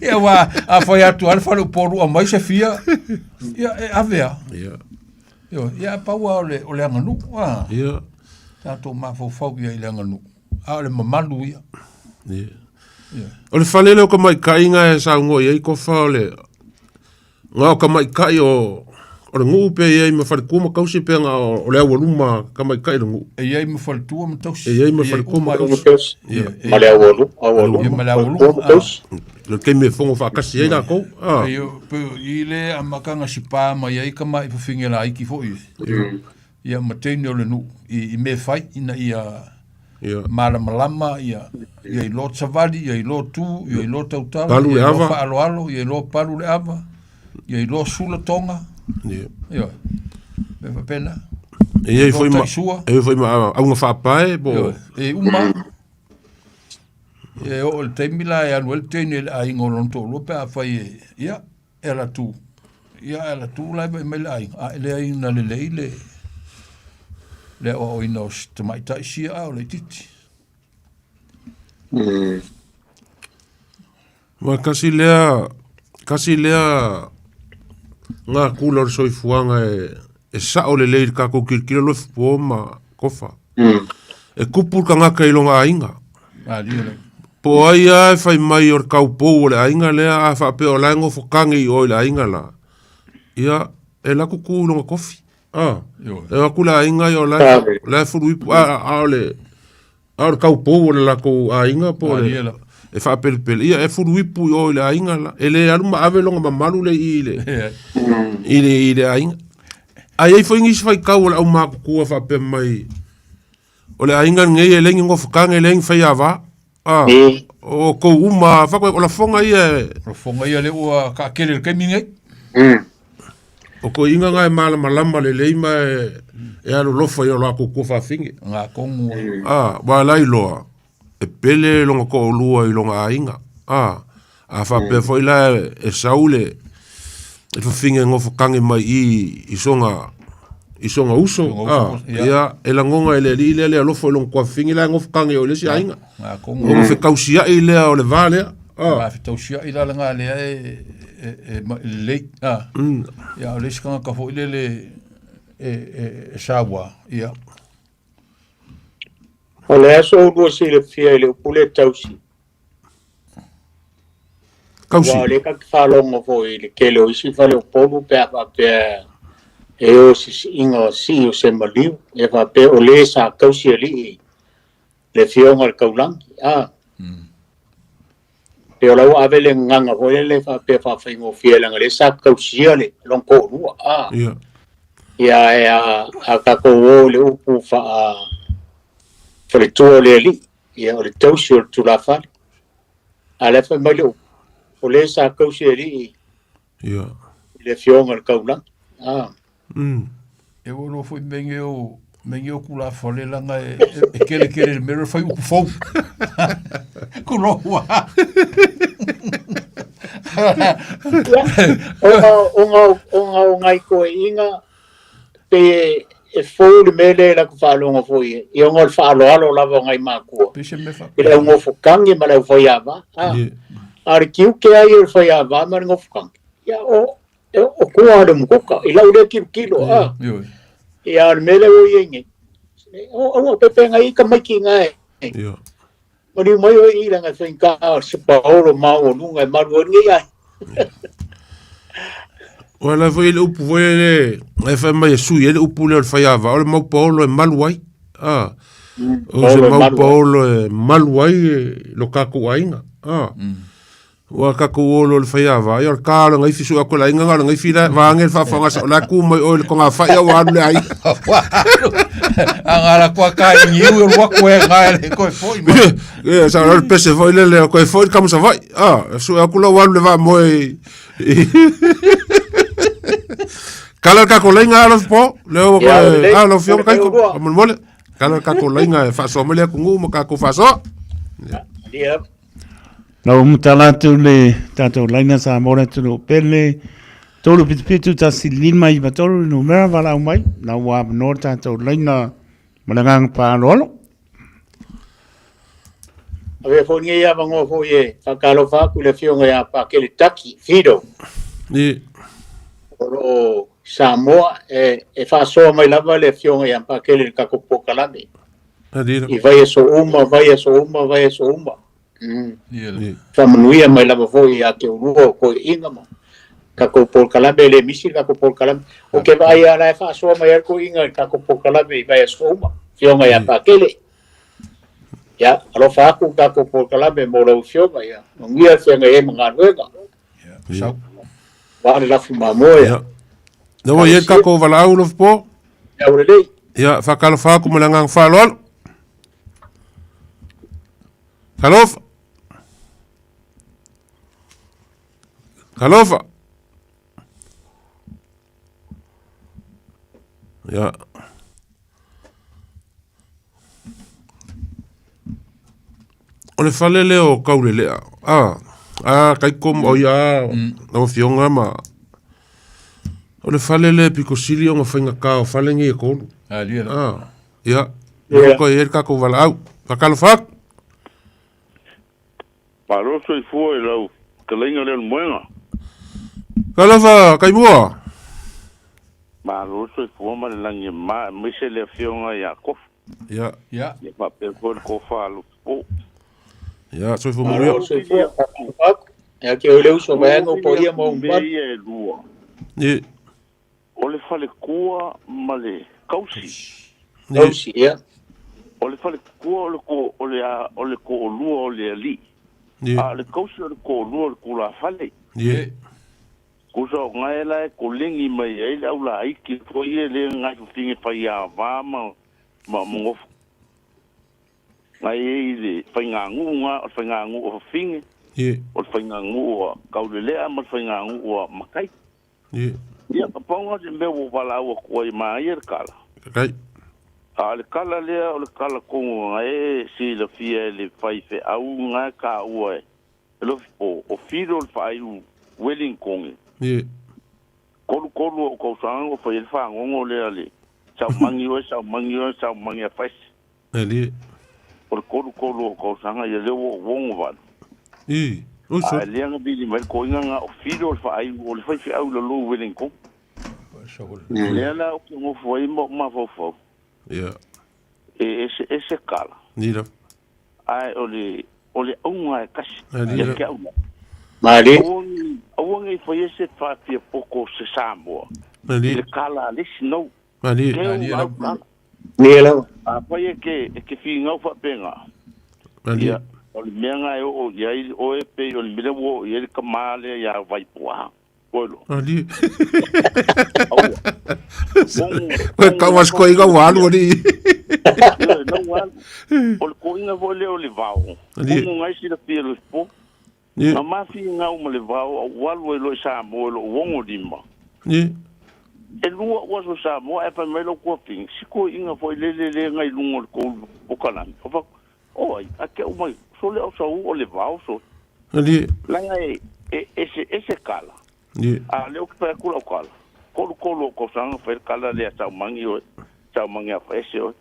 S21: ia wa a foi atu al fale o polo a mai se fia ia avea ia paua o le anganu.
S11: Ia.
S21: Tato mafofau ia i le anganu. Le mamalu ia.
S11: O le whalele o ka mai kainga e sa ungo ia i kofa o le ngā o ka mai kai o le ngu pe ia i ma whalikua ma kausi pe ngā o le awa luma ka mai kai le ngu.
S21: E ia i ma whalitua ma tausi.
S11: E ia i ma whalikua ma kausi.
S1: Ma le awa luma.
S21: Ma le awa luma.
S11: Le kei me fongo whakasi ei nā kou.
S21: I le a makanga si pā mai ai ka mai whawhinge la iki fo i. Ia mateine o le nu. I me whai ina ia malamalama ia i lo tawari, ia i lo tū, ia i lo tautala.
S11: Palu le ava.
S21: Ia i lo whaaloalo, ia i lo palu le ava. Ia i lo sula tonga. Ia. Me whapena.
S11: Ia i foi ma aunga whapae.
S21: E uma. E o le teimila e anu el teine a ingo lonto lope a fai ia e la tu lai me le ai a le ai na le leile le o ino te mai tai sia o le titi
S11: ma kasi lea ngā kula o soifuanga e sa o le leile ka kukirkira lo fupo ma kofa e kupur ka ngaka ilonga ainga po ai ai fai mai or kaupou le ainga lea a fa pe o lango fokangi o le ainga la ia e la kuku longa kofi e wa kula ainga yo la furu a le or kaupou le la ko ainga po le e fa pe ia e furu ipu o le ainga la ele aluma ave longa mamalu le ile ainga ai foi ngis fai kau la uma kuku fa pe mai o le ainga ngei lengi ngo fokangi lengi fai ava o ko uma fa ko la fonga ia
S21: le ua ka kele ke mingai
S11: o ko inga ngai mala malama le leima e alo lofa yo la ko fa fingi
S21: nga kongu
S11: ba lai loa e pele longa ko lua i longa inga a fa pe foi la e saule e fa finga ngo kange mai i songa uso ia e la ngonga ele le alo fo long ko fingi la ngof kange o le si ainga o fe kausia ile o le vale
S21: ma fe kausia ile la ngale le ia le ska ka fo ile le sawa ia
S5: O le aso ulu si le fia le upule tausi.
S11: Kausi.
S5: Wa le ka whalongo fo i le kele o isi whale o polu pe apa pe e o si inga si o se maliu. E fa pe o le sa kausi ali le fionga le kaulangi. Pe o lau ave le nganga fo le fa pe fa whaingo fia langa le sa kausi ale longko rua. Ia e a kako o le upu fa le tua le ali. Ia o le tausi o le tula whale. A le fa mai le upu. O le sa kausi ali le fionga le kaulangi.
S21: E wono foi mengeo kula fole langa e kele mero fai uku fou. Kuroa.
S5: Onga ngai ko inga pe e fou le mele la ku falonga foi. I onga falo alo lava ngai makua. Ile onga fokangi ma le foi ava. Ar kiu ke ai e foi ava ma ngo fokangi. Ya o kua de mukoka ila ule kilo ia ar mele o yengi o pepe ngai ka maki ngai mari mai o ira nga finka se paolo mau nunga maru ngai ai
S11: Wala foi le upu foi le fa mai su ele upu le faiava o le mau paolo e maluai o se mau paolo e maluai lo kako ainga wa ka ko lo le faiava ia ka la ngai fisu ko la inga ngai fila va ngel fa fa la ku mo o le konga fa ia wa le ai
S21: anga la kwa ka ni u wa ko ngai ko foi
S11: e sa le pese foi le ko foi como ça vai su ko lo wa le va mo kala ka ko la inga lo po le lo fio ka ko mo mole kala ka ko la inga fa so mo le ku mo ka ko fa so
S6: Na o mutalatu le tatou laina sa mora tunu pele tolu pitu ta silima I batolu no mera vala mai na wa no tatou laina malangang pa lolo
S5: ave fo ngi ya bango fo ye fakalo fa ku le fionga ya pa ke le taki fido o Samoa e fa so mai lava le fionga ya pa ke le kakopo kalame I vai so uma Famanuia mai lava foi a te urua ko inga mo. Kako por kalambe le misi kako por kalambe. O ke vai ala fa so mai ko inga kako por kalambe vai so uma. Fionga ya pakele. Ya, alo fa ku kako por kalambe mo lo fionga ya. Ngia fionga e mga nuega.
S11: Ya.
S5: Wa la fuma moya.
S11: No ye kako vala ulo po.
S5: Ya ure
S11: Ya, fa kalo fa ku malangang fa lol. Kalof. Kalofa. Ja. O le fale leo kaule lea. Kai kom o ia o fionga ma. O le fale le piko sili o ngawhainga ka o fale ngi e kolu. Ia. Ia ko e ka ko wala au. Pakalo fak.
S8: Paroso I fua e lau. Kalinga leo mwenga.
S11: Kalava, kai mua?
S8: Paroso I fua ma le langi ma. Mise le fionga ia kof.
S11: Ia.
S8: Ia pa pepon kofa alu po.
S11: Ia, soi fu muria.
S5: Paroso I fua. Ia ke o leu so vengo po ia mo umbat.
S11: Ia.
S8: O le fale kua ma le kausi.
S5: Kausi, ia.
S8: O le fale kua o le ko o lua o le ali. Le kausi o le ko o lua o le kula fale.
S11: Ia.
S8: Kusa o ngai la ko lingi mai ai le au la iki ko ia le ngai ku tingi pai a va ma ngof. Ngai le pai ngangu o fingi.
S11: Ia.
S8: O pai ngangu o kaulele a ma pai ngangu o makai.
S11: Ia.
S8: Ia ka ponga de me o vala o ko I mai er kala.
S11: Kai.
S8: Le kala le o le kala ko ngai si le fie le fai fe au ngai ka o lo o fido le fai welling kong.
S11: Ia.
S8: Kolu ko sang o fai fa ngongo le ale. Sa mangi a fai.
S11: Ia.
S8: O kolu ko sang ia le o wongo va.
S11: Ia. Oso.
S8: Le nga bili mai ko nga o fido le fai o le fai fe au lo welling kong. Le la o ko foi mo ma fo.
S11: Ia.
S8: Ese kala.
S11: Nila.
S8: Ai ole unga kasi.
S11: Nila.
S5: Mali.
S8: Awang I foi ese fafia pouco se Samoa.
S11: Nila.
S8: Le kala lisi no.
S11: Nila.
S5: Nila.
S8: Foi que finga fa penga.
S11: Nila.
S8: Ole menga o ia o pe ole mire wo ia kamale ya vai poa. Polo.
S11: Ali. Kawas ko inga walu ni.
S8: Não walu. Ole ko inga vole ole vau. Como ngai si da pelo po. Na mafi nga o le vau walu lo sa mo lo wongo dimba.
S11: Ni.
S8: E lua o so sa mo e pa melo ko ping. Si ko inga foi le ngai lungo ko o kalan. Oi, ake o mai so le o o le vau so.
S11: Ali.
S8: Langa ese kala. A leo que para kula kala. Kolo ko sang fer kala le sa mangi o sa mangi a fese o.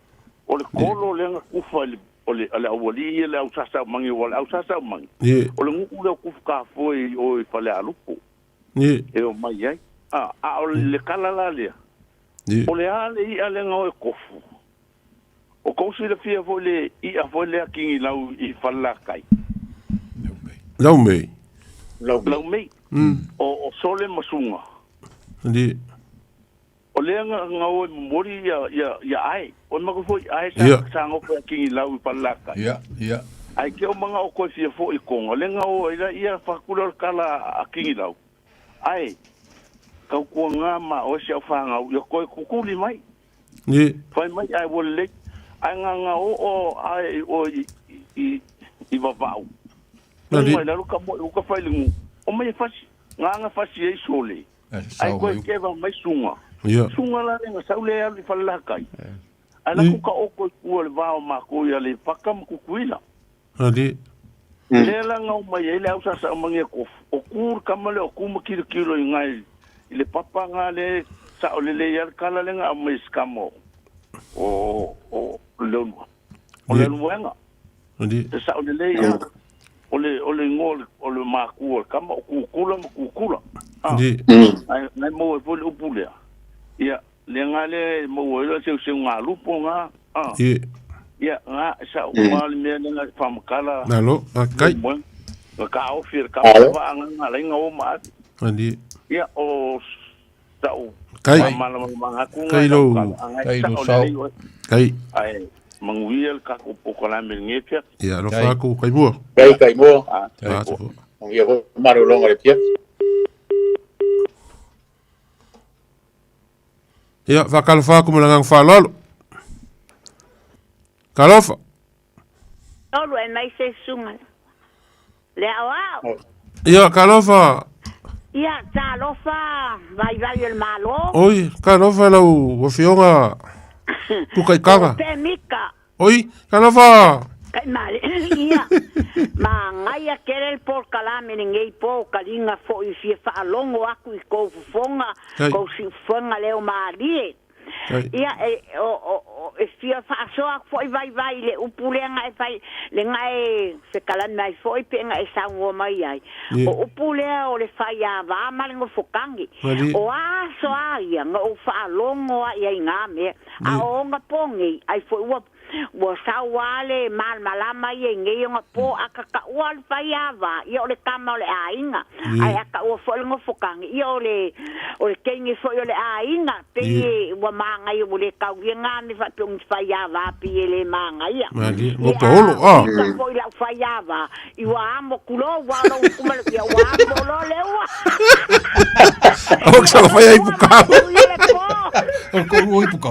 S8: O le kolo le nga kufa ole ala wali le au sa mangi wala au sa mangi. O le ngu le kufa ka foi o fale alupo. E o mai ai. O le kala la le. O le ale nga o kofu. O kosi le fia foi le a foi le kingi lau I fala kai.
S11: Lau mei.
S8: Lau mei. O sole masunga.
S11: Ndi.
S8: O lenga ngau mori ya ai. O mako foi ai sa ngo ko kingi lau palaka.
S21: Ya.
S8: Ai ke o manga o ko fia foi kongo. Lenga o ia fakula kala kingi lau. Ai. Kau ko ngama o se fanga yo ko kukuli mai.
S11: Ni.
S8: Fai mai ai wolle. Ai nga o ai o I vavau. Mai la luka mo luka fai lingu. O mai fasi nga fasi e sole. Ai ko ke va mai sunga. Sunga la nga saule ali falla kai. Ala ku ka o ko ku le va ma ko ya le pakam ku kuila.
S11: Ali.
S8: Le la nga o mai ele au sa mangi ko o kur kamale o ku kilo ngai. Ile papa nga le sa ole le ya kala le nga mai skamo. O lonu. O lonu nga.
S11: Ali.
S8: Sa ole le ya ole ngol ole maku kama kukula ai na mo vole upule ia le ngale mo lo se nga lupo nga ia nga sa mal me nga famkala
S11: nalo kai
S8: ka ofir ka va nga le nga o ma
S11: andi
S8: ia o sa o
S11: kai
S8: kai
S11: lo kai
S8: ai manguiel ka ko pokola ngepia
S11: ya lo fa ko kai mo
S5: ia ko maro longa le pia
S11: ya fa kalfa ko mlangang fa lolo kalofa
S9: lolo e mai se sunga le awao
S11: ya kalofa
S9: ya talofa vai el malo
S11: oi kalofa lo o fionga tu kai kanga
S9: temika
S11: oi kalofa
S9: kai male ia ma ngai a querer por calame ninguém po kalinga fo I fie fa longo aku ko fonga ko si fonga leo mali ia o fie fa so foi vai le upulenga e fai le ngai se kalan mai foi penga e sa ngo mai ai o upulea o le fai a va mal ngo fokangi o a so ai ngo fa longo ai ngame a o nga pongi ai foi wa sa wale mal malama ye nge nga po akaka wal fayava yo le kama le ainga ai aka o fo ngo fokang yo le o le kengi fo yo le ainga pe wa manga yo le ka yenga ni fa pung fayava pe le manga ya
S11: o polo
S9: fo la fayava I wa amo kulo wa no kuma le wa amo lo le wa
S11: o sa fai puka
S21: o ko oi puka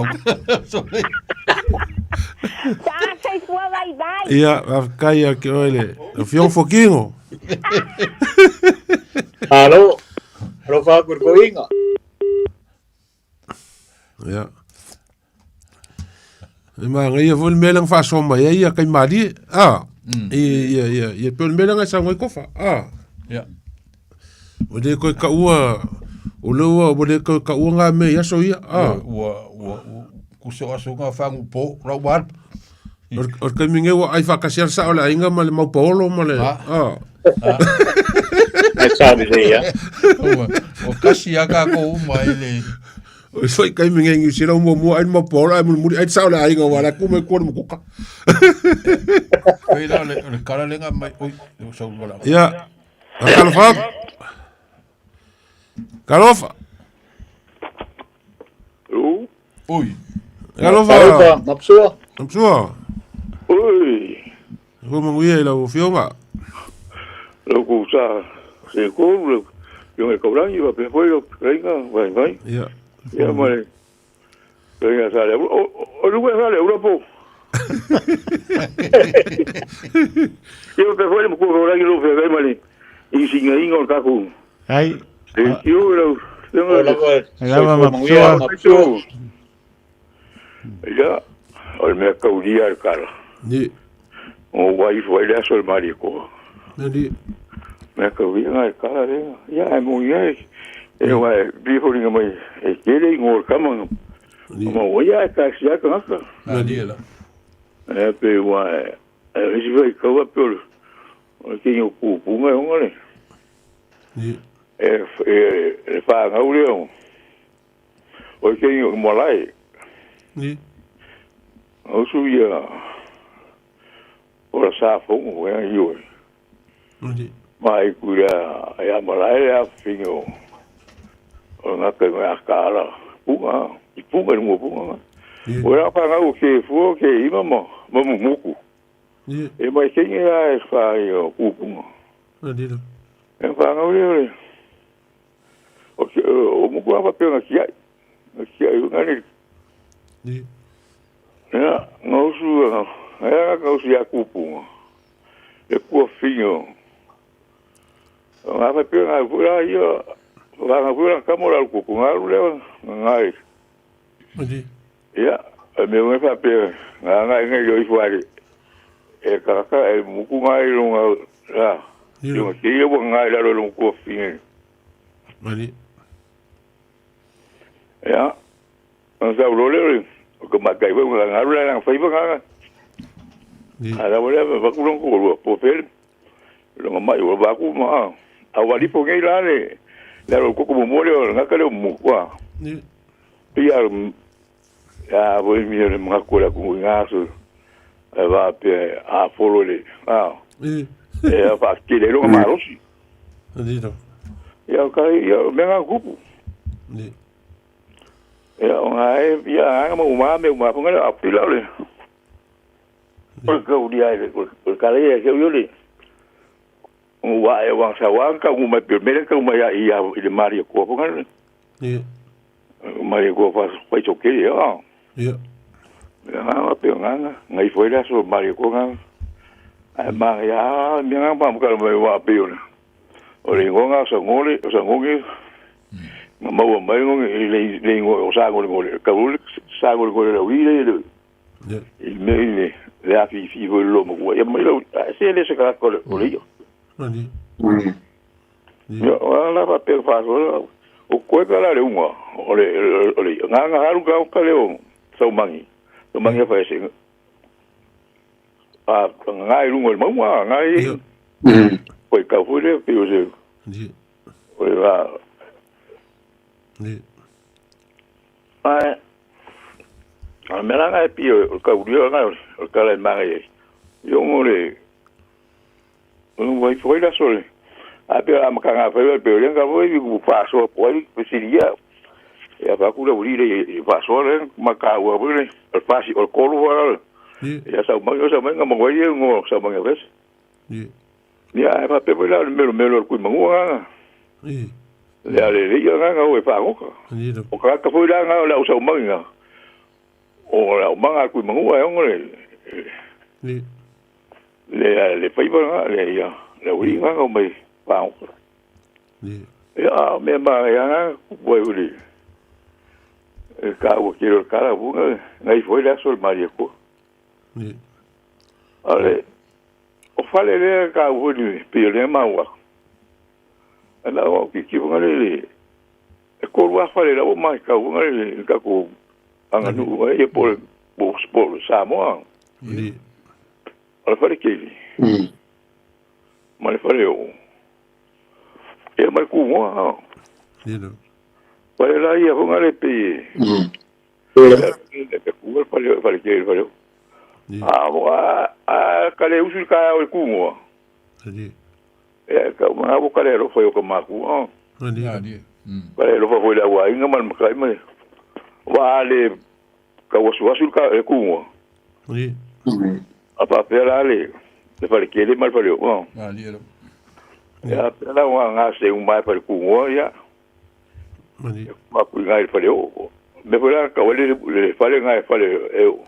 S9: Ia,
S11: kai a ke ole. O fion fokingo.
S5: Alo fa kur ko inga.
S11: Ia. Ma ngai vol melang fa so mai ia kai mali. Ia pel melang sa ngoi kofa.
S21: Ia.
S11: O de ko ka ua. O lo o de ko ka ua nga me ya so ia.
S21: Kuso asunga fangu po rawat.
S11: Or kaminge wa ai fa kasiar sa ola inga mal mau polo male.
S5: Ai sabe de ia.
S21: O kasi aka ko mai le.
S11: O foi kai me ngi sira mo ai mo pola ai mo ai sa la ai ngwa ku me ko mo ku ka.
S21: Ei la le kala lenga mai oi so bola.
S11: Ya. Kalofa. Kalofa.
S21: Oi.
S11: Kalofa.
S20: Mapsua.
S11: Mapsua.
S2: Oi.
S11: Ko mo ngi la o fionga.
S2: Lo ku sa se ko lo yo me cobran iba pe foi lo venga vai.
S11: Ya.
S2: Ya mare. Venga sale. O lugar sale Europa. Yo pe foi mo ko ora que lo fe vai mare. E singa ingo ka ku.
S6: Ai.
S2: Yo lo
S6: Lava mapsua.
S2: Ya. O me caudia al cara.
S11: Ni.
S2: O vai foi lá sol marico.
S11: Ni.
S2: Me caudia al cara. Ya é mulher. Eu vai bicho ninguém mais. É que ele ngor kama. Mo ia ka sia ka ka.
S21: Nadie la.
S2: É pe vai. É isso vai ka pelo. O que eu cu ngai ngore.
S11: Ni.
S2: É fa ngau o que eu molai.
S11: Ni.
S2: O suia. Ora sa fongo é eu.
S11: Ni.
S2: Mai cura ya molai ya fingo. Ona ka me akala. Punga mo punga. Ora pa ngau ke fu ke ima mo muku. E mai ke ni ai fa yo punga.
S11: Ni.
S2: E fa ngau le. O muku apa pe ngakia. Ngakia yo ngani.
S11: Ni.
S2: Ya, ngau su ya punga. E ku fingo. Ngapa pe ngau pura yo. Vanga pura kamora ku ngaru le ngai. Ya, me voy a pe ngai yo ifuari. E kaka e muku ngai lunga la. Yo ke yo ngai la lo ku fini.
S11: Mani.
S2: Ya. Nsa ulole ko makai bo ngaru la fai bo nga. Ala wala ba ku lo ko po pel. Lo mai wo ba ku ma. Awali po ngai la le. La lo ko mo mo le nga ka le mu kwa.
S11: Ni.
S2: Pia ya voi mi le mga kula ku ngaso. Va pe a folole. Ah. E fa ki le lo ma rosi.
S11: Ni do.
S2: Ya ka ya me nga grupo.
S11: Ni.
S2: Ya ngai ya nga me ma ponga a pila le. Por ka u dia por ka le ke yo le. Wa e wa sa wa ka u me pe me ka u ma ya ile Mario ko ponga.
S11: Ni.
S2: Mario ko fa foi choque ya.
S11: Ya.
S2: Ya pe nga ngai foi la so Mario ko nga. Ai ma ya mi nga pa mo ka me wa pe yo. O le ngonga so ngongi. Ma wa mai ngongi le ngo sa ngoli ka u sa ngoli le wi le.
S11: Ya.
S2: Me le a fi lo mo ya mai lo se le se ka ko le yo.
S11: Ni.
S2: Ya la pa pe fa so o ko ka la le unga o le nga haru ka le o so mangi fa se a nga i lungo mo nga i ko ka fu le pe o se
S11: ni
S2: o la
S11: ni
S2: a me la nga pi o ka u nga o ka le mangi yo mo le un voi foi la sole a pe a makanga fa pe le nga voi ku fa so po i si dia ya va ku le uri fa so le maka u le el fasi o kolu wa ya sa nga mo voi ngo sa mo ves ya va pe la me ku mo nga ya le nga o fa ngo o ka foi la nga la so mo nga o la manga ku mo wa ngo le fai ba le ya le uri nga ngo mai pa ya me ma ya voi uri ka o quiero cara bunga ngai foi la sol Maria ko ale o fale le ka o ni pe le ma wa ala o ki bunga le e ko wa fale la o mai ka bunga le ka ko anga nu e por sa mo ala fale ke ma le fale o e mai ku mo
S10: Pare la ia honga le pe. Kuwa pale ke pale. A kale usul ka o kungo. Ka ma bo kale ro foi o ka ku. Kale ro foi la wa inga man kai mai. Wa le ka usul ka e kungo. Apa pela le pale ke le mal pale o. Ya pela wa nga se un mai pale kungo ya. Ma ku ngai pale o. Me pela ka wale le pale ngai pale e o.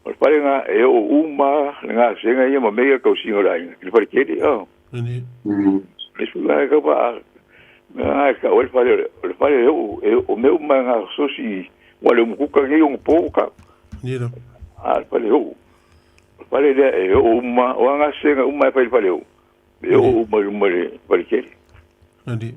S10: O pare nga e o uma nga senga ia ma mega ka usinga rai le pare kedi oh le sula ka pa nga ka o pare o meu ma nga so si wale mu ka ngi un pouka
S11: Nira
S10: pare o pare de e o uma o nga senga uma pare o e o uma pare kedi
S11: Andi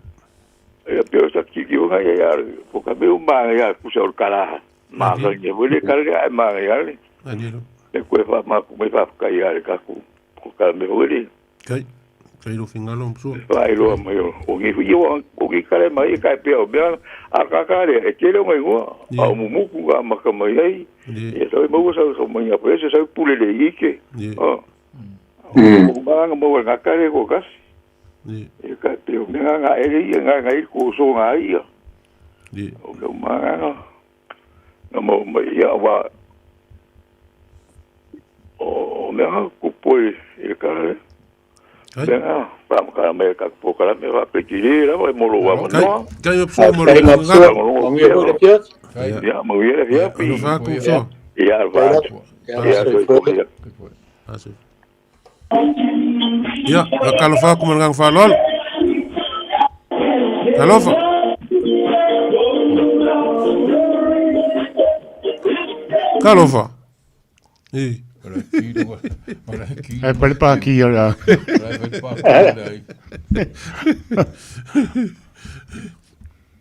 S10: e pio sa ki nga ya po ka meu ma ya ku sa kala ma ga ni vole kala ma ya
S11: Anilo.
S10: E koe wha maku mai wha kai are kaku. Ko ka me hori.
S11: Kai lo fingalo msua.
S10: Whai loa mai o. O ngi hui o ngi kare mai e kai pia o mea. A kakare e kere mai ngua. A o mumuku a maka mai ai. E sau mau sau mai a prese sau pule le ike. O maanga mau ngā kare ko kasi. E kai pia o mea ngā ere ia ngā i ko so ngā ia. O mea maanga. Ngā mau mai ia wa. O mea kupoi e kare. Mea, pamaka mea kakupokara mea wapekiri la wa molo wa manoa.
S11: Kai me pso molo wa ngā.
S10: Ia, mawia le fia.
S11: Anu whaku so.
S10: Ia, whaku. Ia, soikoia.
S11: Ia, a kalo whaku man ngang whalol. Kalofa. Kalofa. Ii.
S6: Ai pale pa ki ora.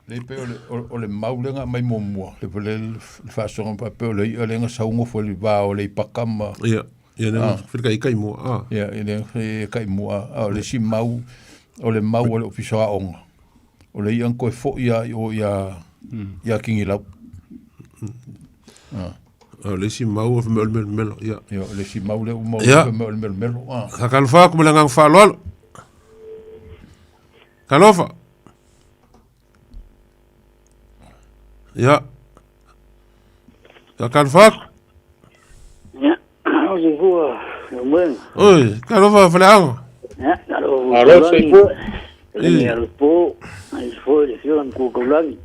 S21: Le pe o le maulenga mai momua. Le pele fasonga pa pe o le lenga saungo fo le va o le pakama.
S11: Ia. Ia ne fika i kai mua.
S21: Ia ne kai mua. O le si mau o le mau o le ofisoa onga. O le ian koe fo ia o ia kingi lau.
S11: Le si mau of melo ya
S21: le si mau le mau melo
S11: ha kalfa ko lang ang falol kalofa ya kalfa
S22: ya o se fua men
S11: oi kalofa flang
S22: ya
S11: alo se fu
S22: ni al po ai foi de fion ku kolani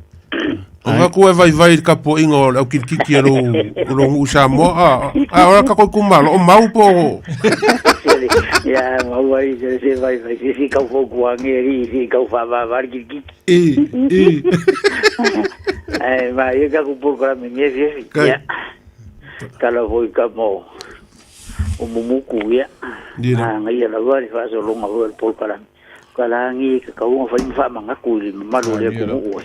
S11: Nga ko vai ka po ingo au kiki alo lo usa mo ora ka ko kumalo o mau po
S22: ya mau vai se vai si ka fo kuangeri si ka fa va kiki ma ye ka ku por ka me ye ya kala voi ka mo o mumuku ya ngai la va fa so lo ngavo por kala ngi ka u fa manga ku malo le ku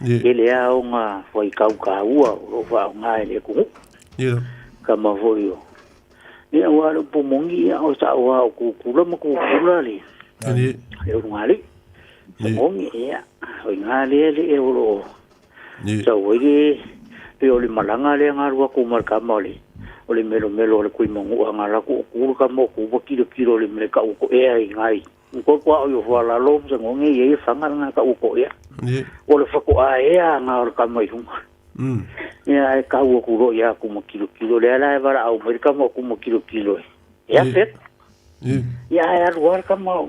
S22: ele a nga foi kaukau o fa nga ele ku kama foi ni wa lo pomongi o sa wa ku kula le e ngali pomongi ya o ngali ele o lo sa we pe o le malanga le nga ro ku mar kamole o le melo le ku mongu nga la ku ka mo ku kilo le me ka ko e ngai ko kwa o yo la lo se ngongi ye fanga nga ka ko ya o le fako aea nga o ka mai hunga ya ka u ku ro ya ku mo kilo le ala bara au merika mo ku mo kilo ya fet ya ro ka mo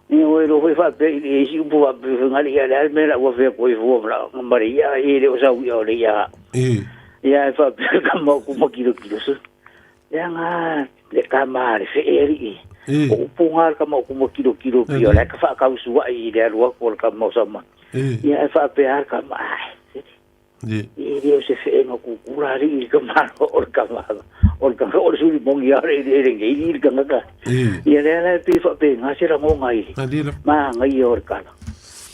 S22: ni o ro fa pe e si bu ba ngali ya le me la o fe ko vo bla ngari ya e le o sa u ya le ya ya fa pe ka mo ku mo kilo so ya nga le ka mare fe eri o pungar ka mo ku mo kilo pio la ka fa ka usua i le ro ko ka mo sama ya fa pe ar ka mai Io se feno ku kurari ka maro or ka or suri mongi are ngi ir ka nga ia le pi fa pe nga se ra mo ngai ma ngai or ka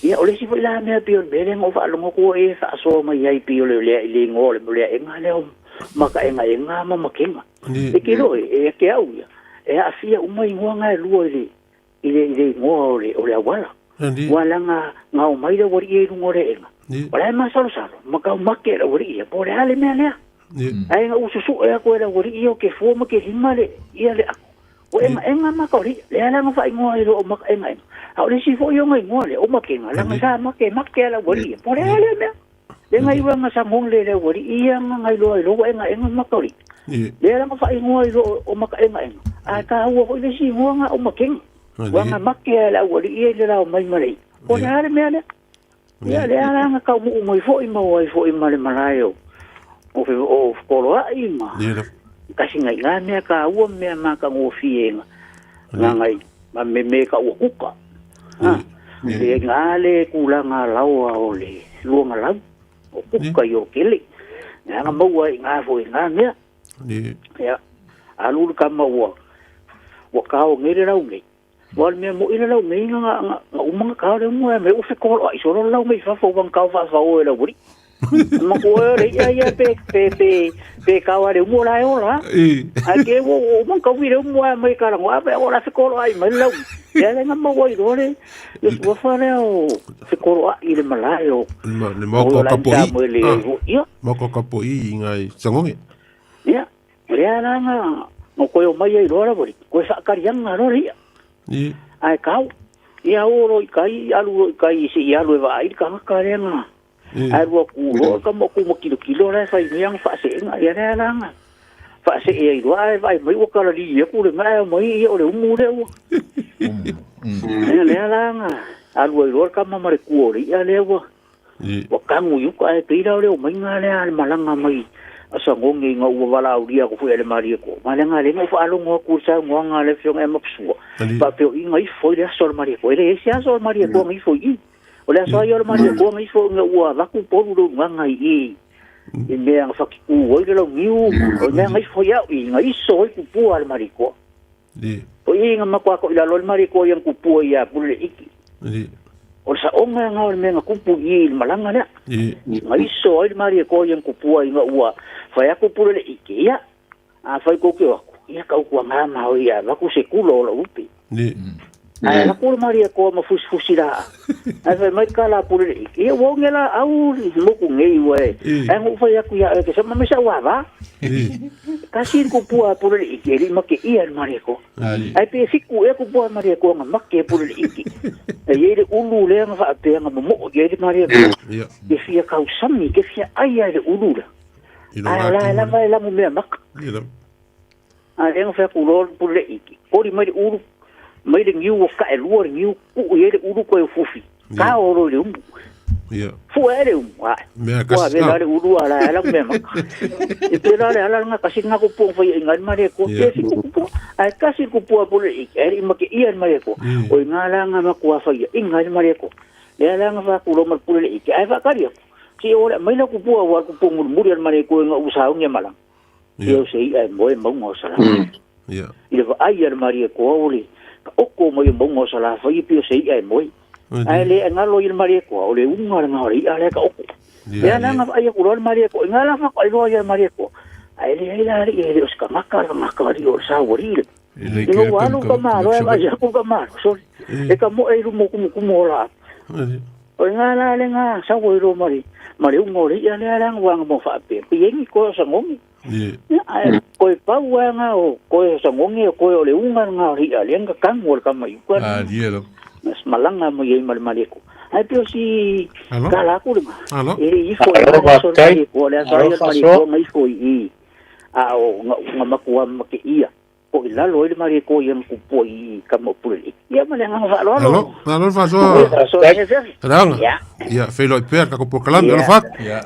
S22: ia ole si la me pi on bere ngo fa lo ko e fa so ma ia pi le ngo le nga le ma ka nga ma kenga e ke lo e ke au ia e a fia umai ngo nga lu ile ngo le wala nga o mai le wori e ngo le nga Wala ma salo maka make la wori ia po le ale me le ai nga ususu e ko la wori ia ke fo ma ke lima le ia le o enga ma ko ri le ala nga fa ingo i ro ma enga a le si fo yo ngai ngo le o ma ke nga la nga sa ma ke la wori po le ale me le ngai wa nga sa ngong le wori ia nga ngai lo enga ma ko ri le ala nga fa ingo i ro o ma enga a ka wo ko le si ngo nga o ma ke wa nga ma ke la wori ia le la mai mai po le ale me le ya le ala nga ka mo mo fo i ma le malayo o fe o kolo ai ma kasi ngai nga me ka u me ma ka ngo fienga ngai ma me ka u kuka le nga le kula nga lawa o le lu nga la o kuka yo kele nga mo wa nga fo nga me ya alu ka ma wa ka o ngere ra ngai wal me mo ina lau me nga umanga ka le mo me u se ko ai so lau me fa fo ban ka fa o la buri ma ko re ya pe ka wa le mo la o la a ke wo man ka wi le mo me ka ngwa pe o la se ko ai me lau ya le nga mo wo i role yo wo fa le o se ko ai le malayo
S11: le mo ko ka po i mo ko ka po i ngai sangonge
S22: ya le ana nga mo ko yo mai i role buri ko sa ka yang nga role ai kau ia oro kai alu kai si alu va ai ka renga ai ro ku ro ka mo kilo la sai yang fa se nga ia la nga fa se ai ro ai vai mai o ka li ia ku le mai mai o le mu le o le la nga alu ro ka ma mare ku ri ia le o ka ngu yu ka ai ra le o mai nga le al malanga mai asa ngongi nga u wala u dia ko fu ele mari ko malanga le mo fa lo ngo ku sa ngo nga le fiong e mapsu pa pe i ngai foi le sol mari ko ele sia sol mari ko ngai foi o le so yo mari ko ngai foi nga u va ku po lu nga ngai i me ang fa ku o le lo miu o le ngai foi ya i ngai so ku pu al mari ko o i nga ma ko ila lo mari ko yang ku pu ya pu le iki o sa onga nga o me nga ku pu i malanga le ngai so i mari ko yang ku pu nga u fa ya ko pure le ikia a fa ko ke ia ka ku nga ma o ia va ku se kulo lo upi ai la ku maria ko ma fusira ai fa mai kala pure le ikia wo ngela au mo ku ngei we ai mo fa ya ku ya ke sa ma me sa wa va kasi ku pu a pure le ikia ri ma ke ia maria ko ai pe si ku e ku pu maria ko ma ke pure le ikia e ye ulu le nga fa pe nga mo ye maria ko ke fia ka usami ke fia ai le ulu la vai la mo me mak en fa ku lo pu le iki o ri mai uru mai le ngiu ka e luor ngiu ku ye le uru ko e fufi ka o lo le fu ere wa wa ve la le uru ala la me mak e pe la ala nga kasi nga ku pu fa ngal mare ko ke si ku pu ai kasi ku pu le iki eri ma ke ia mare ko o nga la nga ma ku fa ngal mare ko le ala nga fa ku lo mar pu le iki ai fa kario si ora mai la ku pu wa ku pu murmuri al mare ko nga usao nge malang yo sei ai mo mo sala ia va ai al mare ko oli o ko mo mo sala fa i pio sei ai mo ai le nga lo il mare ko ole unga nga ri ale ka o ya na nga ai ku lo mare ko nga la fa ko lo il mare ko ai le la ri e os ka makar ri o sa wori le ke wa lu ka ma lo ai ya ku ka ma so e ka mo ai lu mo ku mo la o nga la le nga sa wo ro mari un ori ya le arang wang mo fa pe pieng ko sa ngong ai ko pa wanga o ko sa ngong e ko le un nga ri ya le nga kan mo ka mai ko
S11: dielo
S22: mas malanga mo ye mal ko ai pero si kala ku le e i fo ko le sa ya mari ko mai fo i a o nga makuwa make ia ko ila lo le mari ko yang ku po i ka mo puli ya ma nga fa lo
S11: fa so rang ya fe lo per ka ko por kalam lo fa ya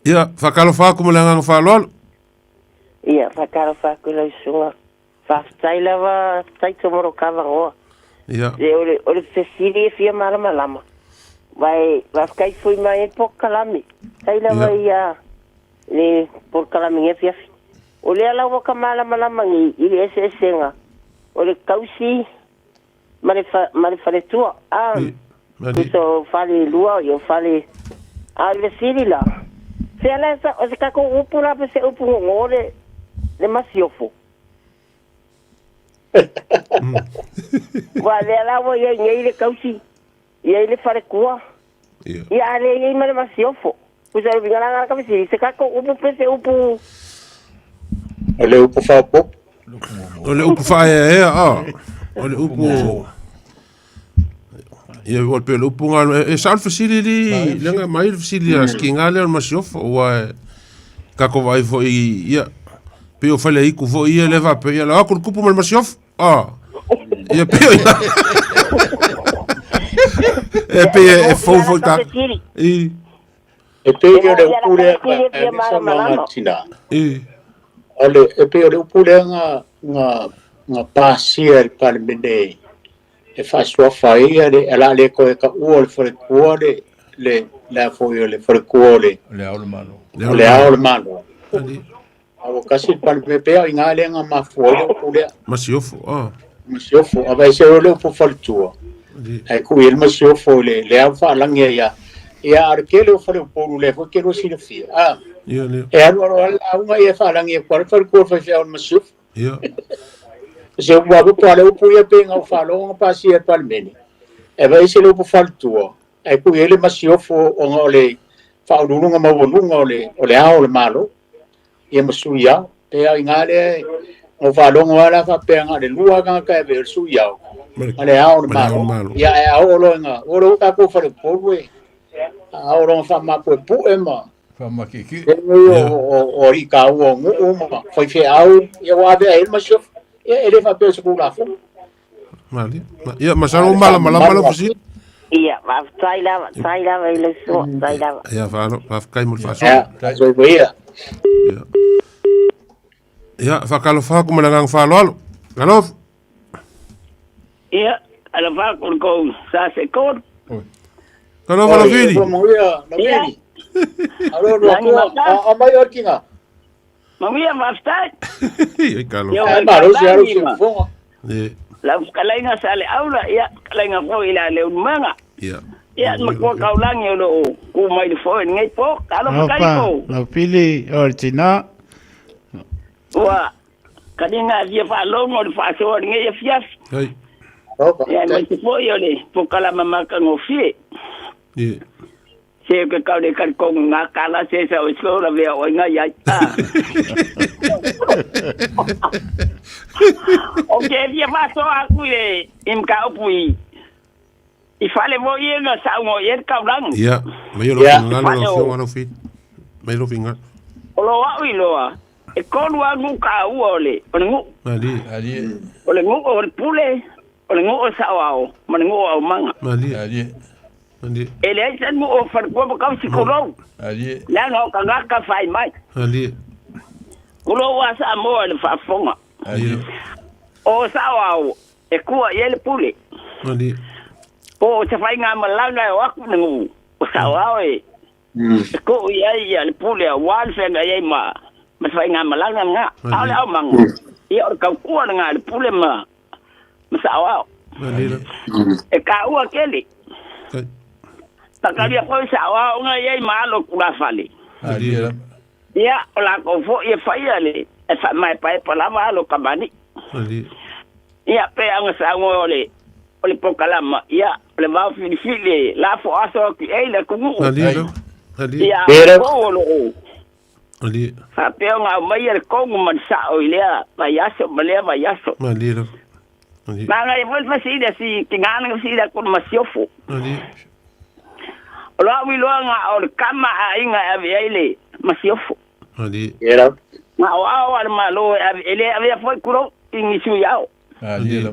S11: ya fa ka lo fa ko mo nga fa lo
S4: ya fa ka lo fa ko lo so fa stai lava stai to moro ka va ro
S11: ya
S4: e o se siri fia mara malama vai kai foi mai po kalami stai lava ya le por kala minha fia o le ala wa kamala malama ngi ile ese senga o le kausi mare fa tu so fale lua yo fale ale sirila se ala sa o se ka ko upura pe se upu ngore le masiofo Wa le la wo ye ngai le kausi. Ye le fare kua. Ya le ye mare masiofo. Kusa bingala ngala kamisi se kako upu pese upu.
S1: Ole upu fapo.
S11: Ole upu fa Ole upu. Ia o pe upu nga e sal facility lenga mai facility skinga le masiofo wa kako vai fo ia pe o fale iku fo ia leva pe ia la ko kupu mal masiofo. Ia pe e pe e fo ta.
S1: E pe o le upule nga tina. Ole e pe o le upule nga pasia il palmene. E fa sua faia le ala le ko e ka o le fore kuole le la foi le fore kuole.
S21: Le au le malo.
S1: Le au le malo. Avo kasi palmene pe inga le nga mafuole upule.
S11: Masiofo,
S1: Masiofo, ava se o le upu faltua. Ai ku il masiofo le au fa langia ia arkele o fare poru le fo kero sina fia e alo nga ia fa langi ko fare ko fa fia o masuf se o babu ko le upu ia pe nga fa lo nga pasi e palmeni e vai se lo pu faltua ai ku ele masiofo o nga le fa o lunga ma o lunga o le ao le malo ia masuia e ai nga le o fa lo nga la fa pe nga le lua nga ka e versu ia ale ao le malo ia e ao lo nga o lo ka ko fare poru ahora fa ma po poema
S21: fa ma kiki
S1: o rica o uma foi feau eu ave ele mas ele fa pe su la fo
S11: mali ia masalo mala fusi
S4: ia va saila ele so saila
S11: ia va kai mo fa so
S1: so ia
S11: fa kalo fa ko malangang fa lo kalo
S22: ia ala fa ko sa se ko
S11: Kalau kalau Fili.
S1: Halo, a maior kinga.
S22: Mamia maftai.
S11: Kalau.
S1: Baru siaru fonga.
S22: La kalainga sale aula ya kalainga ko ila le manga.
S11: Ya.
S22: Ya makwa kaulang yo lo ku mai fo ngai po kalau kai ko.
S6: La Fili ortina.
S22: Wa kadinga dia fa lo mo fa so ngai fias.
S11: Hai.
S22: Ya mai po yo le po kala mama ka ngofie. Se ke kau de kan kong ngakala se sa usko la ve o nga ya ta. Okay, dia va so aku le im ka opui. I fale mo ye na sa mo ye ka lang.
S11: Ya, me yo lo fingal lo fit. Me lo fingal.
S22: Olo wa wi lo a. E kon wa ngu ka u ole. Ngu.
S11: Ali.
S22: Ole ngu o pule. Ole ngu o sa wa o. Man ngu o manga.
S11: Ali.
S22: Ele é sempre o farco para o psicólogo.
S21: Ali.
S22: Lá não, cagaca faz mais.
S11: Ali.
S22: O lo asa amor ele faz fonga.
S21: Ali.
S22: O sao é cua ele pule.
S11: Ali.
S22: O se faz ngama langa o aku nengu. O sao é. Ko ia ele pule o wal fenga ia ma. Mas faz ngama langa nga. Ala o mang. Ia o kau cua nga ele pule ma. Mas sao.
S11: Ali.
S22: E kau aquele. Takalia ko sawa nga yai malo kula fali. Ya ola ko fo ye faiale e fa mai pai pala malo kabani. Ya pe ang sa ngole ole pokalama ya le va fili la fo aso ki e le kungu. Ya ko lo.
S11: Ali.
S22: Fa pe nga mai le kongu man sa o ile ba yaso male ba yaso.
S11: Ali.
S22: Manga e vol fasida si tingana si da kon masiofo.
S11: Ali.
S22: Ola wi loanga o kama ainga aviele masiofo.
S11: Ali.
S1: Era.
S22: Ma wa malo ele ave foi kuro ingisu yao.
S21: Ali.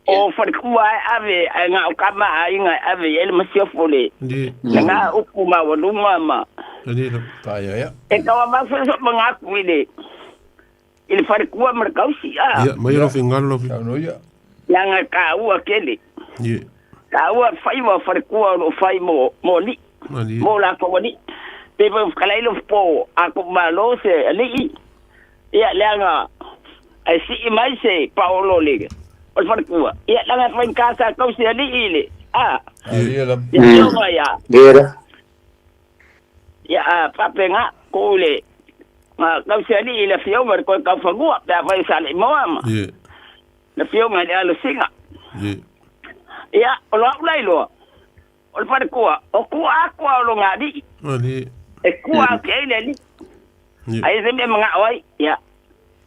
S22: O for kuwa ave nga o kama ainga aviele masiofo le.
S11: Ali.
S22: Nga ukuma walunga ma.
S11: Ali.
S21: Ya.
S22: E kawa ma so mangaku ile. Ele for kuwa merkausi ah.
S11: Ya, mai lo fingal lo.
S21: No ya.
S22: Yang ka u akele.
S11: Ye.
S22: Kawa fai mo for kuwa o fai mo li. Mo la ko ni. Pe po kalailo po ako malo se ali. Ya langa ai si mai se Paolo le. O for kuwa. Ya langa fai casa ko se ali ile. Ah. Ya.
S1: Dera.
S22: Ya papenga ko le. Ma kau se ali ile fio mer ko ka fagua pa fai sale mo ama.
S11: Ye.
S22: na fio ngai ala singa ia o la ulai lo o fa ko o ku akwa lo ngadi e ku a ke le ni ai se me nga oi ia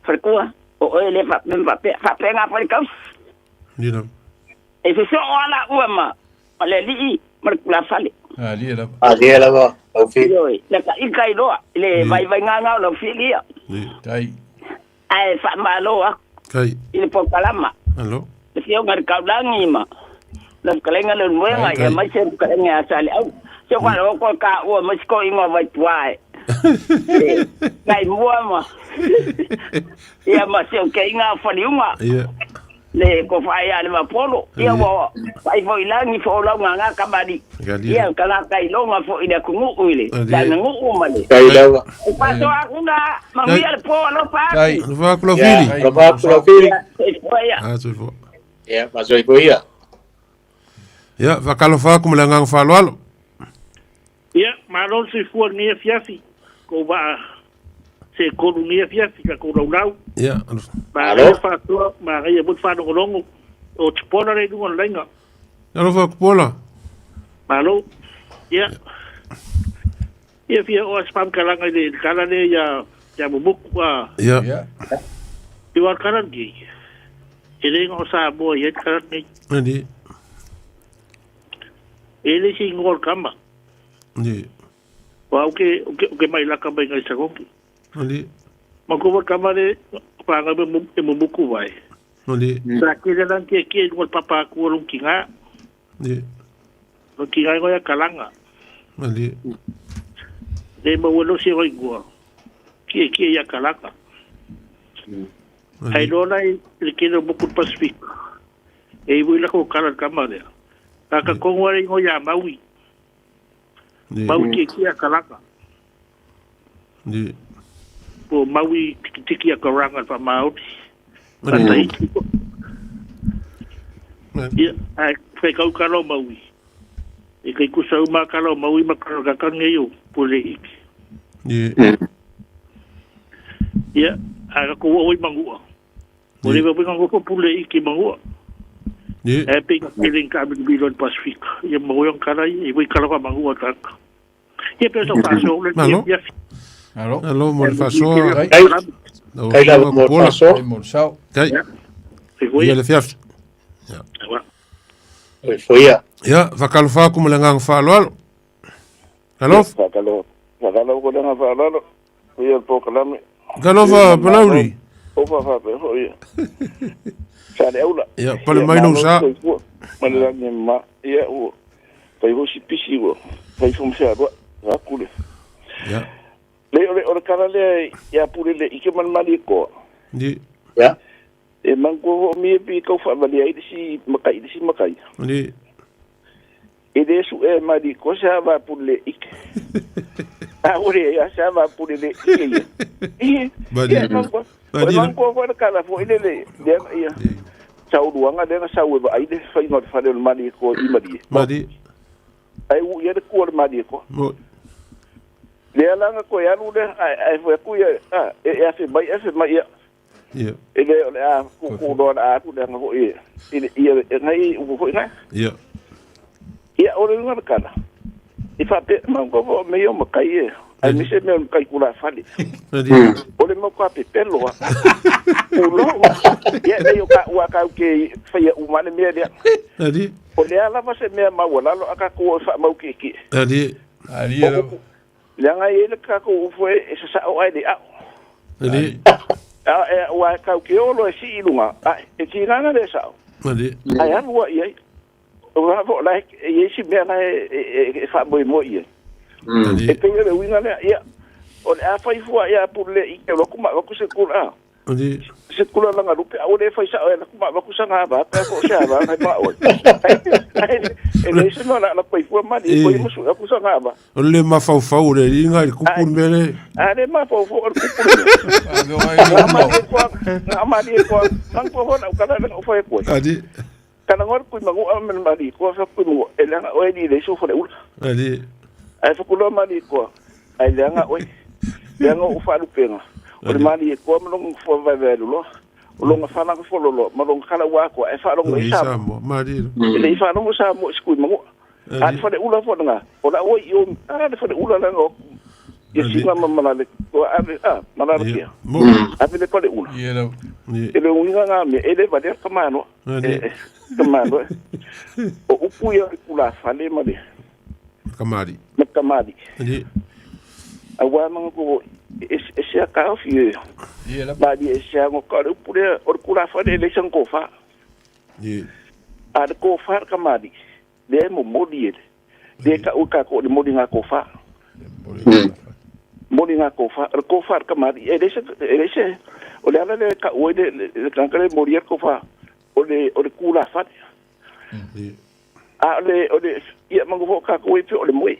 S22: fa ko o ele fa nga fa ka
S11: Dina.
S22: E se so ala uama ale li mar la fale
S1: dia la ba o fi
S22: la ka ikai do le vai nga lo fi li
S21: tai
S22: ai fa malo
S11: kai
S22: ile po kalama
S11: allo
S22: le fio ngar kaulangi ma la kalenga le muenga ya mai se kalenga sale au se kwa lo ko ka o mas ko ingo vai tuai kai muama ia ma se ke inga faliunga le ko fai ale ma polo ia wo fai foi langi fo la nga kabadi ia kala kai longa fo ida kungu uile dan ngu male
S1: kai dawa
S22: pa to akuna mangi al po lo pa
S11: kai va ko fili
S1: va ko fili
S11: so fo
S1: ia ma so ia
S11: ia va kalo fa ko la ngang fa lo
S7: ia ma lo se fu ni fiafi ko va se kolonia fiafi ka ko rau
S11: ia
S7: ma lo fa to ma ga ia but fa no longo o tpona re dunga lenga
S11: lo fa pola
S7: ma lo ia fia o spam kalanga de kala ne ya bubuku
S11: ia
S7: Iwar karan gi ele ngo sa bo yet karan ni
S11: ndi
S7: ele si ngol kama
S11: ndi
S7: wa oke mai la kamba ngai sa gongi
S11: ndi
S7: mako kama le pa nga be mo buku vai
S11: ndi
S7: sa ke le dan ke ngol papa ku rum kinga
S11: ndi
S7: no kinga ngo ya kalanga
S11: ndi
S7: de mo wo si ro igua ke ya kalanga ai dona le ke no buku Pacific e vui la ko kalan kama le ka ko ngore ngo ya maui maui ke ya kalanga
S11: ndi
S7: po maui tiki ya karanga pa maui ya ai fe ka kalo maui e kai ku sa ma kalo maui ma ka ka ngeyo pole iki ya aga ko oi mangua pole ba pinga ko pole iki mangua e pe feeling ka bi don Pacific ya mo yon kala e voi kala mangua ka e pe so paso le ya
S11: allo mo faso
S1: kai la mo faso
S21: mo sao
S11: kai ia le fiaf
S1: foi
S11: ia vakalfa como lengang fa lo allo
S8: Vakalo ko lenga fa lo ia po kalame
S11: galova balauri
S8: o fa pe ho ia sa le ula
S11: ia pale mai no sa
S8: mana ni ma ia o pai ho si pisi o pai fum sa do ra kule
S11: ia
S8: le kala le ya pule le ike man mali ko
S11: di
S1: ya
S8: e man ko mi pi ko fa mali ai si makai
S11: di
S8: e de su e mali ko sa va pule ike ore ya sa va pule le ike
S11: badi
S8: man ko fa kala fo ile le ia sau duanga de sa we ai de fa no fa le mali ko i
S11: badi
S8: ai u ye de ko mali ko le alanga ko ya lu de ai foi ku ya e se mai ya ele a ku do a tu de ngo e ngai u ko na ya ore nga kana e fa pe mango vo me yo makai ai mi se me kai kula fali ore mo ka pe pelo wa ulo ya le yo ka wa ka ke fa ya u mane me dia
S11: adi
S8: ole ala va se me ma wala lo aka ko fa mau ke
S11: adi
S8: Langa ele ka ko foi esa sa o ai de a.
S11: Eli.
S8: Wa ka ke o lo si ilunga. E ti ngana de sa.
S11: Eli.
S8: Ai an wa ye. O va vo like ye si me na e fa mo ye. E pe le winga le ya. O le a fa fu ya pu le i ke lo kuma ko se kula.
S11: Eli.
S8: Se kula langa lu pe o le fa sa o le kuma ko sa nga ba pe ko sa ba ai ba o. Ele se no la pa fu ma di ko mo su ko sa nga ba.
S11: O le ma fa le inga le kupun mele.
S8: Ale ma fa o kupun. Ama di ko mang ko na kala na o fa ko.
S11: Adi.
S8: Kana ngor ku mangu amen ma di ko fa ku e la o di le so fo le ul.
S11: Adi.
S8: Ai fa ku lo ma di ko. Ai la nga o. Ya nga o fa lu penga. O ma di ko mo fo va ve lo. o longa fana ko fololo ma longa kala wa ko e fa longa isa
S11: mo mari
S8: le fa longa sa mo skui mo a fa de ula fo nga o la o yo a de fa de ula la ngo ye singa mama le ko a mala le a de pa de ula ele unga nga me ele va de kamano kamano o upu ya kula fale ma de
S11: kamari
S8: awa mga ko siya ka fi ba di siya ngo ka pure or kula fa de lesan ko fa ad ko fa kamadi de mo modi de ka u ka ko de modi nga ko fa modi nga ko fa kamadi e de o le ala le ka o de kan ka le modi ko fa o de kula fa o de ia mango ka ko e o de moi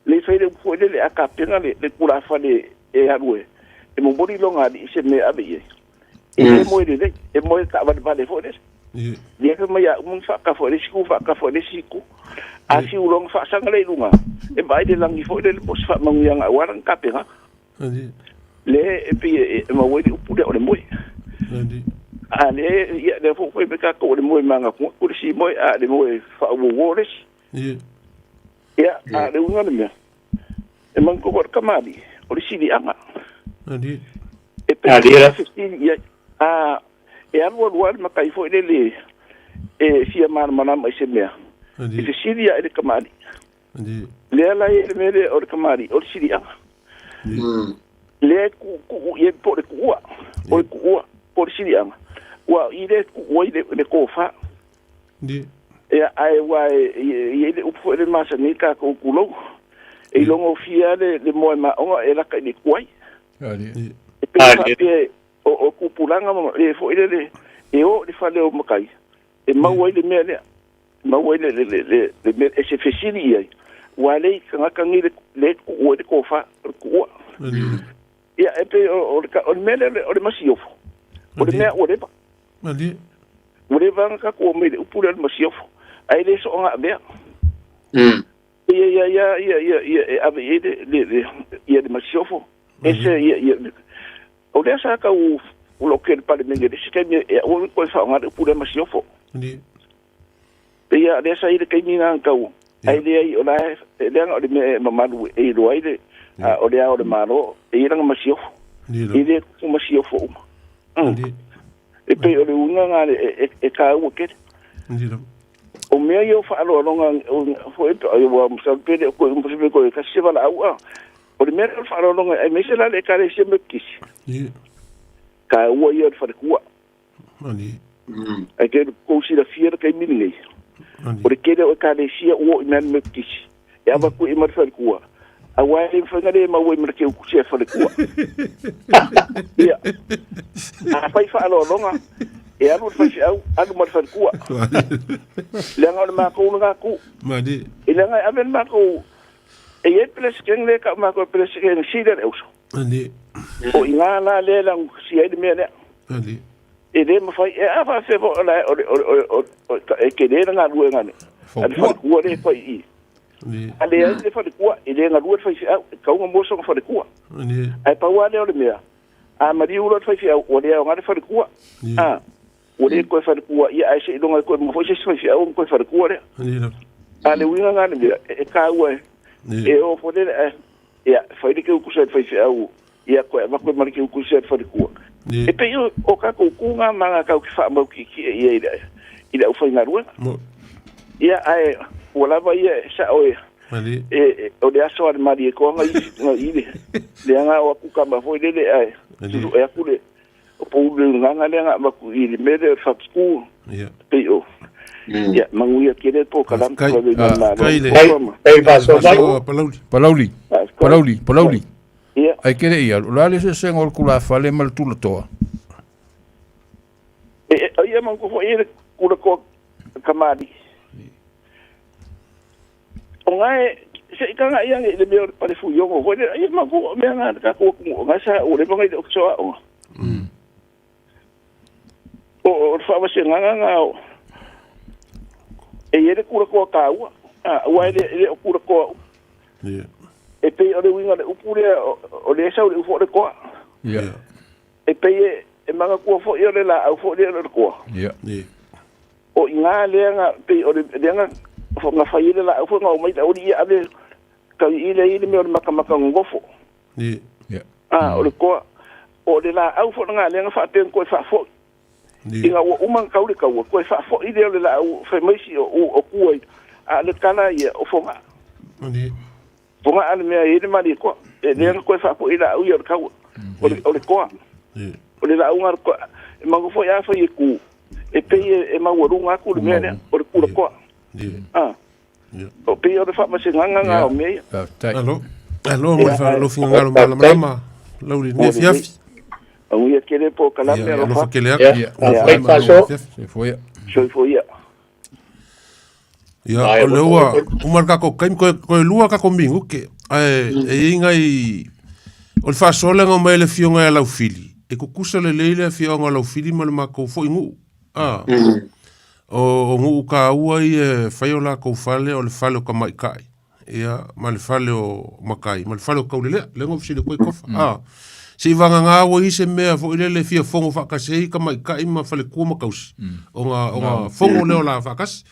S8: le fai de ko le aka pena le kula fa le e arue e mo bodi longa di se me abi e mo de e mo ka va le fo de le ke mo ya mun fa ka fo le siku a si ulong fa sang le lunga e bai de langi fo de pos fa mangu yang awaran ka pena le e pi e mo we di upu de o le moi a le ya de fo be ka ko le moi manga ko si moi a de moi fa wo les ya a le unga le me e man ko kamadi o le sidi anga e pe ya a e alo ma kai fo le e sia mar mana mai se me e sidi ya e kamadi le ala e me le o kamadi o sidi anga le ku ye po de ku o ku po sidi anga wa ile ku ile ko fa ya ai wa ye le upo le masa ni ka ko kulo e longo fia le mo ma o e la ka ni kwai o kupulanga e fo ile e o le fale o makai e ma wa ile me le e se fesili ai wa le ka ngi le o de ko fa ku ya e pe o me le o le masiofo o le me o le ba o le va ka ko me upu le masiofo ai le so nga be ya ave ye de masiofo ese o le sa ka u lo que para me de se que o ko fa nga upu le masiofo ya le sa ile que ni nga ka u ai le o la le nga o de mamadu e lo ai le o le o de maro e nga masiofo ile ku masiofo e pe o le nga e ka u ke o mea yo fa alo longa fo eto ai wa msapede ko msapede ko ka se bala au o le mea fa alo longa e mesela le kare se me kisi ka wo yo fa ku ai ke ko si da fier ka minni o le kede o ka le sia o men me kisi ya ba ku imar fa ku a wa le fa ngale ma wo mer ke ku se fa ku ya a fa alo longa e anu fasi au anu mar fa ku le ngol ma ko nga ku
S11: madi
S8: ile nga aven ma ko e ye ples ken le ka ma ko ples ken si der euso
S11: ani
S8: o inga la le lang si e de me le
S11: ani
S8: e de ma fa e ava se vo la o e ke de nga lu nga ne al fa ku le fa i ale e fa ku e de nga lu fa si au ka un mo so fa ku
S11: ani
S8: ai pa wa le o me a mari u lo fa si au o le nga fa ku o le ko fa ku ia ai se longa ko mo fo se fa si au ko fa ku le ale winga nga ne e ka wa e o fo le ia fa de ke ku se fa si au ia ko ma ko mar ke ku se fa ku e pe o ka ku nga manga ka ku fa mo ki ia ida u fa nga ru ia ai wala ba ia sa o e o de aso al mari ko nga i le nga o ku ka ma fo le ai tu e ku le o po nga le nga ma ku i me de fa ku pe o ya mangu ia kere po kalam ko le na
S11: ai
S8: va so
S21: Palauli ai kere ia la le se ngol kula fale mal tu to
S8: ia mangu fo ia kula ko kamadi ongai se ikanga ia le me pa le fu yo ko ia mangu me nga ka ko nga sa o le bangai o so o fa va se nga e ele kura ko ka wa ele kura ko e pe o le winga le upure o le sa o le fo le ko e pe e manga kua fo i le la au fo le kua
S21: ia
S8: o inga lenga pe o lenga fo nga fa ile la fo nga o mai o ia ave ka ile me o maka ngofo
S21: ia
S8: o le kua o le la au fo nga lenga fa ten ko fa fo inga o man ka ule ka o ko fa fo ile le la o fa mai si o kua a le kana ia o fo nga Ponga ale mea ele mali ko e lenga ko fa po ila u yor ka o le ko o le la ungar ko e mango fo ya fa ye ku e pe e ma worunga ku le mea o le ku ko o pe o le fa ma se nganga o me
S11: alo mo fa lo finga lo mala lo li ne fiafi
S8: o ia kele po kala me
S11: lo fa kele
S8: ya foi ya
S11: ia o le ua umarka ko kaim ko lua ka ko mingu ke e inga i o le fasole nga mai le fionga e lau fili e kukusa le leile fionga lau fili ma le mako fo ingu o ngu ka ua i e faiola ko fale o le fale o ka mai kai ia ma le fale o makai ma le fale o kaulelea le ngo fisi le koe kofa si vanga ngā ua i se mea fo ile le fia fongo whakasei ka mai kai ma fale kua makausi o nga fongo leo la whakasi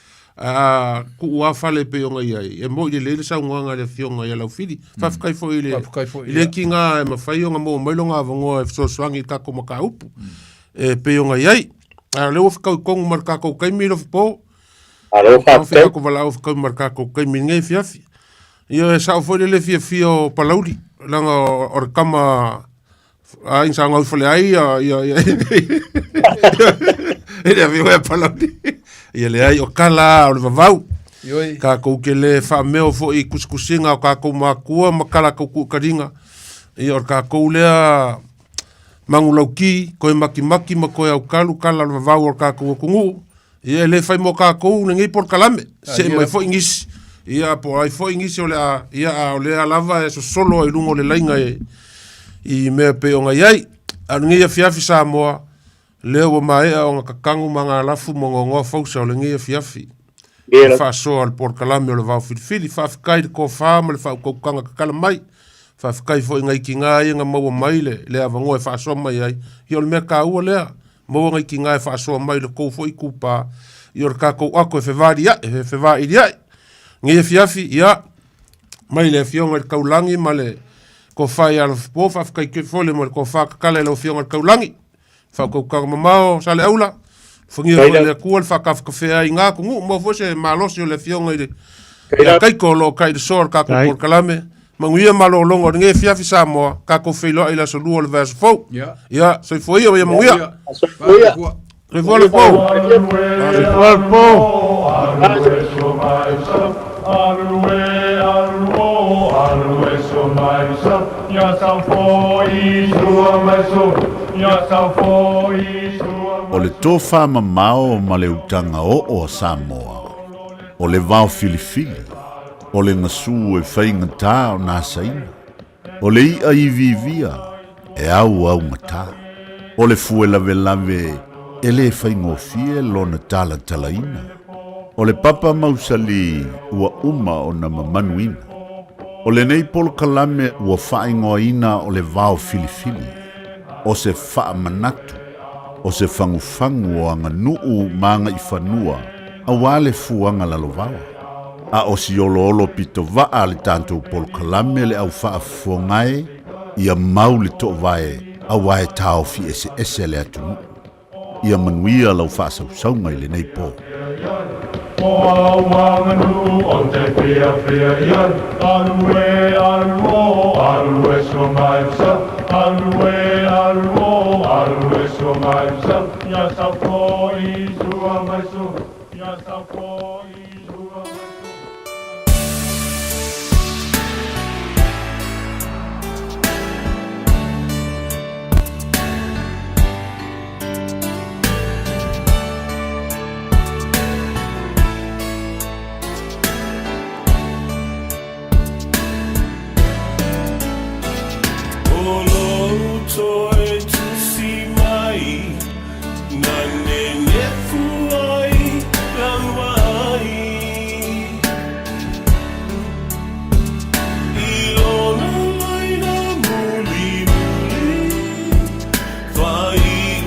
S11: ku ua fale pe o ngai ai e mo i le sa nganga le fionga ia lau fili fafikai fo ile ki ngā e mawhai o ngā mo mailo ngā vangoa e fsoswangi kako maka upu e pe o ngai ai leo whikau kongu marka kou kaimi lo fipo whikau ko wala o whikau marka kou kaimi ngai fiafi ia e sao fo le fia o palauri langa o kama ai sa ngau fale ai ia ele a viu e palauri ia le ai o kala o le vavau ka kou ke le whameo fo i kuskusinga o ka kou makua makala kou kukaringa ia o ka kou lea mangulauki koe maki ma koe au kalu kala o le vavau o ka kou kungu ia le whai mo ka kou ne ngei por kalame se mai fo ingisi ia po ai fo ingisi o le o le lava e so solo i lungo le lainga i mea pe o ngai ai anu ngei a fiafi sa moa leo wa mai o nga kakangu mga lafu mga ngoa fausa o le ngia fiafi fa so al por kalame o le vau filifili fa fikai ko fa ma le fa ko kanga kakala mai fa fikai fo ngai ki ngai nga maua mai le avangoa fa so mai ai i o le mea ka ua lea maua ngai ki ngai fa so mai le kou fo i kupa i o le kako ako e fevari ai ngia fiafi ia mai le fionga le kaulangi ma le ko fai al po fa fikai ke fo le mo ko fa kakala le fionga le kaulangi fa ko ka mamao sale aula fungia ko le kual fa ka fea inga ko mo fo se malosi o le fionga ile ya kai ko lo kai de sor ka ko por kalame manguia malo longo nge fiafi sa mo ka ko felo ila so lu le vers fo ya so fo ia manguia so fo ia le vole po
S12: o le tofa mamao ma le utanga o Samoa, o le vau filifili, o le ngasu e whainga tā o nā saina, o le ia i vivia e au ngata, o le fuela lave e le whaingofie lona tala talaina, o le papa mausali ua o na mamanuina, o le nei polo kalame ua whaingoina o le vau filifili, o se wha manatu, o se fangufangu o anga nuu manga i whanua, a wale fuanga lalovawa. A o si olo pito waa le tantou polo kalame le au wha fuangae, ia mau le to vae, a wae tau fi ese le atunu. Ia manuia lau wha sausaunga i le nei po.
S19: O wanganu o te pia ian, alue so maipsa, alue so maipsa, ya sa po i sua maiso, ya sa po i sua maiso.
S3: Fai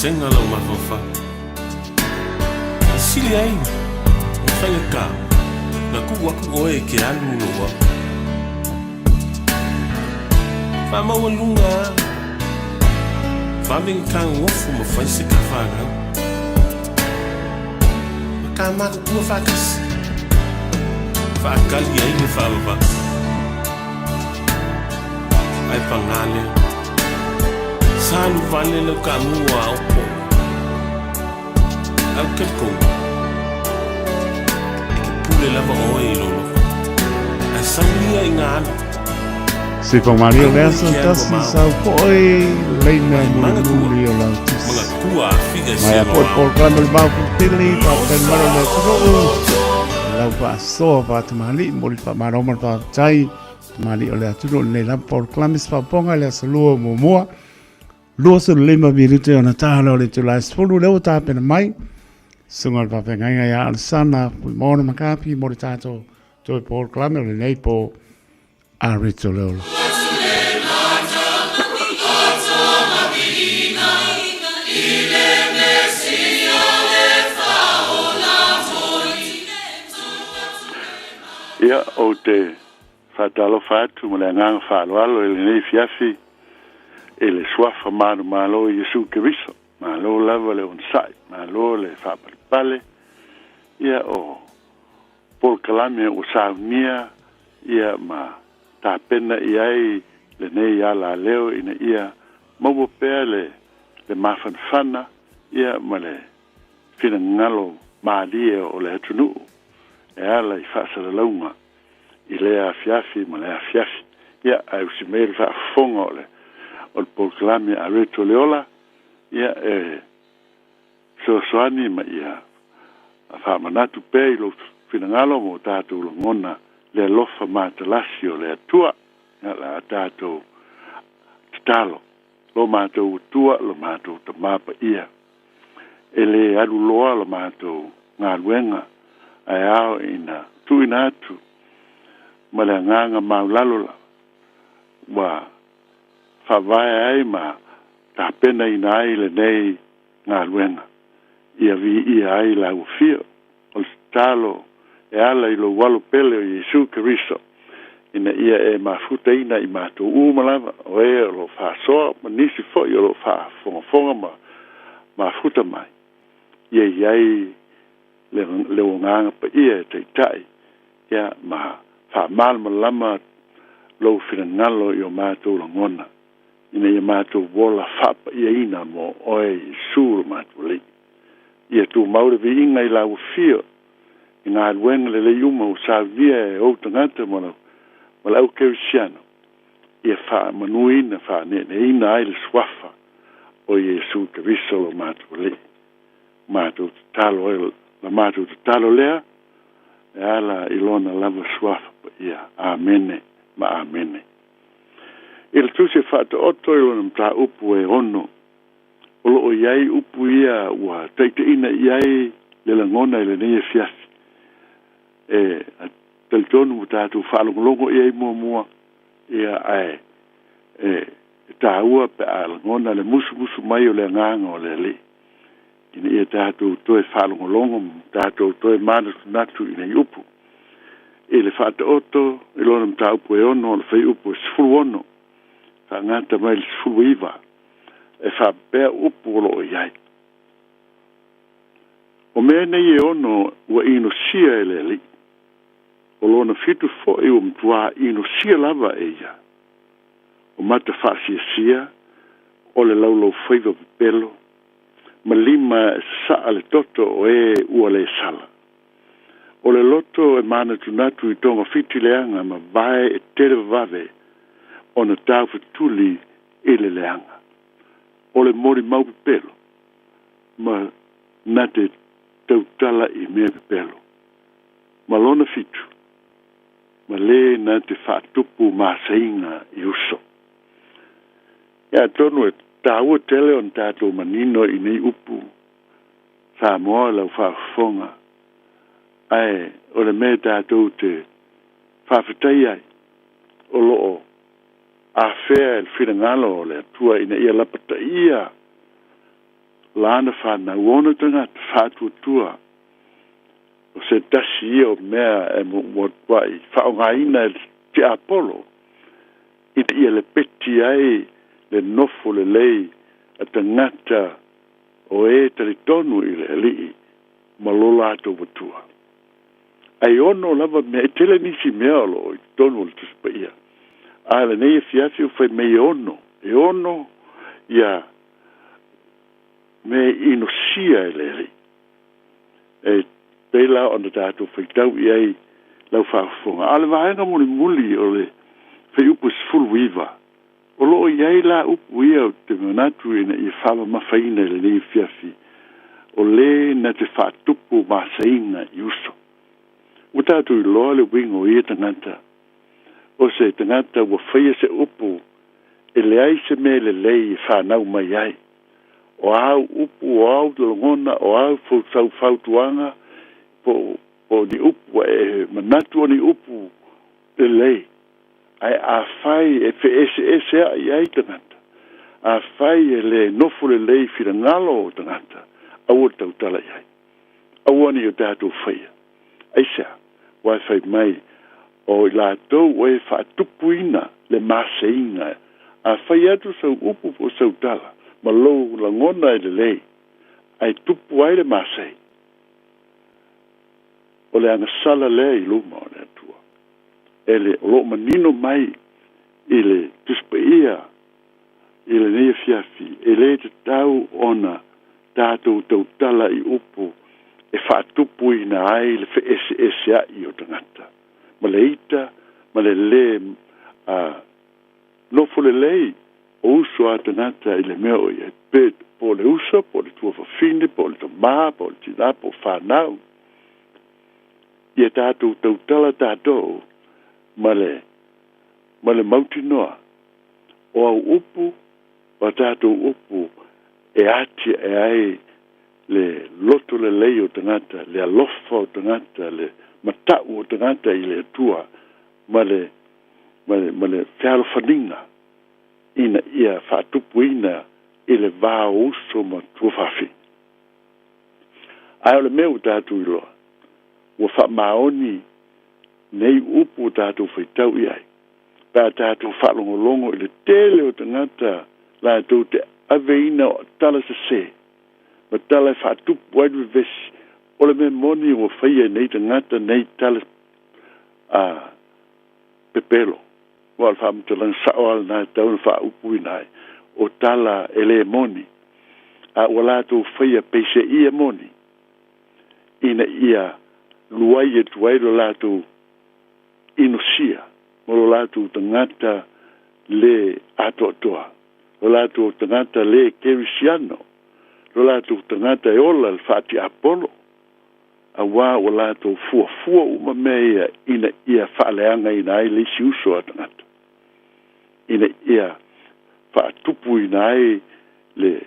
S2: Senga lo mafofa sili ai fai ka na ku wa ku oe ke anu lo wa fa ma lunga fa min kan wo fu mo fa se ka fa na ka ma ku fa kas fa kal ye ni fa ba ai pangale Salu vale lo kamu au po au kelko pule lava oi lolo a samia ingana
S6: Se for Mario Lessa tassi sau poi leina muri o la Maia por quando il bau putili pa per maro le tro la pa so pa tamali mori pa maro pa chai mali o le tro le la por clamis pa ponga le saluo momoa Lua se lima minute ona tahalo le tu lai sfulu leo ta pena mai. Sungal pa penga ya al sana mona makapi mo tato to por klame le nei po a rito leo.
S8: Ia o te fatalo fatu mo le ngang falo alo le nei fiafi. E le suafa manu malo Yesu Keriso, malo lava le onsai, malo le whapalipale, ia o Paul Kalame o saunia, ia ma tā pena iai le nei ala leo ina ia maua pēr le mawhanwhana, ia ma le whina ngalo maalie o le atunu, e ala I whaasara launga, I le a fiafi ma le a fiafi, ia au si meil whaafonga o le o proclame a reto leola ia soani ma ia a fa manatu pe lo finangalo mo tatu lo ngona le lofa matalasio le atua la tatu talo lo mato tua lo mato te mapa ia ele alu loa lo mato ngaluenga ai ao ina tuinatu ma le nganga maulalo wa Whawai ai ma ta pena ina ai le nei ngā luenga. Ia vi ia ai la ufio. O talo e ala I lo walo pele o Yesu Keriso. Ina ia e mafuta ina I mato umalava. O e lo whasoa ma nisi fo I lo whafonga mafuta mai. Ia iai le o nganga pa ia te tai. Ia ma whamalma lama lo whina ngalo I o mato la ngona. Ina ia mātou wola whapa ia ina mo oe sūru mātou li. Ia tū maure vi inga I lau whio. I ngā ruenga le uma o sāvia e o tangata mo lau kewisiano. Ia wha manuina wha nene ina ai le swafa o Yesu Keriso lo mātou li. Mātou talo e la mātou talo lea e ala ilona lava swafa pa ia. Amene ma amene. Il tu se fata otto I lona mta upu e ono. Olo o iai upu ia ua teite ina iai le langona I le neia fiafi.
S14: tal tonu tātou whaalongolongo ia I mua ia ai tāua pe alangona le musu mai o le nganga o le li. Ina ia tātou toe whaalongolongo, tātou toe mana natu ina I upu. E le whaata oto, e lona mta upu e ono, le whai upu e sifuru ono. Ka ngata mai le sifuru iwa. E whaapea upu o lo iai. O mea nei e ono ua ino sia e le li. O lona fitu fo e o mtua ino sia lava e ia. O mata whasia o le laulau whaiva pelo. Ma lima saa le toto o e ua le sala. O le loto e mana tunatu I tonga fiti leanga ma vae e tere vave o na tau tuli I le leanga. O le mori mau pelo ma na te tautala I mea pelo. Ma lona fitu ma le na te whaatupu ma sainga I uso. Ia tonu e tāua tele on tātou manino I nei upu. Sa moa lau whaafonga. Ai, o le mea tātou te whawhitai ai. O loo a whea el whirangalo o le atua ina ia lapata ia. Lana whana uona tanga te whātua tua. O se tasi ia o mea e mwai. Whaonga ina te Apollo. Ina ia le peti ai le nofo le lei a tangata o e taritonu I le alii ma lola ato watua. Ai ono lava mea tele nisi mea lo I tonu le tuspa ia. A le nei e fiafi o fai mei ono. E ono ia me inosia e le alii. E peila ona tato fai tau iai lau whaafonga. A le vaenga muli o le fai upus full weaver. O loo iai la upu ia o te manatu ina I whaama mawhaina le nei fiafi. O le na te whaatupu masaina I uso. O tātou I loa le wingo ia tangata. O se tangata wa whaia se upu e le ai se me le lei whanau mai ai. O au upu, o au longona, o au whautuanga, po ni upu e manatu o ni upu le lei. Ai a fai e fe ese a iai tangata. A fai e le nofo le lei whira ngalo o tangata. Au o tautala iai. Au ani o tātou whaia. Ai sea, wai fai mai o la tau o e whaatupuina le maseinga. A fai atu sau upu po sau tala. Ma lou langona e le lei. Ai tupu ai le masei. O le anga sala lea I luma o le atua. Ele lo manino mai ele tuspa ia ele nei fiafi ele te tau ona tātou tautala I upu e whaatupu ina ai le fe ese ai o tangata ma le ita ma le nofo le lei o uso a tangata I le mea o ia po le uso po le tua whawhine po le tama po le tina po whanau ia tātou tautala tātou male mauti noa o au upu o tātou upu e ati e ai le loto le lei o tangata le alofa o tangata le matau o tangata I le tua male whialo whaninga ina ia whaatupu ina I le vā uso ma tua whawhi ai o le meu tātou iloa ua whamaoni nei upu tātou whaitau iai. Pā tātou whalongolongo I le tele o tangata la tau te aveina o tala sa se. Ma tala whaatupu aidu vesi. O le me moni o whaia nei tangata nei tala pepelo. Wal whamtalang saoal na tau na whaupu inai. O tala ele moni. A wala tau whaia peise ia moni. Ina ia luai e tuai lo lātou inosia, mo lo lātou tangata le atoa. Lo lātou tangata le kerisiano. Lo lātou tangata e ola le whati Apollo. A wā o lātou fua uma mea ina ia whaaleanga ina ai le si uso a tangata. Ina ia whaatupu ina ai le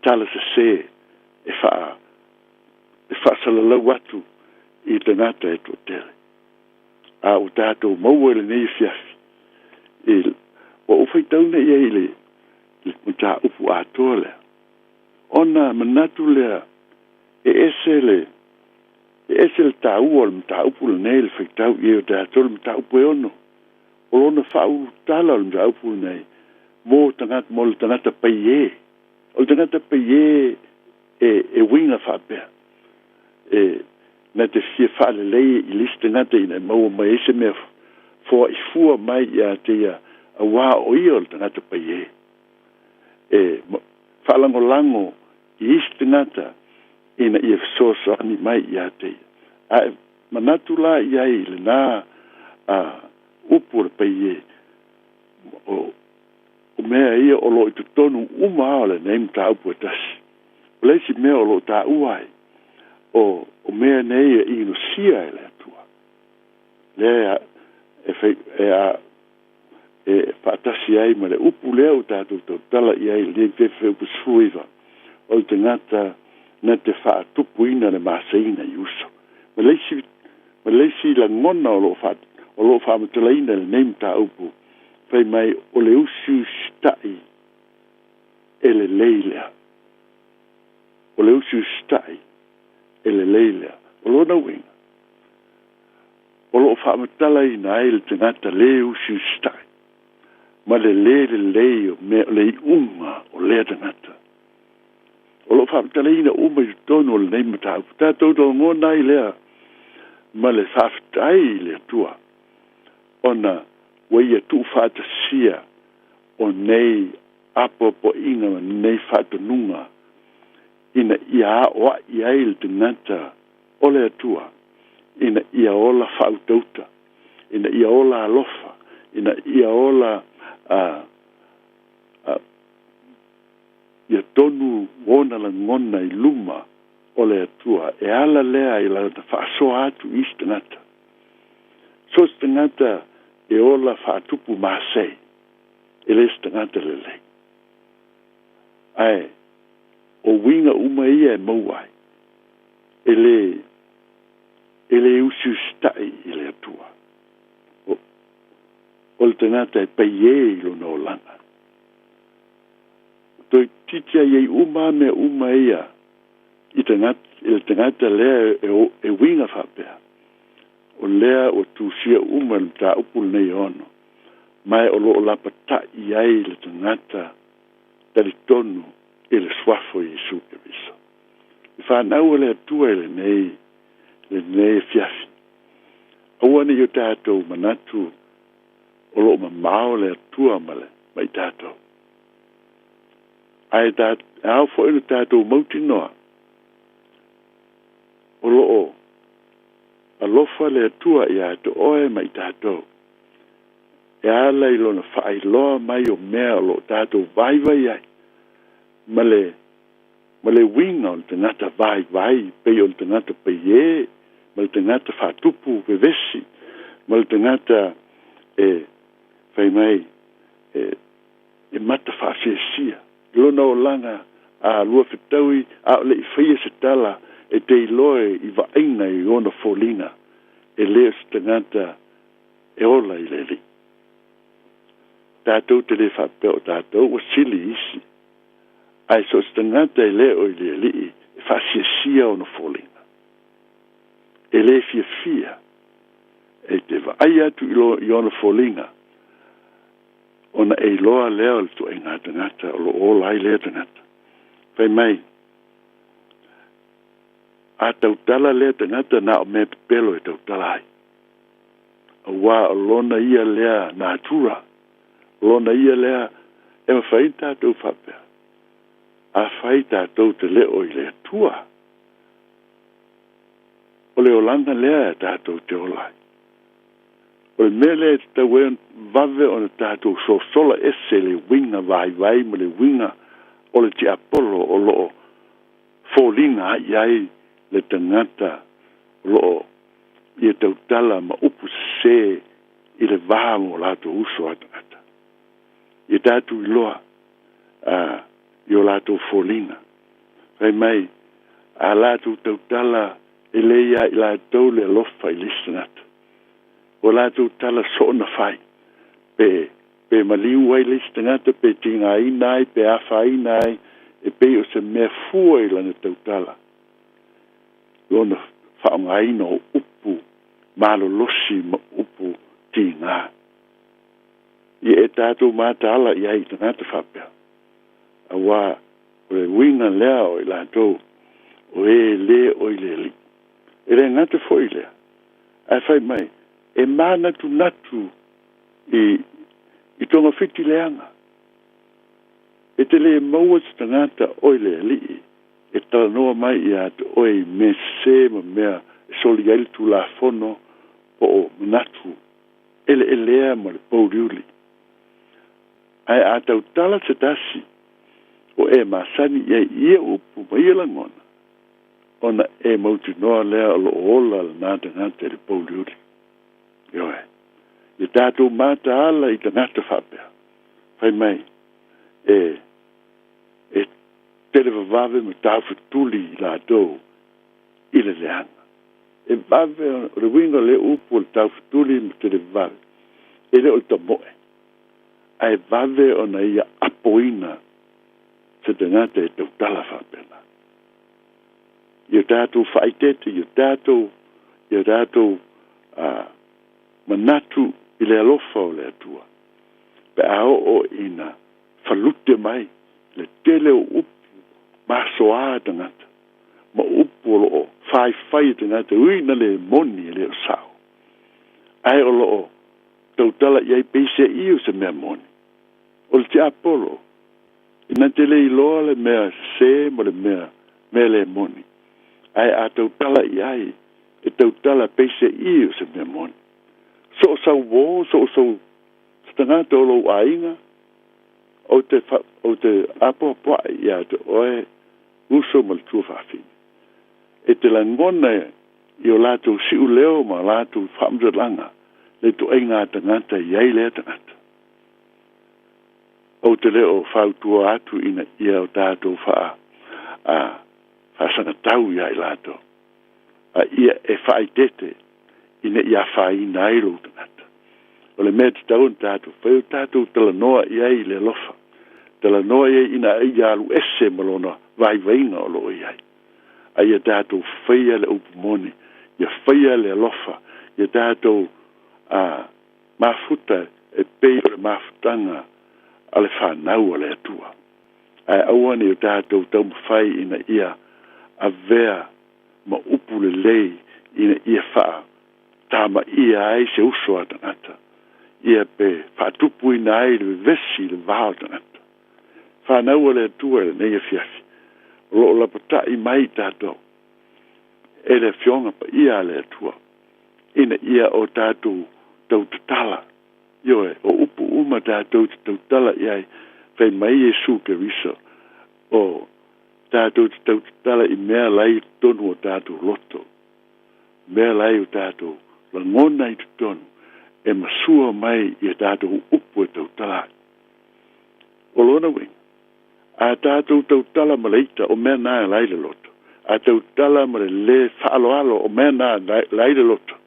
S14: tala se e wha salalau atu i te ngata e to tele. A o tātou mau ele nei fiafi. O ufai tauna ia i le mta upu atoa lea. Ona manatu lea e ese le tāu o le mta upu le nei le whaitau i o tātou le mta upu e ono. O lona whau tala o le mta upu le nei. Mo le tangata pai e. O le tangata pai e winga whapea. Na te fia whaale lei i liste ngata ina maua mai ese mea fua i fua mai i a te a wā o ia o le tangata pai e. Whaalango lango i liste ngata ina i e fisoso ani mai i a te a. Manatu la i ai le nā upu le pai e. O mea ia o lo i tutonu uma o le neim ta upu e tasi. O leisi mea o lo ta uai. O mea nei e ino sia e le atua. Lea e whaatasi ai ma le upu lea o tātou tau tala i ai le fefe upu suiva. O te ngata na te whaatupu ina le maaseina i uso. Ma leisi la ngona o lo whaamatala ina le neim ta upu. Pai mai o le usu stai e le leilea. O le usu stai ele leilea, o lona winga. O lo whaamatala i na ele te ngata le usi stai. Ma le leo me le unga o lea te ngata. O lo whaamatala i na uma i tono o le neimata. Tātou tō ngona i lea. Ma le whaafitai i lea tua. Ona waia tu whaatasia o nei apopo inga ma nei whaatanunga. Ina ia oa ia il te ngata ole atua. Ina ia ola whautauta. Ina ia ola alofa. Ina ia ola ia tonu wona la ngona i luma ole atua. E ala lea i la whaasoa atu i te ngata. So te ngata e ola whaatupu maasei. E le te ngata lelei. Ai. O winga uma ia e mauai. Ele usu stai i le atua. O le tangata e pai e i lona o langa. Toi titia iei uma me uma ia. I le tangata lea e winga whapea. O lea o tūsia uma le ta upul nei ono. Mai o lo lapata i ai le tangata tali tonu e le swafo i Jesu Keriso. I whanau le atua le nei fiafi. Awane i o tātou manatu o lo mamao le atua male mai tātou. Ai au fo inu tātou mauti noa. O lo alofa le atua i ato oe mai tātou. E ala i lona whaailoa mai o mea o lo tātou vai ai. Male winga o te ngata vai, pei o te ngata pei e, male te ngata whatupu vevesi, male te ngata whai mai e mata whaasesia. Lona o langa a lua whitaui, a le i whaia se tala e te iloe i vainga i ona fōlinga, e leo se te ngata e ola i le li. Tātou te le whapeo tātou o sili isi. Ai so stangata e leo i le li e whaasia o na fōlinga. E le fia. E te vai atu i ona fōlinga. Ona e loa leo le tu e ngata o lo ola i lea tangata. Whai mai. A tautala lea tangata na o me pelo e tautala ai. A wā o lona ia lea na atura. Lona ia lea e mawhai tātou whapea. A whai tātou te leo i lea tua. O leo langa lea tātou te olai. O le mele te tau e vave o na tātou so sola ese le winga vai ma le winga o le te apolo o loo fōlinga ai le tangata loo i e tautala ma upu se i le vāmo lato uso atangata. I tātou i loa i o lato fōlinga. Whai mai, a lato tautala le ia i lātou le alofa i listenata. O lātou tala so'ona fai. Pe maliu ai listenata, pe tinga ina ai, pe afa ina ai, e pe o se mea fua i lana tautala. Lona whaongaina o upu, malo losi ma upu tinga. I e tātou māta ala i ai tangata whapea. A wā, o le winga lea o i lātou, o e le o i le li. E re ngata fo i lea. Ai whai mai, e mā natu i tonga whiti leanga. E te le maua tangata o i le li, e tala noa mai i atu o i me se ma mea e soli ai tu la fono po o manatu. Ele e lea ma le pauriuli. Ai atau tala se tasi, o e masani ia upu ma ia langona. Ona e mauti noa lea o lo ola la nata ngata le pauliuri. Ioe. I tātou mata ala i tangata whapea. Whai mai, e tele vavave ma tāwhi tuli i la tau i le leanga. E vave o le winga le upu o le tāwhi tuli ma tele vavave. E le o ta moe. Ai vave o na ia apoina se tangata e tau tala whapena. Ia tātou whaitete, ia tātou manatu i le alofa o le atua. Pe ao o ina whalute mai le tele o upu masoa tangata. Ma upu o loo whai tangata uina le moni le o sao. Ai o loo tautala iai peise iu se mea moni. O le te apolo. Ina te le iloa le mea se mo le mea le moni. Ai a tautala iai e tautala peise iu se mea moni. So sau wo, so stangata o lo ainga o te apo ia te oe uso mal tua whawhini. E te langona i o lātou siu leo ma lātou whamdalanga le to ainga tangata iai lea tangata. O te leo whautua atu ina ia o tātou whasanga tau iai lātou. Ia e whaitete ina ia whai nai lo tangata. O le mea te tau tātou whau tātou tala noa iai le lofa. Tala noa iai ina ai alu ese malona vai vainga o lo iai. Ia tātou whaia le upumoni, ia whaia le lofa, ia tātou mafuta e pei o le mafutanga a le whanau a le atua. Ai awane o tātou tau mawhai ina ia a vea ma upu le lei ina ia wha tama ia ai se uso a tangata. Ia pe whatupu ina ai le vesi le vao tangata. Whanau a le atua le neia fiafi. Lo la pata i mai tātou. E le fionga pa ia le atua. Ina ia o tātou tau tatala. Ioe, o upu uma tātou tau tala iai. Whai mai Jesu ke riso. O tātou tau tatala i mea lai tonu o tātou loto. Mea lai o tātou la ngona i tonu. E masua mai i tātou upu e tau tala. O lona wing. A tātou tau tala ma leita o mea nā lai le loto. A tau tala ma le whaaloalo o mea nā lai le loto.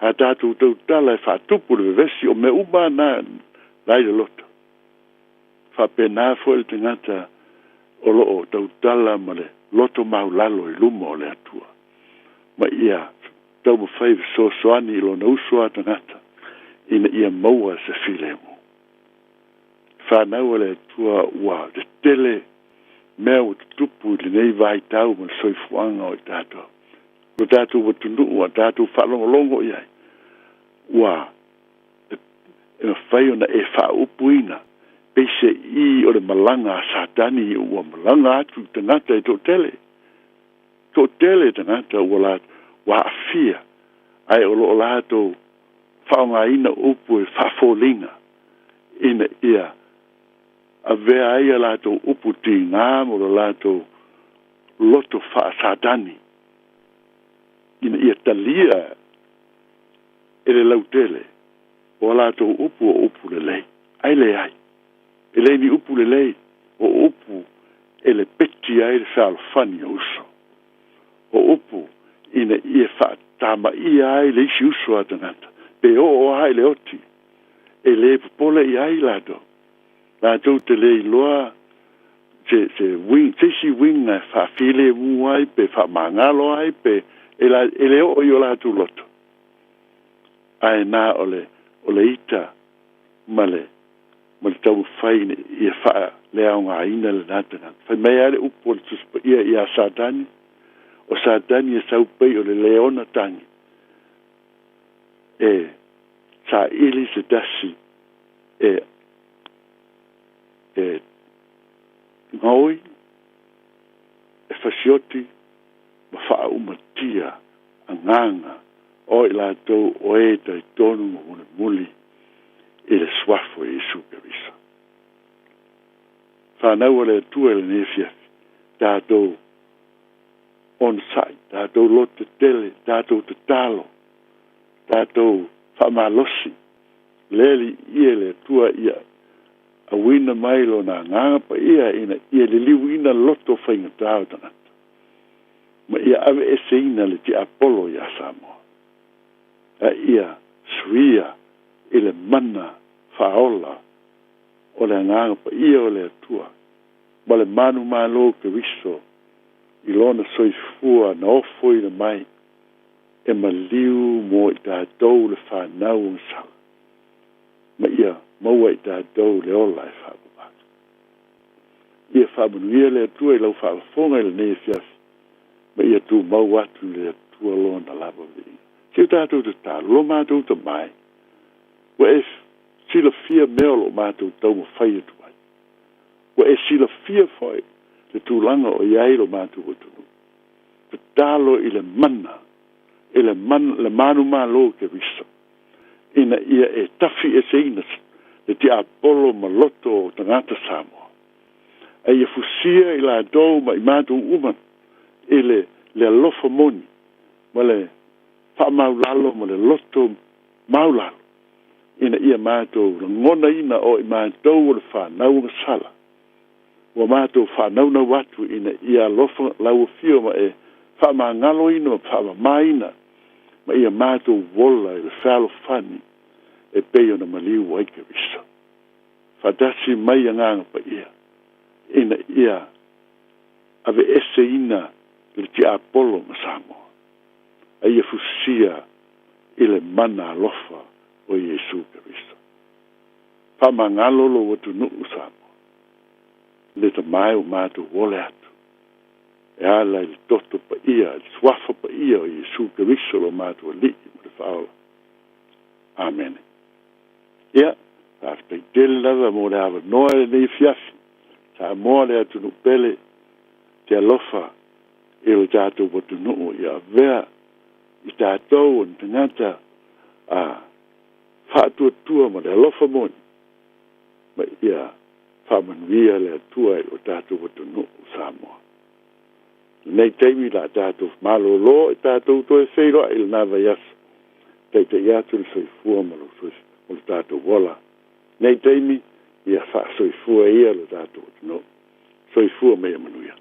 S14: A tātou tau tala e whaatupu le vesi o mea uma nā lai le loto. Whapena fo el tangata o loo tau tala ma le loto maulalo i luma o le atua. Ma ia tau mawhai so soani i lo na usua tangata ina ia maua se filemu. Whanau le tua ua le tele mea o te tupu le nei vai tau ma soifuanga o i tātou. O tātou wa tunu ua tātou whalongolongo iai. Ua e mawhai ona e whaupu ina peise i o le malanga satani ua malanga atu tangata e tō tele. Tō tele tangata ua la wa afia ai o lo lātou whaonga ina upu e whafolinga ina ia a vea ia lātou upu ti ngā mo lātou loto wha satani. Ina ia talia e le lautele o lātou upu o upu le lei. Ai le ai. E le ni upu le lei o upu e le peti ai le whalfani o uso. O upu ina ia fa tama ia ai le si usua tangata pe o ai le oti e le pole ia ai lado la tu te le loa se wing se si wing na fa file mu ai pe fa mangalo ai pe ele o yo la tu loto ai na ole ita male tau fai ia fa le nga ina le nata fa mai ale upo tus ia satani o satani e sau pei o le leona tangi sa ili se dasi ngoi fasioti ma fa umatia anganga o ila to o tai tonu mo muli ele swafo Yesu Kristo fa na wale tu ele nefia da do on site da do lot tele da do talo da do fa malosi leli ile tua ia a wina mailo na nganga pa ia ina ia li wina loto fainga tau tana ma ia ave eseina le ti Apollo ya samo a ia suia ile mana faola o le nganga pa ia o le tua ma le manu malo ke viso ilona soifua na ofo i le mai e maliu mo i tātou le whanau sa ma ia maua i tātou le ola e whababaka ia whabanuia le atua i lau whaafonga i le nei fiafi ma ia tu mau atu le atua lona lava vei si tātou te tālu lo mātou te mai wa e sila fia mea lo mātou tau ma whai atu ai wa e sila fia whai le tūlanga o iai lo mātou o tunu te tālo i le mana le manu malo ke visa ina ia e tafi e seina le ti Apollo maloto o tangata Samoa ai e fusia i la dou ma i mātou uman le alofa moni ma le wha maulalo ma le loto maulalo ina ia mātou la ngona ina o i mātou o le whanau na sala wa mātou whanau na watu ina ia alofa lau fio ma e wha mangalo ina ma wha maina ma ia mātou wola i le whalo whani e peo na maliu waike visa. Whadasi mai anganga pa ia. Ina ia ave ese ina le ti Apollo ma Samoa. A ia fusia i le mana alofa o Yesu Kristo. Whamangalolo watu nuu Samoa. Le ta mai o mātou wole atu. E ala i toto pa ia, i swafa pa ia o Yesu Kristo lo mātua li i mo le whaola. Amen. Ia, tās pei tele lava mo le hawa noa le nei fiafi. Tā moa le atu nu pele te alofa e o tātou watu nuu ia vea i tātou o tangata a whaatua tua mo le alofa moni. Ma ia whamanuia le atua o tātou watu nuu Samoa. Nei teimi la tātou malo lo e tātou to e wheiro il nava yas. Tei te iatu le soifua malo o le tātou wola. Nei teimi ia wha soifua ia le tātou no. Soifua mea manuia.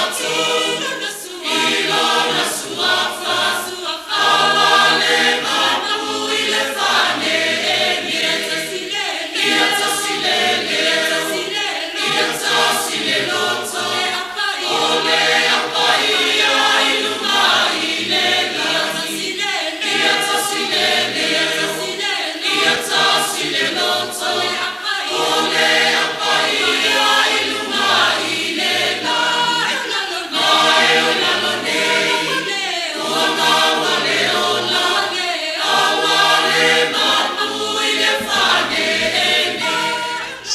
S3: Tatu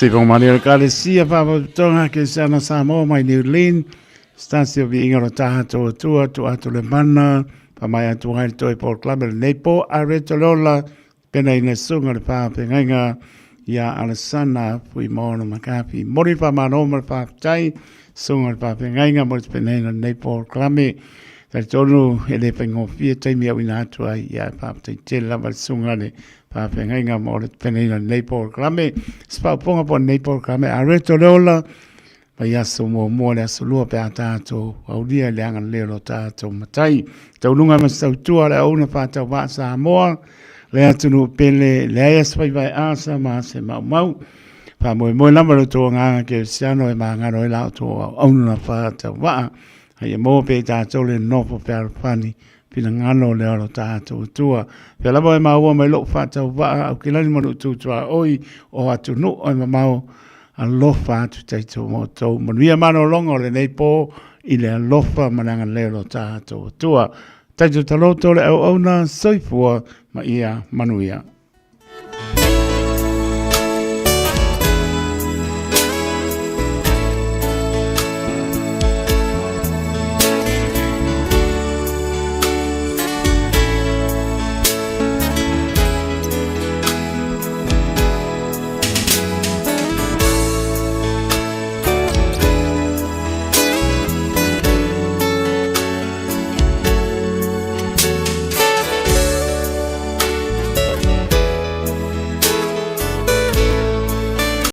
S6: Se ko mani o kale sia whapatonga ke sana Samoa mai New Zealand. Stasio vi ingaro tātou tua tu atu le mana. Pa mai atu hai toi Port Club le Neipo a reto lola. Pena ina sunga le whapengainga. Ia Alessana pui mono makapi. Mori pa manoma le whapetai. Sunga le whapengainga mori pena ina Neipo Club. Tai tonu e le pengofia taimi au ina atu ai. Ia whapetai te lava sunga le whapengainga mori pena ina Neipo Club. Spau ponga po Neipo Club. A reto lola. Pai aso mua le aso lua pe a tātou, au lia le anga leo lo tātou matai. Tau nunga masau tua le au na whātau wā Samoa, le atunu pele, le aia spai vai asa ma se mau. Wha moe lama lo tō nganga ke siano e maa ngaro e lao tō au na whātau wā. Hai e mō pe tātou le nopo pe arapani, pina ngano le alo tātou tua. Pia lama e maa ua mai lo whātau wā, au ki lani manu tūtua oi, o atunu o e mamau, alofa atu taito mo tau manuia mano longo le nei po i le alofa mananga lero tātou tua. Taito taloto le au na soifua ma ia manuia.